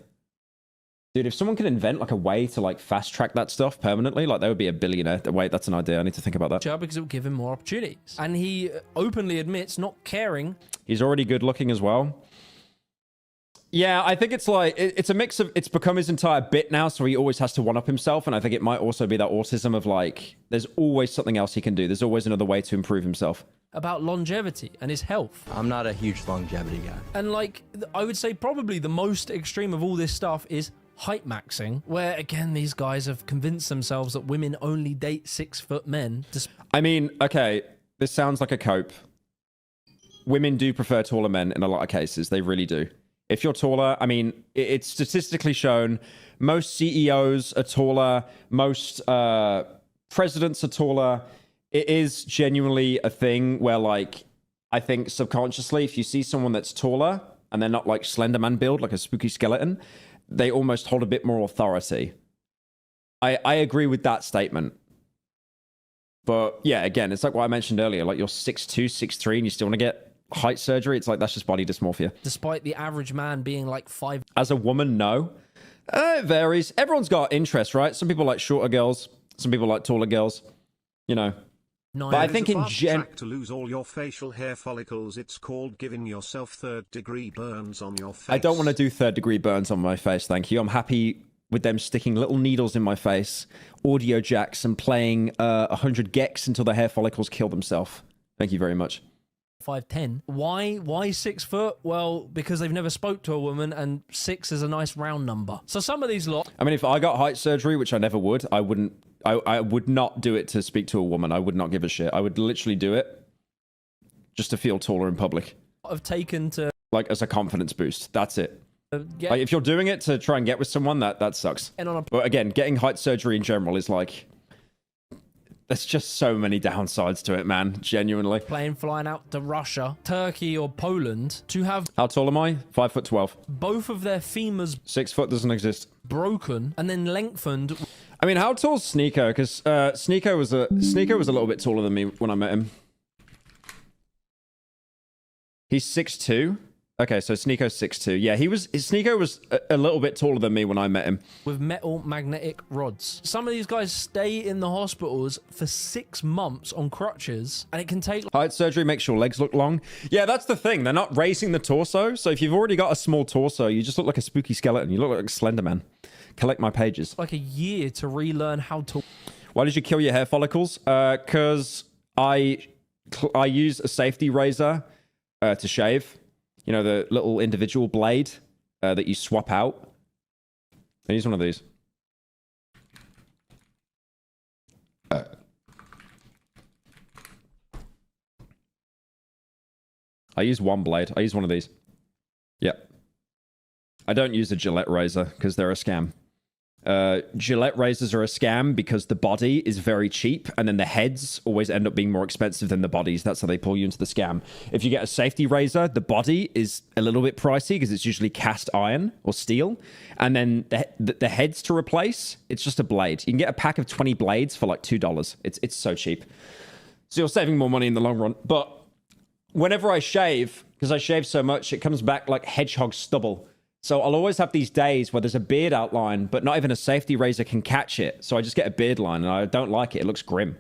Dude, if someone could invent like a way to like fast track that stuff permanently, like they would be a billionaire. Wait, that's an idea. I need to think about that. Because it will give him more opportunities. And he openly admits not caring. He's already good looking as well. Yeah, I think it's like, it's a mix of, it's become his entire bit now, so he always has to one-up himself. And I think it might also be that autism of like, there's always something else he can do. There's always another way to improve himself. About longevity and his health. I'm not a huge longevity guy. And like, I would say probably the most extreme of all this stuff is height maxing, where again these guys have convinced themselves that women only date 6-foot men. I mean, okay, this sounds like a cope. Women do prefer taller men in a lot of cases. They really do. If you're taller, I mean, it's statistically shown most CEOs are taller, most presidents are taller. It is genuinely a thing where like, I think subconsciously, if you see someone that's taller and they're not like Slenderman build, like a spooky skeleton, they almost hold a bit more authority. I agree with that statement. But yeah, again, it's like what I mentioned earlier, like you're 6'2", 6'3", and you still want to get height surgery. It's like, that's just body dysmorphia. Despite the average man being like 5. As a woman, no. It varies. Everyone's got interests, right? Some people like shorter girls. Some people like taller girls. You know. But I think in to lose all your facial hair follicles, it's called giving yourself third-degree burns on your face. I don't want to do third-degree burns on my face, thank you. I'm happy with them sticking little needles in my face, audio jacks, and playing 100 gex until the hair follicles kill themselves. Thank you very much. 5'10". Why 6 foot? Well, because they've never spoke to a woman, and 6 is a nice round number. So some of these lot... I mean, if I got height surgery, which I never would, I would not do it to speak to a woman. I would not give a shit. I would literally do it just to feel taller in public. I've taken to... Like, as a confidence boost. That's it. Like, if you're doing it to try and get with someone, that sucks. But again, getting height surgery in general is like, there's just so many downsides to it, man. Genuinely. Plane flying out to Russia, Turkey, or Poland to have... How tall am I? 5'12". Both of their femurs... 6 foot doesn't exist. Broken and then lengthened. I mean, how tall's Sneeko? Because Sneeko was a little bit taller than me when I met him. He's 6'2". Okay, so Sneeko's 6'2". Yeah, Sneeko was a little bit taller than me when I met him. With metal magnetic rods. Some of these guys stay in the hospitals for 6 months on crutches, and it can take... Height surgery makes your legs look long. Yeah, that's the thing. They're not raising the torso. So if you've already got a small torso, you just look like a spooky skeleton. You look like Slender Man. Collect my pages. Like a year to relearn how to... Why did you kill your hair follicles? Because I use a safety razor to shave. You know, the little individual blade that you swap out. I use one of these. I use one blade. I use one of these. Yep. I don't use a Gillette razor because they're a scam. Gillette razors are a scam because the body is very cheap and then the heads always end up being more expensive than the bodies. That's how they pull you into the scam. If you get a safety razor, the body is a little bit pricey because it's usually cast iron or steel. And then the heads to replace, it's just a blade. You can get a pack of 20 blades for like $2. It's so cheap. So you're saving more money in the long run. But whenever I shave, because I shave so much, it comes back like hedgehog stubble. So I'll always have these days where there's a beard outline, but not even a safety razor can catch it. So I just get a beard line, and I don't like it. It looks grim.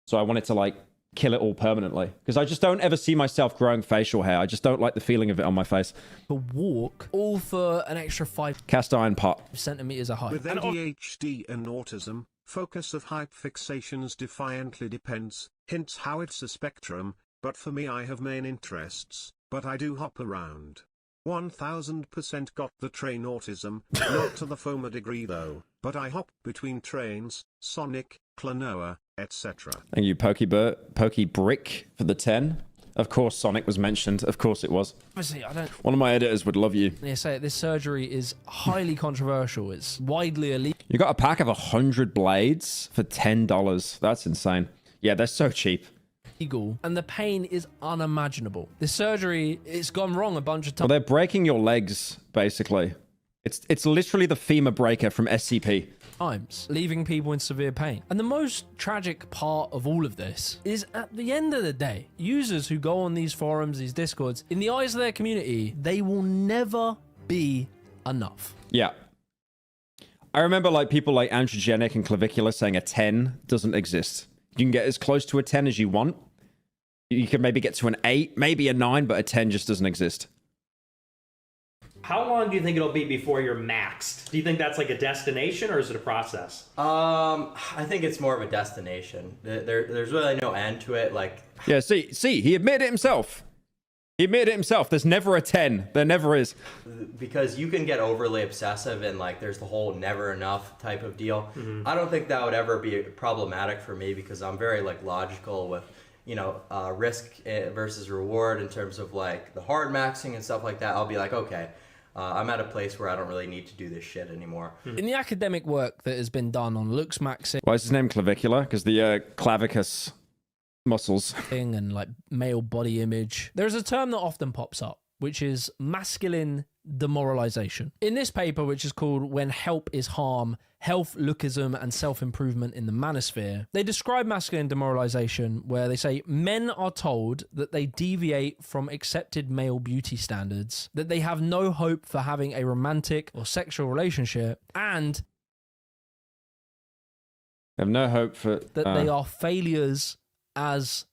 So I want it to, like, kill it all permanently. Because I just don't ever see myself growing facial hair. I just don't like the feeling of it on my face. To walk, all for an extra 5 cast iron pot. centimeters of height. With ADHD and autism, focus of height fixations defiantly depends, hints how it's a spectrum, but for me I have main interests, but I do hop around. 1000% got the train autism, not to the FOMA degree though, but I hop between trains, Sonic, Klonoa, etc. Thank you, Pokey Brick, for the 10. Of course, Sonic was mentioned. Of course it was. Obviously, I don't... One of my editors would love you. Yeah, say this surgery is highly controversial. It's widely illegal. You got a pack of 100 blades for $10. That's insane. Yeah, they're so cheap. And the pain is unimaginable. The surgery, it's gone wrong a bunch of times. Well, they're breaking your legs, basically. It's literally the femur breaker from SCP. Leaving people in severe pain. And the most tragic part of all of this is at the end of the day, users who go on these forums, these discords, in the eyes of their community, they will never be enough. Yeah. I remember like people like Androgenic and Clavicular saying a 10 doesn't exist. You can get as close to a 10 as you want. You can maybe get to an 8, maybe a 9, but a 10 just doesn't exist. How long do you think it'll be before you're maxed? Do you think that's like a destination or is it a process? I think it's more of a destination. There's really no end to it. Like, yeah, see, he admitted it himself. He admitted it himself. There's never a 10. There never is. Because you can get overly obsessive and like there's the whole never enough type of deal. Mm-hmm. I don't think that would ever be problematic for me because I'm very like logical with, you know, risk versus reward in terms of like the hard maxing and stuff like that. I'll be like, okay, I'm at a place where I don't really need to do this shit anymore. In the academic work that has been done on Looksmaxxing... Why is his name Clavicular? Because the clavicus muscles. And like male body image. There's a term that often pops up, which is masculine demoralization. In this paper, which is called When Help is Harm, Health, Lookism, and Self-Improvement in the Manosphere, they describe masculine demoralization where they say men are told that they deviate from accepted male beauty standards, that they have no hope for having a romantic or sexual relationship, and they have no hope for... that they are failures as...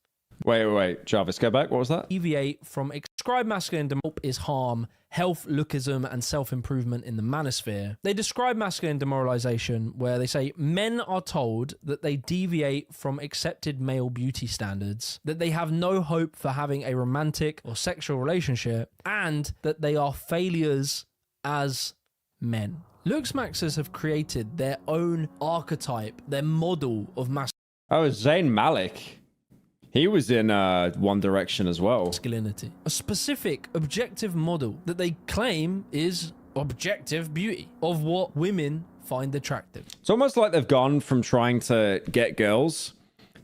Wait. Jarvis, go back. What was that? Deviate from... Describe masculine demoralization is harm, health, lookism, and self-improvement in the manosphere. They describe masculine demoralization where they say men are told that they deviate from accepted male beauty standards, that they have no hope for having a romantic or sexual relationship, and that they are failures as men. Looksmaxxers have created their own archetype, their model of masculinity. Oh, Zayn Malik. He was in One Direction as well. Masculinity. A specific, objective model that they claim is objective beauty of what women find attractive. It's almost like they've gone from trying to get girls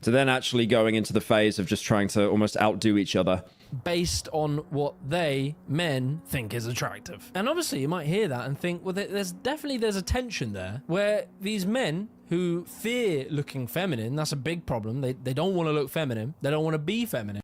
to then actually going into the phase of just trying to almost outdo each other. Based on what they, men, think is attractive. And obviously you might hear that and think, well, there's a tension there where these men who fear looking feminine, that's a big problem. They don't want to look feminine. They don't want to be feminine.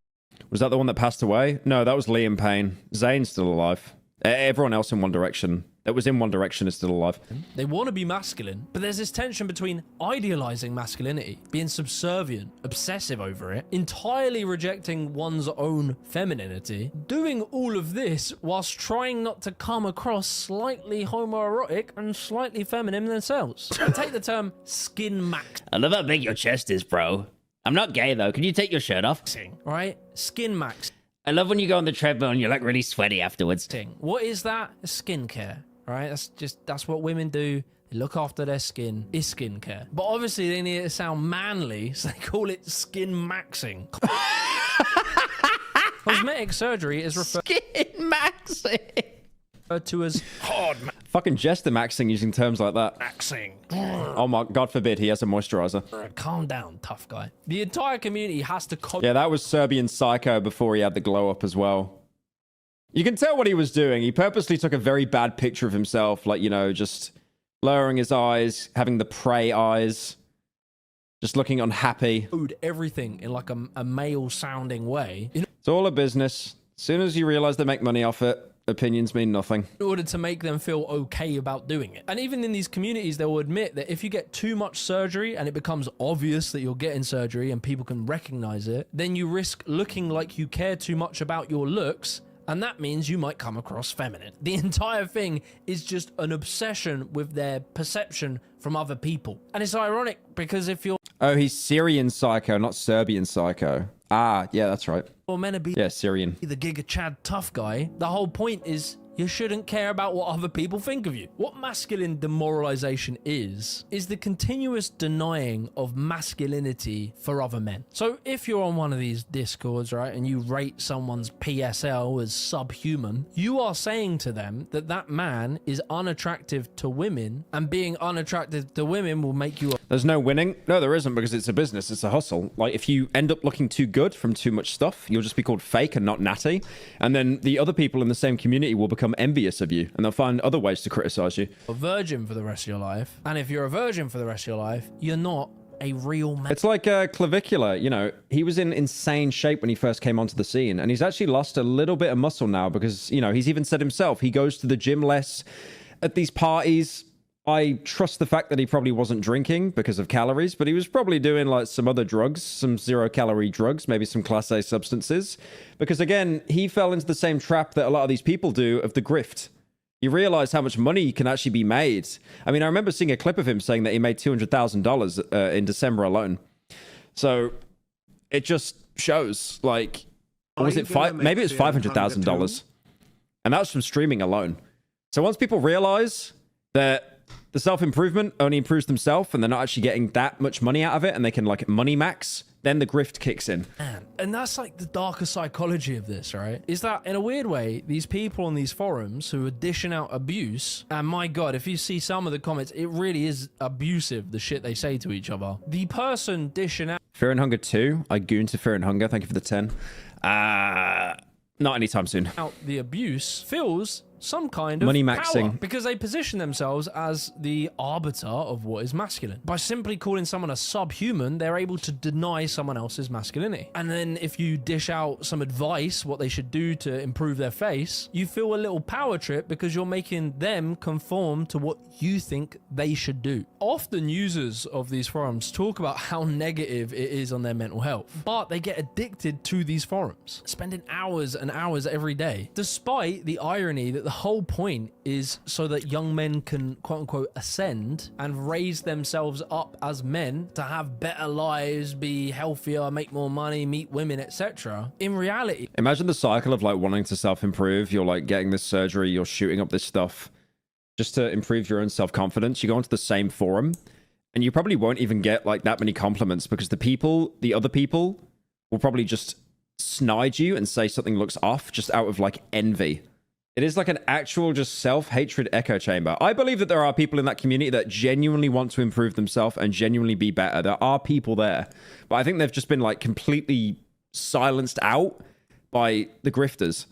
Was that the one that passed away? No, that was Liam Payne. Zayn's still alive. Everyone else in One Direction that was in One Direction is still alive. They want to be masculine, but there's this tension between idealizing masculinity, being subservient, obsessive over it, entirely rejecting one's own femininity, doing all of this whilst trying not to come across slightly homoerotic and slightly feminine themselves. Take the term skin max. I love how big your chest is, bro. I'm not gay, though. Can you take your shirt off? Right? Skin max. I love when you go on the treadmill and you're like really sweaty afterwards. What is that? Skincare. Right? That's what women do. They look after their skin. Is skincare. But obviously they need it to sound manly, so they call it skin maxing. Cosmetic surgery is referred to as hard Fucking Jester maxing using terms like that. maxing. Oh my, God forbid he has a moisturizer. Calm down, tough guy. The entire community has to Yeah, that was Serbian Psycho before he had the glow up as well. You can tell what he was doing. He purposely took a very bad picture of himself, like, you know, just lowering his eyes, having the prey eyes, just looking unhappy. Everything in like a male sounding way. It's all a business. As soon as you realize they make money off it, opinions mean nothing. In order to make them feel okay about doing it. And even in these communities, they will admit that if you get too much surgery and it becomes obvious that you're getting surgery and people can recognize it, then you risk looking like you care too much about your looks, and that means you might come across feminine. The entire thing is just an obsession with their perception from other people. And it's ironic because if you're... Oh, he's Syrian Psycho, not Serbian Psycho. Ah, yeah, that's right. Or meant to be Syrian. The Giga Chad tough guy, the whole point is you shouldn't care about what other people think of you. What masculine demoralization is the continuous denying of masculinity for other men. So if you're on one of these discords, right, and you rate someone's PSL as subhuman, you are saying to them that that man is unattractive to women, and being unattractive to women will make you... There's no winning. No, there isn't, because it's a business. It's a hustle. Like, if you end up looking too good from too much stuff, you'll just be called fake and not natty. And then the other people in the same community will become envious of you, and they'll find other ways to criticize you. A virgin for the rest of your life. And if you're a virgin for the rest of your life, you're not a real man. It's like Clavicular, you know, he was in insane shape when he first came onto the scene, and he's actually lost a little bit of muscle now because, you know, he's even said himself, he goes to the gym less at these parties. I trust the fact that he probably wasn't drinking because of calories, but he was probably doing like some other drugs, some 0-calorie drugs, maybe some Class A substances. Because again, he fell into the same trap that a lot of these people do of the grift. You realize how much money can actually be made. I mean, I remember seeing a clip of him saying that he made $200,000 in December alone. So it just shows, like, or was it maybe it was $500,000, and that's from streaming alone. So once people realize that the self-improvement only improves themselves and they're not actually getting that much money out of it and they can like money max, then the grift kicks in. Man, and that's like the darker psychology of this, right? Is that in a weird way, these people on these forums who are dishing out abuse, and my God, if you see some of the comments, it really is abusive, the shit they say to each other. The person dishing out... Fear and Hunger 2. I goon to Fear and Hunger. Thank you for the 10. Not anytime soon. Out the abuse feels some kind of money maxing power, because they position themselves as the arbiter of what is masculine. By simply calling someone a subhuman, they're able to deny someone else's masculinity. And then if you dish out some advice, what they should do to improve their face, you feel a little power trip because you're making them conform to what you think they should do. Often users of these forums talk about how negative it is on their mental health, but they get addicted to these forums, spending hours and hours every day, despite the irony that the whole point is so that young men can quote-unquote ascend and raise themselves up as men to have better lives, be healthier, make more money, meet women, etc. In reality, imagine the cycle of like wanting to self-improve. You're like getting this surgery, you're shooting up this stuff just to improve your own self-confidence. You go onto the same forum and you probably won't even get like that many compliments because the other people will probably just snide you and say something looks off just out of like envy. It is like an actual just self-hatred echo chamber. I believe that there are people in that community that genuinely want to improve themselves and genuinely be better. There are people there. But I think they've just been like completely silenced out by the grifters.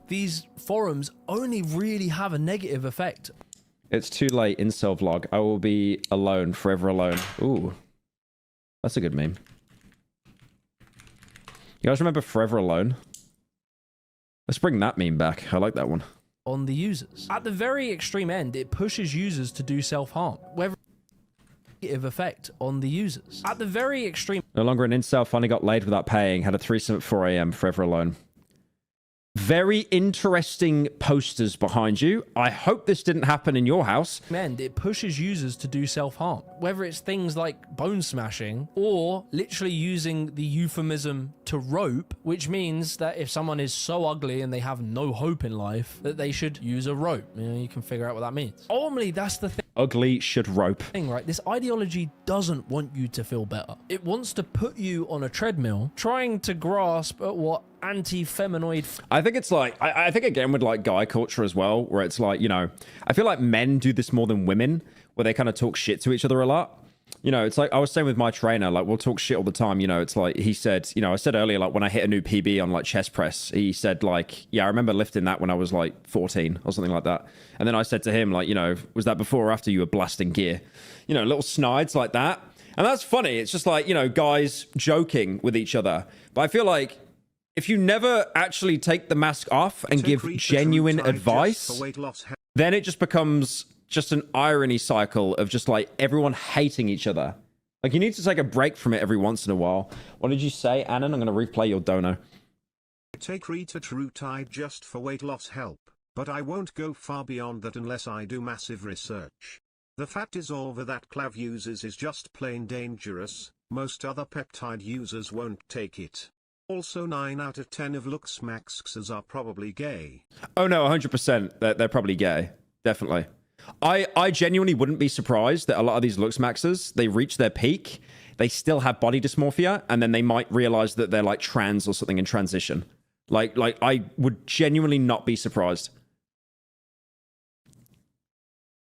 These forums only really have a negative effect. It's too late, incel vlog. I will be alone, forever alone. Ooh. That's a good meme. You guys remember Forever Alone? Let's bring that meme back. I like that one. On the users. At the very extreme end, it pushes users to do self-harm. Whether negative effect on the users. At the very extreme. No longer an incel, finally got laid without paying. Had a threesome at 4 a.m. Forever Alone. Very interesting posters behind you. I hope this didn't happen in your house. It pushes users to do self-harm. Whether it's things like bone smashing or literally using the euphemism to rope, which means that if someone is so ugly and they have no hope in life, that they should use a rope. You know, you can figure out what that means. Ultimately, that's the thing. Ugly should rope. Right? This ideology doesn't want you to feel better. It wants to put you on a treadmill, trying to grasp at what anti-feminoid. I think it's like, I think again with like guy culture as well, where it's like, you know, I feel like men do this more than women, where they kind of talk shit to each other a lot. You know, it's like I was saying with my trainer, like we'll talk shit all the time. You know, it's like he said, you know, I said earlier, like when I hit a new PB on like chest press, he said like, yeah, I remember lifting that when I was like 14 or something like that. And then I said to him, like, you know, was that before or after you were blasting gear? You know, little snides like that. And that's funny. It's just like, you know, guys joking with each other. But I feel like if you never actually take the mask off and give genuine advice, then it just becomes just an irony cycle of just like everyone hating each other. Like you need to take a break from it every once in a while. What did you say, Annan? I'm going to replay your dono. Take retatrutide just for weight loss help, but I won't go far beyond that unless I do massive research. The fat dissolver that Clav uses is just plain dangerous. Most other peptide users won't take it. Also 9 out of 10 of Looksmaxxers are probably gay. Oh no, 100%. They're probably gay. Definitely. I genuinely wouldn't be surprised that a lot of these Looksmaxxers, they reach their peak, they still have body dysmorphia, and then they might realize that they're like trans or something in transition. Like I would genuinely not be surprised.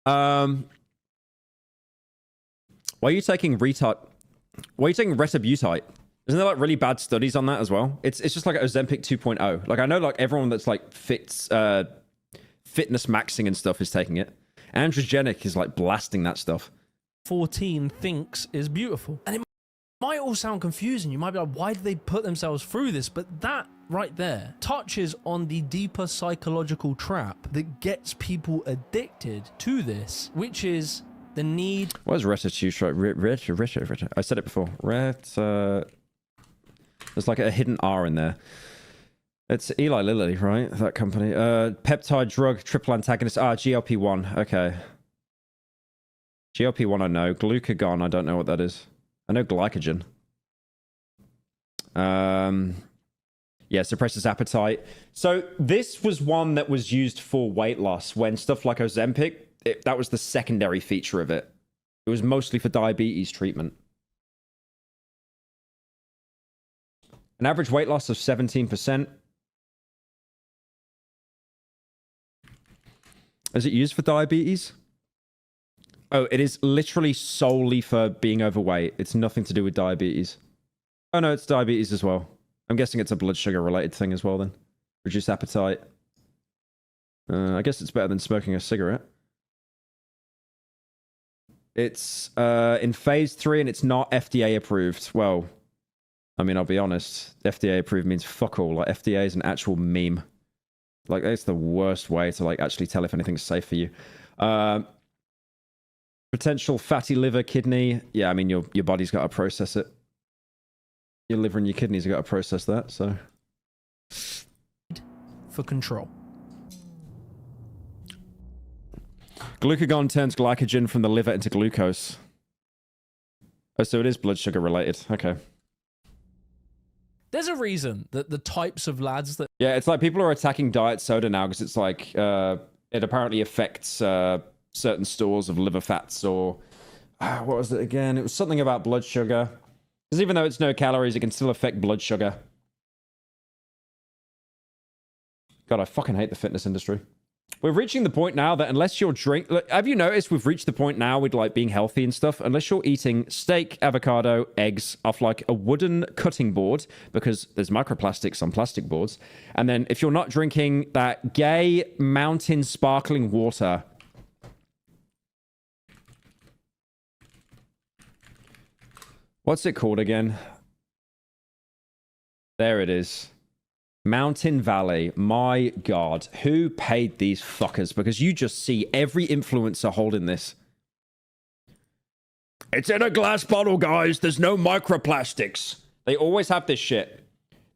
Why are you taking retabutite? Isn't there like really bad studies on that as well? It's just like Ozempic 2.0. Like I know like everyone that's like fitness maxing and stuff is taking it. Androgenic is like blasting that stuff. 14 thinks is beautiful. And it might all sound confusing. You might be like, why do they put themselves through this? But that right there touches on the deeper psychological trap that gets people addicted to this, which is the need. What is restitution? I said it before. There's like a hidden R in there. It's Eli Lilly, right? That company. Peptide drug, triple antagonist. GLP-1. Okay. GLP-1 I know. Glucagon, I don't know what that is. I know glycogen. Yeah, suppresses appetite. So this was one that was used for weight loss when stuff like Ozempic, that was the secondary feature of it. It was mostly for diabetes treatment. An average weight loss of 17%. Is it used for diabetes? Oh, it is literally solely for being overweight. It's nothing to do with diabetes. Oh no, it's diabetes as well. I'm guessing it's a blood sugar related thing as well then. Reduced appetite. I guess it's better than smoking a cigarette. It's in phase 3 and it's not FDA approved. Well, I mean, I'll be honest. FDA approved means fuck all. Like FDA is an actual meme. Like it's the worst way to like actually tell if anything's safe for you. Potential fatty liver, kidney. Yeah, I mean your body's got to process it. Your liver and your kidneys have got to process that. So for control. Glucagon turns glycogen from the liver into glucose. Oh, so it is blood sugar related. Okay. There's a reason that the types of lads that... Yeah, it's like people are attacking diet soda now because it's like it apparently affects certain stores of liver fats or... what was it again? It was something about blood sugar. Because even though it's no calories, it can still affect blood sugar. God, I fucking hate the fitness industry. We're reaching the point now that unless you're have you noticed we've reached the point now with like being healthy and stuff, unless you're eating steak, avocado, eggs off like a wooden cutting board, because there's microplastics on plastic boards, and then if you're not drinking that gay mountain sparkling water. What's it called again? There it is. Mountain Valley. My God. Who paid these fuckers? Because you just see every influencer holding this. It's in a glass bottle, guys. There's no microplastics. They always have this shit.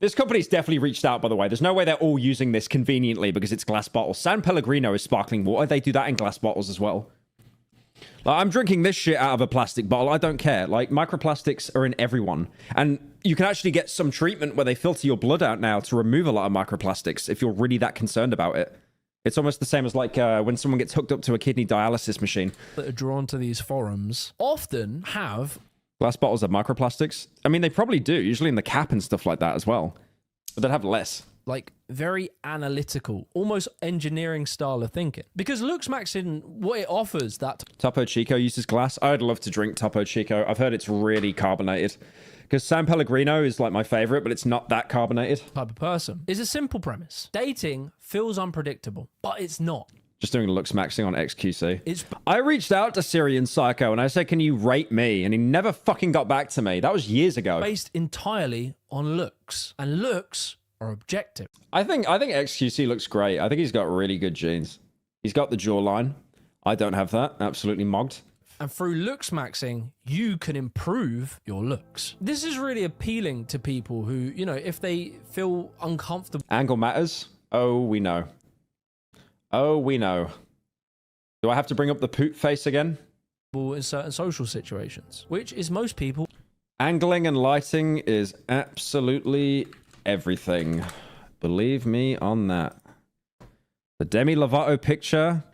This company's definitely reached out, by the way. There's no way they're all using this conveniently because it's glass bottles. San Pellegrino is sparkling water. They do that in glass bottles as well. Like, I'm drinking this shit out of a plastic bottle. I don't care. Like, microplastics are in everyone. And you can actually get some treatment where they filter your blood out now to remove a lot of microplastics if you're really that concerned about it. It's almost the same as like when someone gets hooked up to a kidney dialysis machine. That are drawn to these forums often have... glass bottles of microplastics? I mean, they probably do, usually in the cap and stuff like that as well. But they'd have less. Like, very analytical, almost engineering style of thinking. Because Looksmaxxing, what it offers that... Topo Chico uses glass. I'd love to drink Topo Chico. I've heard it's really carbonated. Because San Pellegrino is like my favorite, but it's not that carbonated. Type of person. Is a simple premise. Dating feels unpredictable, but it's not. Just doing Looksmaxxing on XQC. I reached out to Syrian Psycho and I said, can you rate me? And he never fucking got back to me. That was years ago. Based entirely on looks. And looks... are objective. I think XQC looks great. I think he's got really good genes. He's got the jawline. I don't have that. Absolutely mogged. And through Looksmaxxing, you can improve your looks. This is really appealing to people who, you know, if they feel uncomfortable. Angle matters. Oh, we know. Oh, we know. Do I have to bring up the poot face again? In certain social situations, which is most people. Angling and lighting is absolutely everything. Believe me on that. The Demi Lovato picture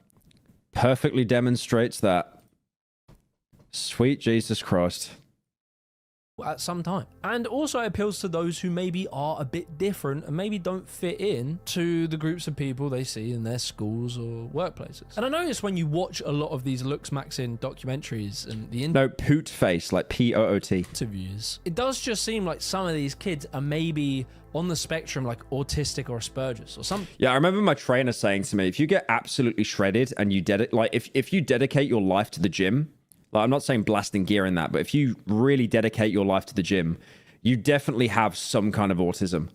perfectly demonstrates that. Sweet Jesus Christ. At some time. And also appeals to those who maybe are a bit different and maybe don't fit in to the groups of people they see in their schools or workplaces. And I notice when you watch a lot of these Looksmaxxing documentaries and the no, poot face, like P-O-O-T. Interviews, it does just seem like some of these kids are maybe on the spectrum, like autistic or Asperger's or something. Yeah, I remember my trainer saying to me, if you get absolutely shredded and you if you dedicate your life to the gym, like, I'm not saying blasting gear in that, but if you really dedicate your life to the gym, you definitely have some kind of autism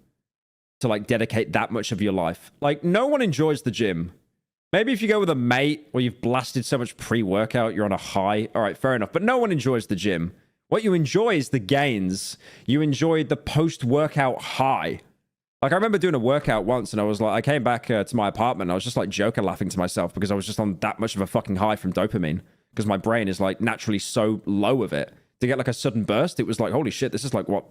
to like dedicate that much of your life. Like, no one enjoys the gym. Maybe if you go with a mate or you've blasted so much pre-workout, you're on a high. All right, fair enough. But no one enjoys the gym. What you enjoy is the gains. You enjoy the post-workout high. Like, I remember doing a workout once and I was like, I came back to my apartment. And I was just like joking, laughing to myself because I was just on that much of a fucking high from dopamine. Because my brain is like naturally so low of it. To get like a sudden burst, it was like, holy shit, this is like what,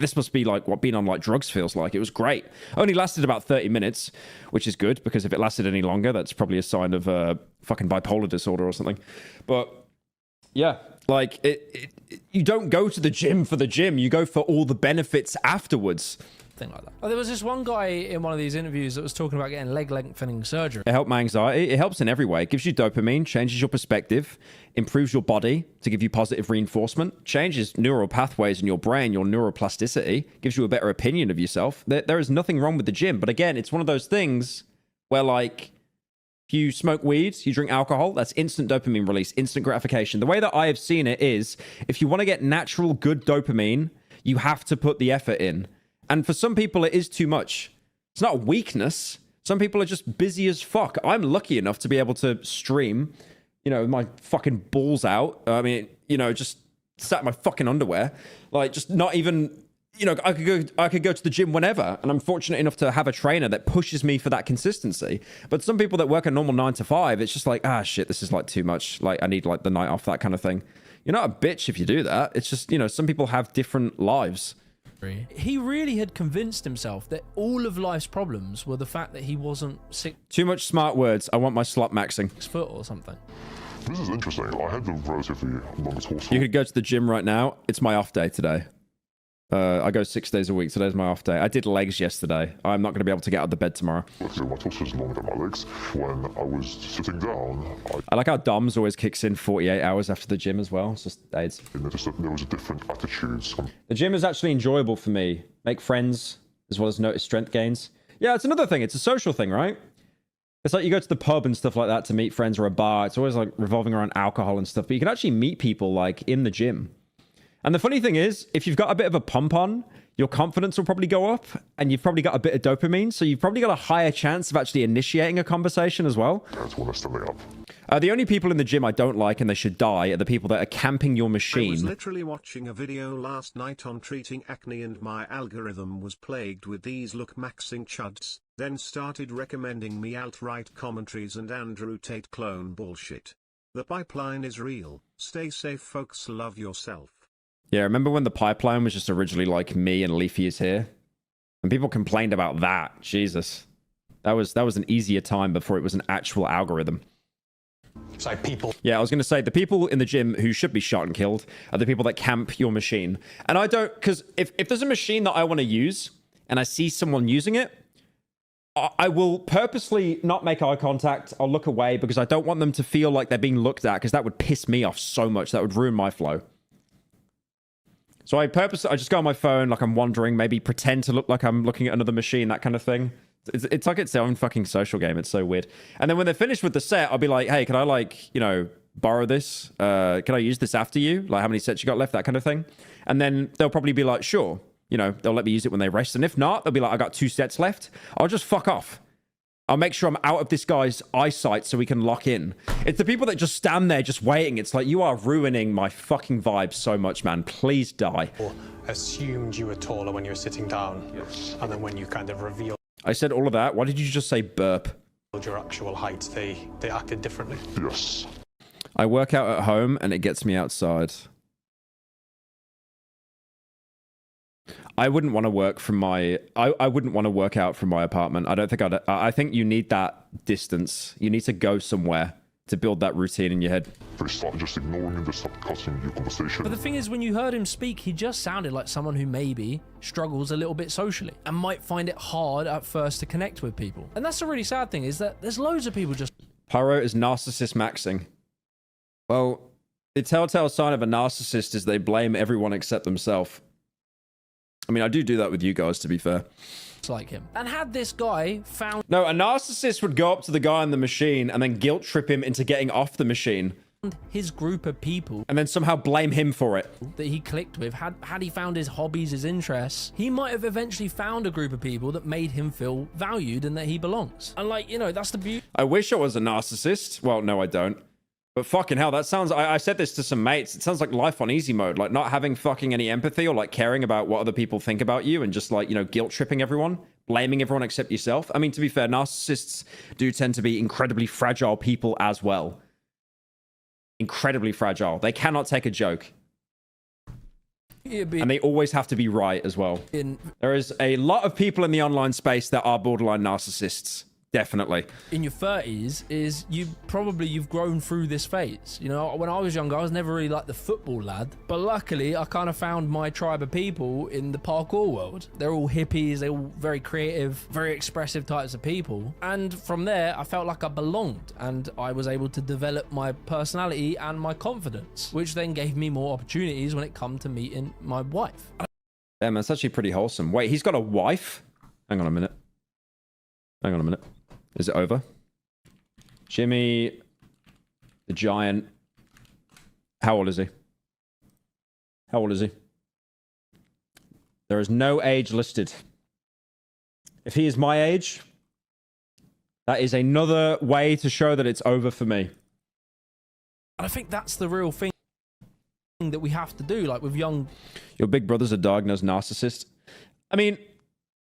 this must be like what being on like drugs feels like. It was great. Only lasted about 30 minutes, which is good because if it lasted any longer, that's probably a sign of fucking bipolar disorder or something. But yeah, like you don't go to the gym for the gym. You go for all the benefits afterwards. Thing like that. Oh, there was this one guy in one of these interviews that was talking about getting leg lengthening surgery. It helped my anxiety. It helps in every way. It gives you dopamine, changes your perspective, improves your body to give you positive reinforcement, changes neural pathways in your brain, your neuroplasticity, gives you a better opinion of yourself. There is nothing wrong with the gym. But again, it's one of those things where like, if you smoke weed, you drink alcohol, that's instant dopamine release, instant gratification. The way that I have seen it is, if you want to get natural good dopamine, you have to put the effort in. And for some people, it is too much. It's not a weakness. Some people are just busy as fuck. I'm lucky enough to be able to stream, you know, with my fucking balls out. I mean, you know, just sat in my fucking underwear. Like, just not even, you know, I could go to the gym whenever. And I'm fortunate enough to have a trainer that pushes me for that consistency. But some people that work a normal 9 to 5, it's just like, ah, shit, this is like too much. Like, I need like the night off, that kind of thing. You're not a bitch if you do that. It's just, you know, some people have different lives. He really had convinced himself that all of life's problems were the fact that he wasn't 6 Too much smart words. I want my Looksmaxxing. foot or something. This is interesting. I had the relatively longest horse. You could go to the gym right now. It's my off day today. I go 6 days a week. Today's my off day. I did legs yesterday. I'm not going to be able to get out of the bed tomorrow. My torso is longer than my legs. When I was sitting down, I like how Dom's always kicks in 48 hours after the gym as well. It's just AIDS. I noticed that there was a different attitude. The gym is actually enjoyable for me. Make friends, as well as notice strength gains. Yeah, it's another thing. It's a social thing, right? It's like you go to the pub and stuff like that to meet friends or a bar. It's always like revolving around alcohol and stuff. But you can actually meet people like in the gym. And the funny thing is, if you've got a bit of a pump on, your confidence will probably go up and you've probably got a bit of dopamine. So you've probably got a higher chance of actually initiating a conversation as well. That's when I started up. The only people in the gym I don't like and they should die are the people that are camping your machine. I was literally watching a video last night on treating acne and my algorithm was plagued with these Looksmaxxing chuds, then started recommending me alt-right commentaries and Andrew Tate clone bullshit. The pipeline is real. Stay safe folks, love yourself. Yeah, remember when the pipeline was just originally like me and Leafy is here? And people complained about that. Jesus. That was an easier time before it was an actual algorithm. So people. Yeah, I was going to say, the people in the gym who should be shot and killed are the people that camp your machine. And I don't, because if there's a machine that I want to use and I see someone using it, I will purposely not make eye contact. I'll look away because I don't want them to feel like they're being looked at because that would piss me off so much. That would ruin my flow. So I just go on my phone like I'm wandering, maybe pretend to look like I'm looking at another machine, that kind of thing. It's like its own fucking social game. It's so weird. And then when they're finished with the set, I'll be like, hey, can I like, you know, borrow this? Can I use this after you? Like how many sets you got left? That kind of thing. And then they'll probably be like, sure. You know, they'll let me use it when they rest. And if not, they'll be like, I got 2 sets left. I'll just fuck off. I'll make sure I'm out of this guy's eyesight so we can lock in. It's the people that just stand there just waiting. It's like, you are ruining my fucking vibe so much, man. Please die. Assumed you were taller when you were sitting down. Yes. And then when you kind of revealed I said all of that. Why did you just say burp? Your actual height, they acted differently. Yes. I work out at home and it gets me outside. I wouldn't want to work from my... I wouldn't want to work out from my apartment. I don't think I'd... I think you need that distance. You need to go somewhere to build that routine in your head. They start just ignoring and they start cutting your conversation. But the thing is, when you heard him speak, he just sounded like someone who maybe struggles a little bit socially and might find it hard at first to connect with people. And that's the really sad thing, is that there's loads of people just... Pyro is narcissist maxing. Well, the telltale sign of a narcissist is they blame everyone except themselves. I mean, I do that with you guys, to be fair. Like him. And had this guy found... No, a narcissist would go up to the guy on the machine and then guilt trip him into getting off the machine. His group of people... And then somehow blame him for it. ...that he clicked with, had he found his hobbies, his interests, he might have eventually found a group of people that made him feel valued and that he belongs. And like, you know, that's the beauty... I wish I was a narcissist. Well, no, I don't. But fucking hell, that sounds... I said this to some mates. It sounds like life on easy mode. Like not having fucking any empathy or like caring about what other people think about you and just like, you know, guilt tripping everyone. Blaming everyone except yourself. I mean, to be fair, narcissists do tend to be incredibly fragile people as well. Incredibly fragile. They cannot take a joke. And they always have to be right as well. There is a lot of people in the online space that are borderline narcissists. Definitely. In your 30s is you've grown through this phase. You know, when I was younger, I was never really like the football lad. But luckily, I kind of found my tribe of people in the parkour world. They're all hippies. They're all very creative, very expressive types of people. And from there, I felt like I belonged. And I was able to develop my personality and my confidence, which then gave me more opportunities when it come to meeting my wife. Damn, that's actually pretty wholesome. Wait, he's got a wife? Hang on a minute. Hang on a minute. Is it over? Jimmy the Giant. How old is he? How old is he? There is no age listed. If he is my age, that is another way to show that it's over for me. And I think that's the real thing that we have to do, like with young... Your big brother's a diagnosed narcissist. I mean,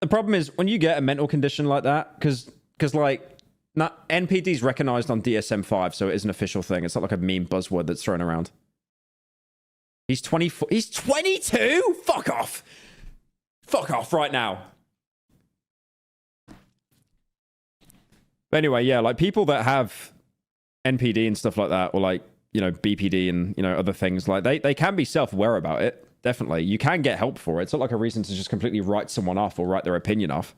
the problem is when you get a mental condition like that, because like, NPD's recognized on DSM-5, so it is an official thing. It's not like a meme buzzword that's thrown around. He's 24. He's 22? Fuck off. Fuck off right now. But anyway, yeah, like people that have NPD and stuff like that, or like, you know, BPD and, you know, other things, like they can be self-aware about it. definitely. You can get help for it. It's not like a reason to just completely write someone off or write their opinion off.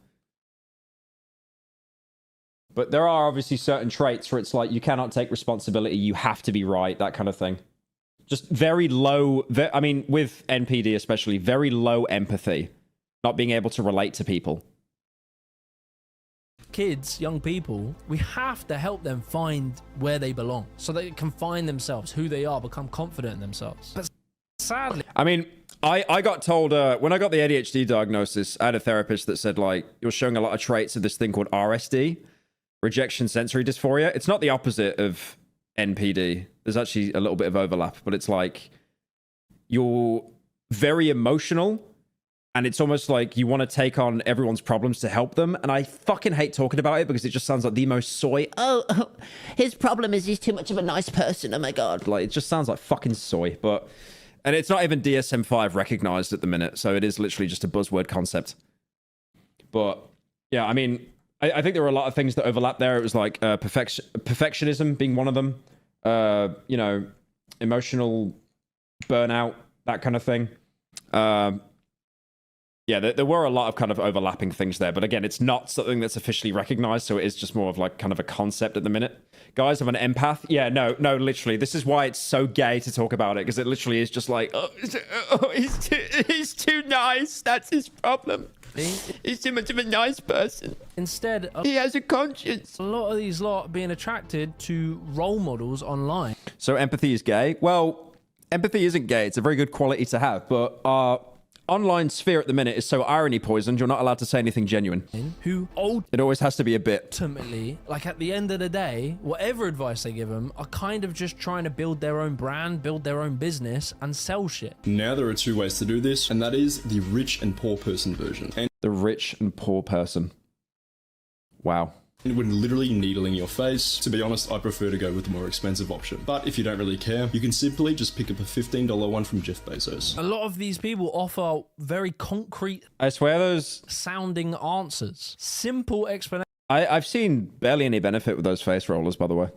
But there are obviously certain traits where it's like you cannot take responsibility, you have to be right, that kind of thing. Just very low, I mean, with NPD especially, very low empathy. Not being able to relate to people. Kids, young people, we have to help them find where they belong so they can find themselves, who they are, become confident in themselves. But sadly, I mean, I got told when I got the ADHD diagnosis, I had a therapist that said, like, you're showing a lot of traits of this thing called RSD, rejection sensory dysphoria. It's not the opposite of NPD. There's actually a little bit of overlap, but it's like you're very emotional. And it's almost like you want to take on everyone's problems to help them. And I fucking hate talking about it because it just sounds like the most soy. Oh, his problem is he's too much of a nice person. Oh my God. Like, it just sounds like fucking soy. And it's not even DSM-5 recognized at the minute. So it is literally just a buzzword concept. But yeah, I mean, I think there were a lot of things that overlap there. It was like perfectionism being one of them. You know, emotional burnout, that kind of thing. Yeah, there were a lot of kind of overlapping things there. But again, it's not something that's officially recognized. So it is just more of like kind of a concept at the minute. Guys, I'm an empath. Yeah, no, literally. This is why it's so gay to talk about it. Because it literally is just like, he's too nice. That's his problem. He's too much of a nice person. Instead, he has a conscience. A lot of these lot being attracted to role models online. So empathy is gay? Well, empathy isn't gay. It's a very good quality to have. But online sphere at the minute is so irony poisoned, you're not allowed to say anything genuine. It always has to be a bit. Ultimately, like at the end of the day, whatever advice they give them are kind of just trying to build their own brand, build their own business, and sell shit. Now there are two ways to do this, and that is the rich and poor person version. And the rich and poor person. Wow. When literally needling your face, to be honest, I prefer to go with the more expensive option. But if you don't really care, you can simply just pick up a $15 one from Jeff Bezos. A lot of these people offer very concrete, I swear those sounding answers. Simple explanations. I've seen barely any benefit with those face rollers, by the way.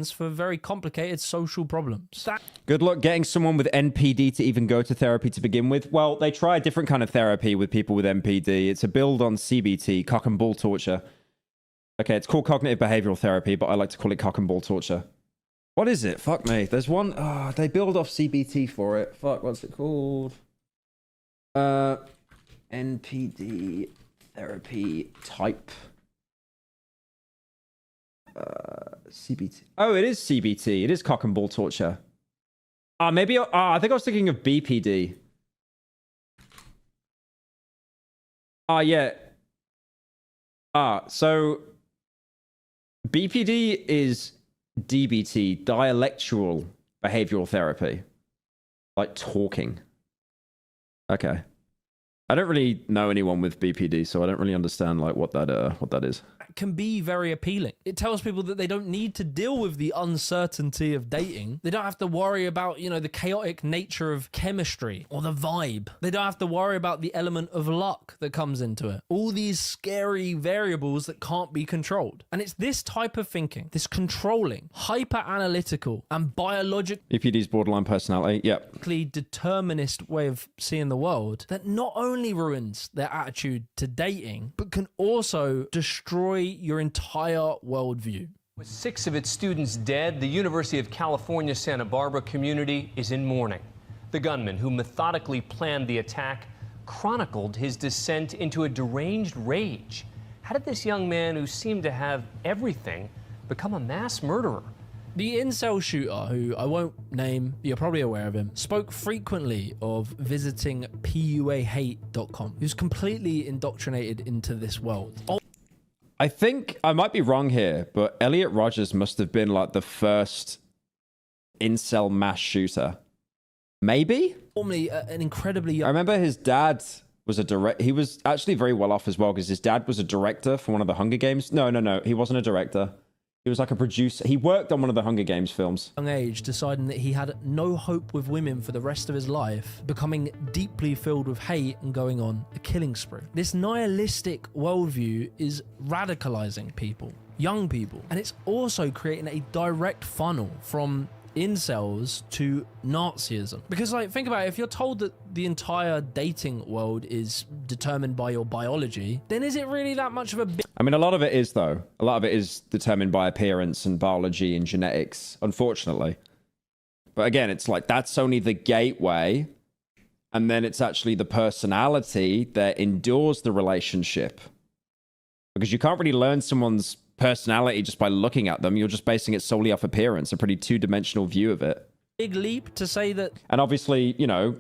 For very complicated social problems. Good luck getting someone with NPD to even go to therapy to begin with. Well, they try a different kind of therapy with people with NPD. It's a build on CBT, cock and ball torture. Okay, it's called cognitive behavioral therapy, but I like to call it cock and ball torture. What is it? Fuck me. There's one. They build off CBT for it. Fuck, what's it called? NPD therapy type. CBT. Oh, it is CBT. It is cock and ball torture. Maybe. I think I was thinking of BPD. Yeah. So BPD is DBT, dialectual behavioral therapy. Like talking. Okay. I don't really know anyone with BPD, so I don't really understand like what that is. Can be very appealing. It tells people that they don't need to deal with the uncertainty of dating. They don't have to worry about, you know, the chaotic nature of chemistry or the vibe. They don't have to worry about the element of luck that comes into it. All these scary variables that can't be controlled. And it's this type of thinking, this controlling, hyper-analytical and biological BPD's borderline personality, yep. Determinist way of seeing the world that not only ruins their attitude to dating, but can also destroy your entire worldview. With 6 of its students dead, the University of California, Santa Barbara community is in mourning. The gunman who methodically planned the attack chronicled his descent into a deranged rage. How did this young man, who seemed to have everything, become a mass murderer? The incel shooter, who I won't name, you're probably aware of him, spoke frequently of visiting puahate.com. He was completely indoctrinated into this world. I think I might be wrong here, but Elliot Rogers must have been like the first incel mass shooter. Maybe? Formerly an incredibly young... I remember his dad was a director. He was actually very well off as well because his dad was a director for one of the Hunger Games. No. He wasn't a director. He was like a producer. He worked on one of the Hunger Games films. Young age, deciding that he had no hope with women for the rest of his life, becoming deeply filled with hate and going on a killing spree. This nihilistic worldview is radicalizing people, young people, and it's also creating a direct funnel from incels to Nazism. Because, like, think about it, if you're told that the entire dating world is determined by your biology, then is it really that much of a big... I mean, a lot of it is, though. A lot of it is determined by appearance and biology and genetics, unfortunately. But again, it's like, that's only the gateway. And then it's actually the personality that endures the relationship. Because you can't really learn someone's personality just by looking at them. You're just basing it solely off appearance, a pretty two-dimensional view of it. Big leap to say that... And obviously, you know,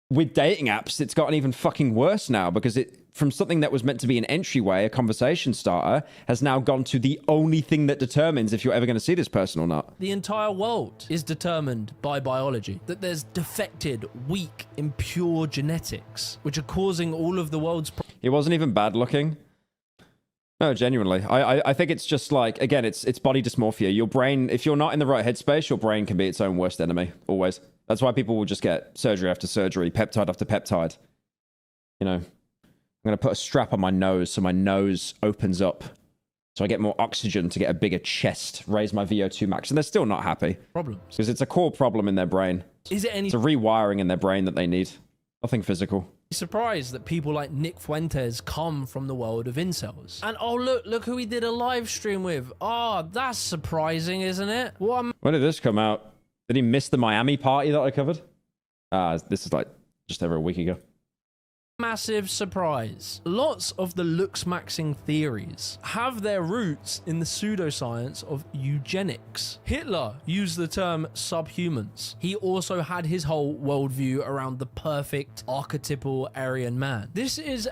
with dating apps, it's gotten even fucking worse now because it, from something that was meant to be an entryway, a conversation starter, has now gone to the only thing that determines if you're ever going to see this person or not. The entire world is determined by biology. That there's defected, weak, impure genetics, which are causing all of the world's... He wasn't even bad looking. No, genuinely. I think it's just like, again, it's body dysmorphia. Your brain, if you're not in the right headspace, your brain can be its own worst enemy, always. That's why people will just get surgery after surgery, peptide after peptide. You know, I'm going to put a strap on my nose so my nose opens up. So I get more oxygen to get a bigger chest, raise my VO2 max. And they're still not happy. Problems. Because it's a core problem in their brain. Is it any... It's a rewiring in their brain that they need. Nothing physical. Surprised that people like Nick Fuentes come from the world of incels. And oh, look who we did a live stream with. Oh, that's surprising, isn't it? What? When did this come out? Did he miss the Miami party that I covered? This is like just over a week ago. Massive surprise. Lots of the Looksmaxxing theories have their roots in the pseudoscience of eugenics. Hitler used the term subhumans. He also had his whole worldview around the perfect archetypal Aryan man. This is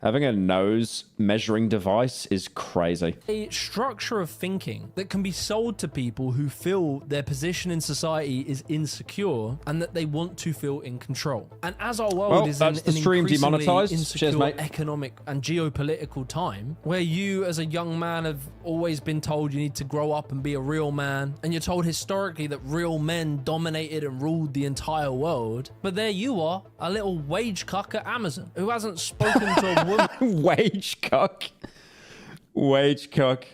Having a nose measuring device is crazy. a structure of thinking that can be sold to people who feel their position in society is insecure and that they want to feel in control. And as our world is in an increasingly insecure economic and geopolitical time, where you as a young man have always been told you need to grow up and be a real man, and you're told historically that real men dominated and ruled the entire world, but there you are, a little wage cuck at Amazon who hasn't spoken to a woman. Wage cuck. Wage cuck.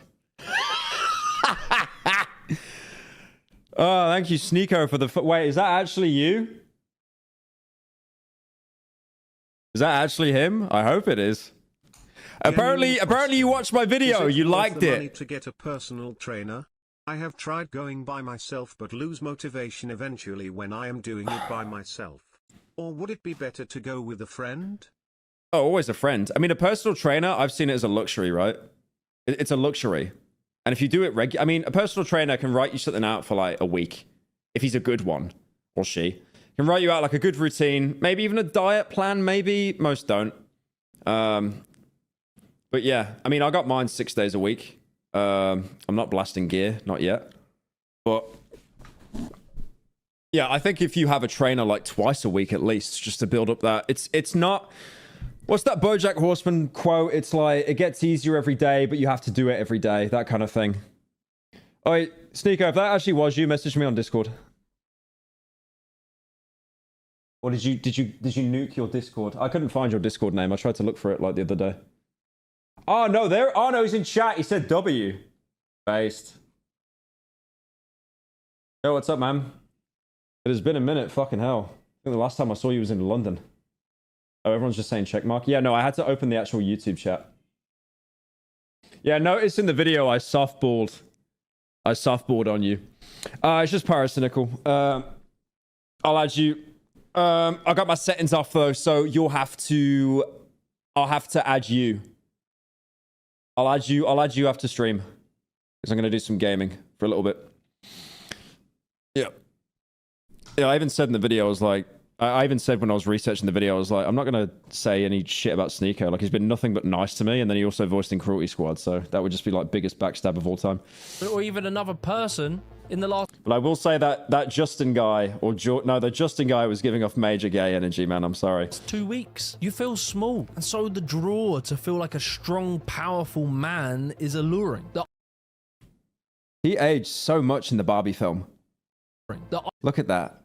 Oh, thank you, Sneeko, for the... Wait, is that actually you? Is that actually him? I hope it is. Apparently you watched my video. You liked money it. To get a personal trainer? I have tried going by myself but lose motivation eventually when I am doing it by myself. Or would it be better to go with a friend? Oh, always a friend. I mean, a personal trainer, I've seen it as a luxury, right? It's a luxury. And if you do it I mean, a personal trainer can write you something out for like a week. If he's a good one, or she. Can write you out like a good routine, maybe even a diet plan, maybe. Most don't. But yeah, I mean, I got mine 6 days a week. I'm not blasting gear, not yet. But yeah, I think if you have a trainer like twice a week at least, just to build up that, it's not... What's that BoJack Horseman quote? It's like, it gets easier every day, but you have to do it every day. That kind of thing. Oh, wait, Sneeko, if that actually was you, message me on Discord. Or did you nuke your Discord? I couldn't find your Discord name. I tried to look for it like the other day. Oh, no, oh, no, he's in chat. He said W. Based. Yo, what's up, man? It has been a minute. Fucking hell. I think the last time I saw you was in London. Oh, everyone's just saying checkmark. Yeah, no, I had to open the actual YouTube chat. Yeah, notice in the video I softballed on you. It's just Pyrocynical. I'll add you. I got my settings off though, so I'll have to add you. I'll add you after stream. Because I'm gonna do some gaming for a little bit. Yeah. Yeah, I even said in the video, I was like, I even said when I was researching the video, I was like, I'm not going to say any shit about Sneeko. Like, he's been nothing but nice to me, and then he also voiced in Cruelty Squad, so that would just be like biggest backstab of all time. Or even another person in the last... But I will say that Justin guy, the Justin guy was giving off major gay energy, man. I'm sorry. 2 weeks. You feel small, and so the draw to feel like a strong, powerful man is alluring. He aged so much in the Barbie film. Look at that.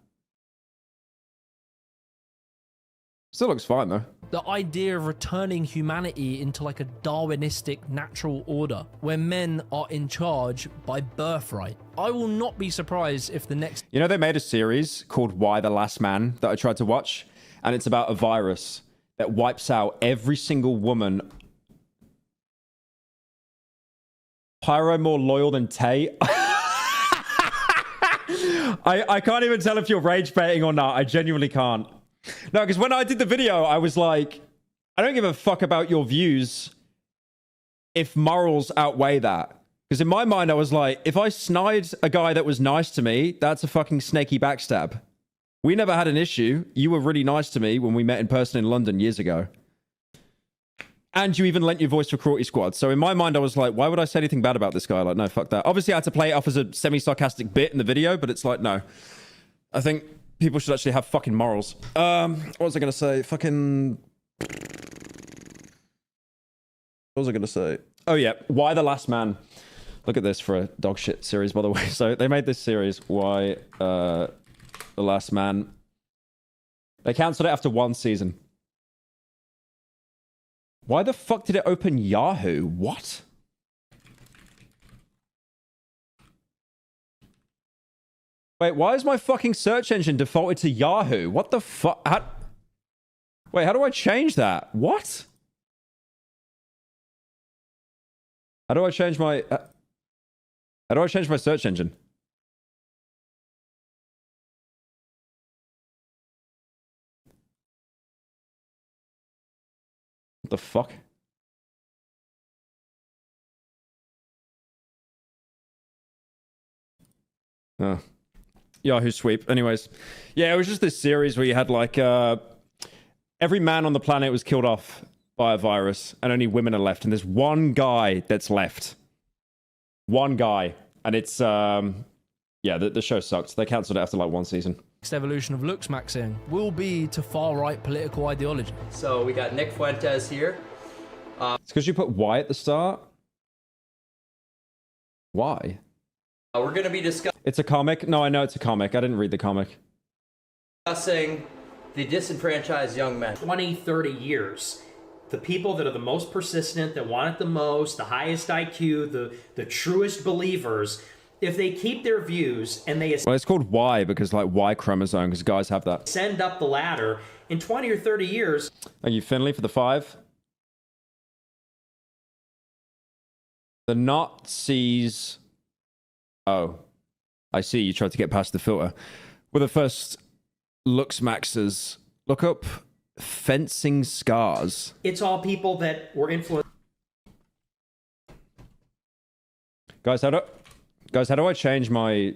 Still looks fine, though. The idea of returning humanity into like a Darwinistic natural order where men are in charge by birthright. I will not be surprised if the next... You know, they made a series called Why the Last Man that I tried to watch, and it's about a virus that wipes out every single woman. Pyro more loyal than Tay. I can't even tell if you're rage baiting or not. I genuinely can't. No, because when I did the video, I was like, I don't give a fuck about your views if morals outweigh that. Because in my mind, I was like, if I snide a guy that was nice to me, that's a fucking snaky backstab. We never had an issue. You were really nice to me when we met in person in London years ago. And you even lent your voice for Cruelty Squad. So in my mind, I was like, why would I say anything bad about this guy? Like, no, fuck that. Obviously, I had to play it off as a semi-sarcastic bit in the video, but it's like, no. I think people should actually have fucking morals. What was I going to say? Fucking... What was I going to say? Oh, yeah. Why the Last Man? Look at this for a dog shit series, by the way. So they made this series, Why the Last Man. They cancelled it after 1 season. Why the fuck did it open Yahoo? What? Wait, why is my fucking search engine defaulted to Yahoo? What the fuck? Wait, how do I change that? What? How do I change my... how do I change my search engine? What the fuck? Oh. Yahoo sweep. Anyways. Yeah, it was just this series where you had like every man on the planet was killed off by a virus and only women are left. And there's one guy that's left. One guy. And it's yeah, the show sucked. They cancelled it after like 1 season. Next evolution of Looksmaxxing will be to far-right political ideology. So we got Nick Fuentes here. It's because you put Y at the start. Why? We're going to be discussing... It's a comic? No, I know it's a comic. I didn't read the comic. Discussing the disenfranchised young men. 20, 30 years. The people that are the most persistent, that want it the most, the highest IQ, the truest believers... If they keep their views and they well, it's called Y because like Y chromosome because guys have that. Send up the ladder in 20 or 30 years. Thank you, Finley, for the 5. The Nazis. Oh, I see. You tried to get past the filter. Well, the first Looksmaxxers. Look up fencing scars. It's all people that were influenced. Guys, how do I change my...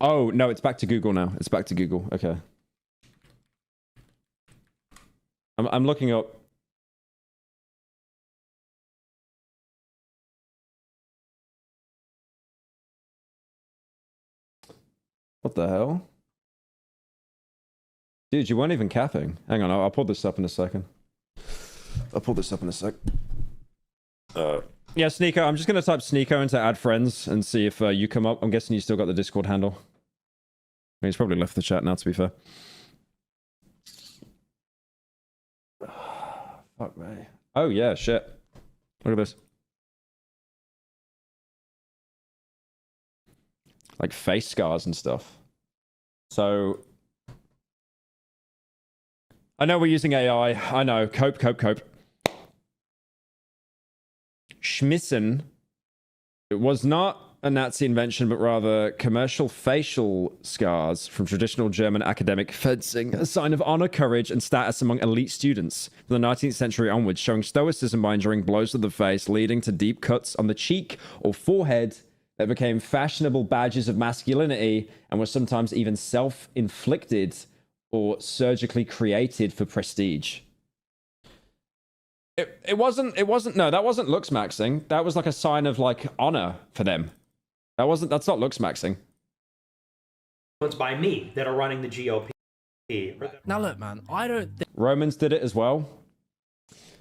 Oh, no, it's back to Google now. It's back to Google. Okay. I'm looking up... What the hell? Dude, you weren't even capping. Hang on, I'll pull this up in a second. I'll pull this up in a sec. Yeah, Sneeko. I'm just going to type Sneeko into add friends and see if you come up. I'm guessing you still got the Discord handle. I mean, he's probably left the chat now, to be fair. Fuck me. Oh, yeah, shit. Look at this. Like face scars and stuff. So... I know we're using AI. I know. Cope. Schmissen, it was not a Nazi invention, but rather commercial facial scars from traditional German academic fencing, a sign of honor, courage, and status among elite students from the 19th century onwards, showing stoicism by enduring blows to the face, leading to deep cuts on the cheek or forehead that became fashionable badges of masculinity and were sometimes even self-inflicted or surgically created for prestige. It wasn't, no, that wasn't Looksmaxxing. That was like a sign of like honor for them. That's not Looksmaxxing. It's by me that are running the GOP. Now look, man, I don't think... Romans did it as well.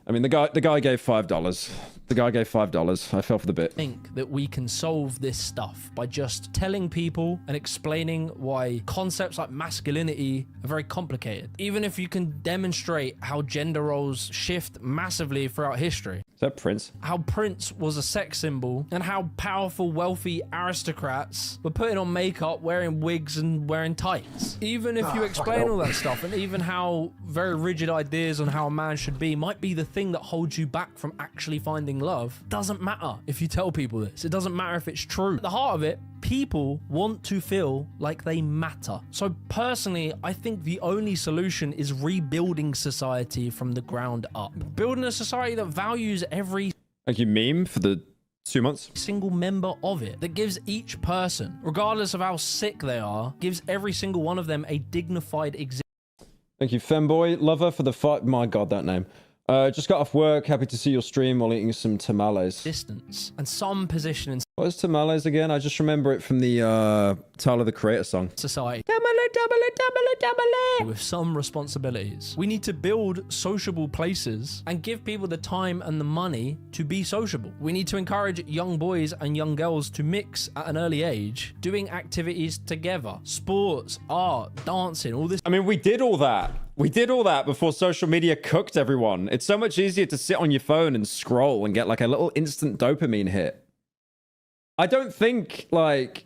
I mean, the guy gave $5. The guy gave $5. I fell for the bit. Think that we can solve this stuff by just telling people and explaining why concepts like masculinity are very complicated. Even if you can demonstrate how gender roles shift massively throughout history. Is that Prince? How Prince was a sex symbol and how powerful, wealthy aristocrats were putting on makeup, wearing wigs and wearing tights. Even if you explain all that stuff, and even how very rigid ideas on how a man should be might be the thing that holds you back from actually finding love, doesn't matter if you tell people this. It doesn't matter if it's true. At the heart of it, people want to feel like they matter. So personally, I think the only solution is rebuilding society from the ground up. Building a society that values every Thank you, Meme, for the 2 months. Single member of it, that gives each person, regardless of how sick they are, gives every single one of them a dignified existence. Thank you, Femboy Lover, for the fight. My God, that name. Just got off work. Happy to see your stream while eating some tamales. Distance and some position in What is tamales again? I just remember it from the Tyler the Creator song. society. Tamale, tamale, tamale, tamale. With some responsibilities. We need to build sociable places and give people the time and the money to be sociable. We need to encourage young boys and young girls to mix at an early age, doing activities together. Sports, art, dancing, all this. I mean, we did all that. We did all that before social media cooked everyone. It's so much easier to sit on your phone and scroll and get like a little instant dopamine hit. I don't think, like,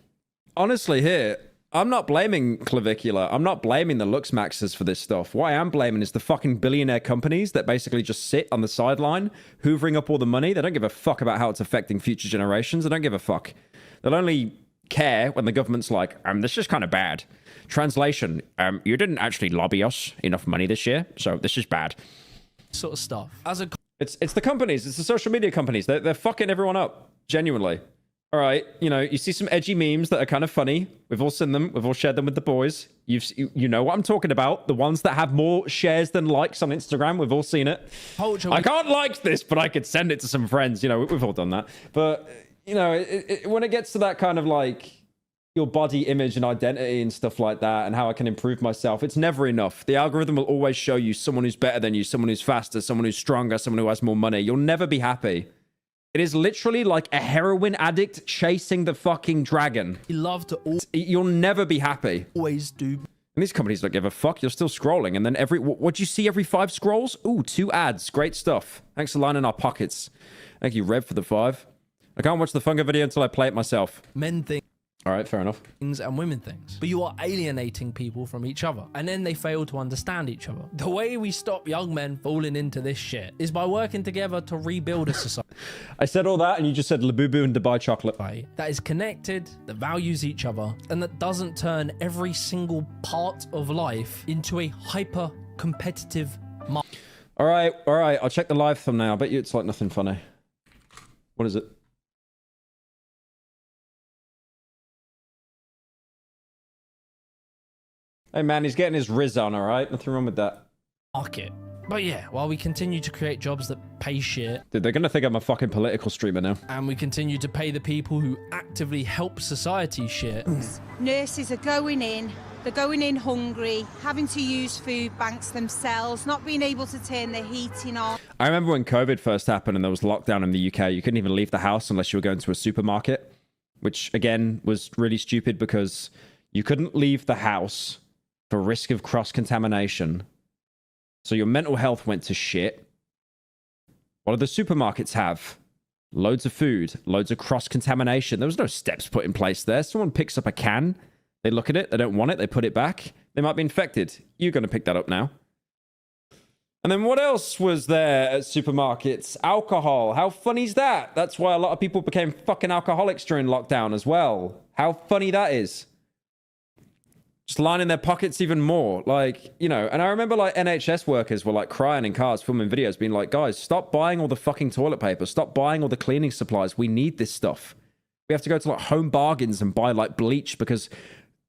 honestly here, I'm not blaming Clavicular. I'm not blaming the Looksmaxxers for this stuff. What I am blaming is the fucking billionaire companies that basically just sit on the sideline, hoovering up all the money. They don't give a fuck about how it's affecting future generations. They don't give a fuck. They'll only care when the government's like, this is kind of bad. Translation, you didn't actually lobby us enough money this year, so this is bad. Sort of stuff. As a It's the companies. It's the social media companies. They're fucking everyone up. Genuinely. All right, you know, you see some edgy memes that are kind of funny. We've all seen them. We've all shared them with the boys. You know what I'm talking about. The ones that have more shares than likes on Instagram. We've all seen it. I can't like this, but I could send it to some friends. You know, we've all done that. But, you know, when it gets to that kind of like your body image and identity and stuff like that and how I can improve myself, it's never enough. The algorithm will always show you someone who's better than you, someone who's faster, someone who's stronger, someone who has more money. You'll never be happy. It is literally like a heroin addict chasing the fucking dragon. You love to You'll never be happy. Always do. And these companies don't give a fuck. You're still scrolling. And then what do you see every 5 scrolls? Ooh, 2 ads. Great stuff. Thanks for lining our pockets. Thank you, Rev, for the 5. I can't watch the Funga video until I play it myself. Men think All right, fair enough. things and women things, but you are alienating people from each other, and then they fail to understand each other. The way we stop young men falling into this shit is by working together to rebuild a society. I said all that, and you just said Labubu and Dubai chocolate. That is connected, that values each other, and that doesn't turn every single part of life into a hyper competitive market. All right. I'll check the live thumbnail. I bet you it's like nothing funny. What is it? Hey man, he's getting his Riz on, all right? Nothing wrong with that. Market. But yeah, while we continue to create jobs that pay shit, Dude, they're gonna think I'm a fucking political streamer now. and we continue to pay the people who actively help society shit, Nurses are going in, they're going in hungry, having to use food banks themselves, not being able to turn the heating on. I remember when COVID first happened and there was lockdown in the UK, you couldn't even leave the house unless you were going to a supermarket, which again was really stupid because you couldn't leave the house for risk of cross-contamination. So your mental health went to shit. What do the supermarkets have? Loads of food, loads of cross-contamination. There was no steps put in place there. Someone picks up a can, they look at it, they don't want it, they put it back. They might be infected. You're going to pick that up now. And then what else was there at supermarkets? Alcohol. How funny is that? That's why a lot of people became fucking alcoholics during lockdown as well. How funny that is. Just lining their pockets even more. Like, you know, and I remember like NHS workers were like crying in cars, filming videos, being like, guys, stop buying all the fucking toilet paper. Stop buying all the cleaning supplies. We need this stuff. We have to go to like Home Bargains and buy like bleach because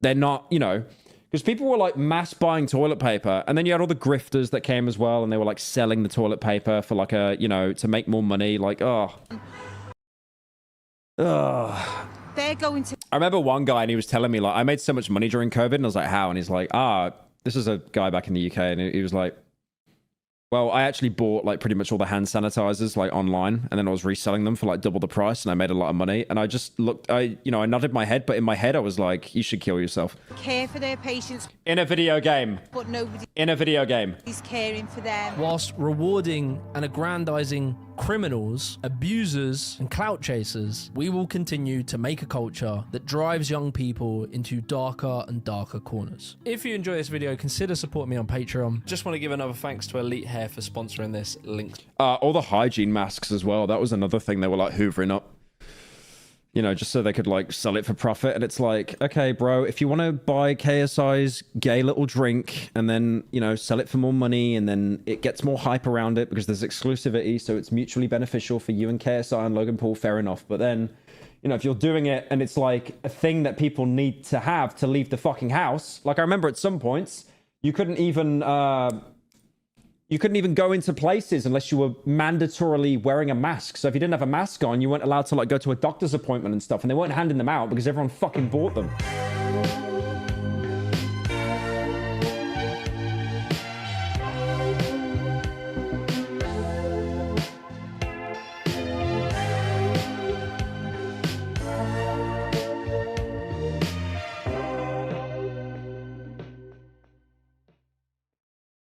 they're not, you know, because people were like mass buying toilet paper. And then you had all the grifters that came as well. And they were like selling the toilet paper for like a, you know, to make more money. Like, They're going to... I remember one guy and he was telling me like, I made so much money during COVID. And I was like, how? And he's like, this is a guy back in the UK. And he was like, Well, I actually bought like pretty much all the hand sanitizers like online, and then I was reselling them for like double the price, and I made a lot of money. And I just looked, I nodded my head, but in my head I was like, you should kill yourself. Care for their patients. In a video game. But nobody In a video game. is caring for them. Whilst rewarding and aggrandizing criminals, abusers, and clout chasers, we will continue to make a culture that drives young people into darker and darker corners. If you enjoy this video, consider supporting me on Patreon. Just want to give another thanks to Elite Hair for sponsoring this. Link. All the hygiene masks as well. That was another thing they were like hoovering up. You know, just so they could like sell it for profit. And it's like, okay, bro, if you want to buy KSI's gay little drink and then, you know, sell it for more money, and then it gets more hype around it because there's exclusivity, so it's mutually beneficial for you and KSI and Logan Paul, fair enough. But then, you know, if you're doing it and it's like a thing that people need to have to leave the fucking house. Like I remember at some points, you couldn't even go into places unless you were mandatorily wearing a mask. So if you didn't have a mask on, you weren't allowed to like go to a doctor's appointment and stuff, and they weren't handing them out because everyone fucking bought them.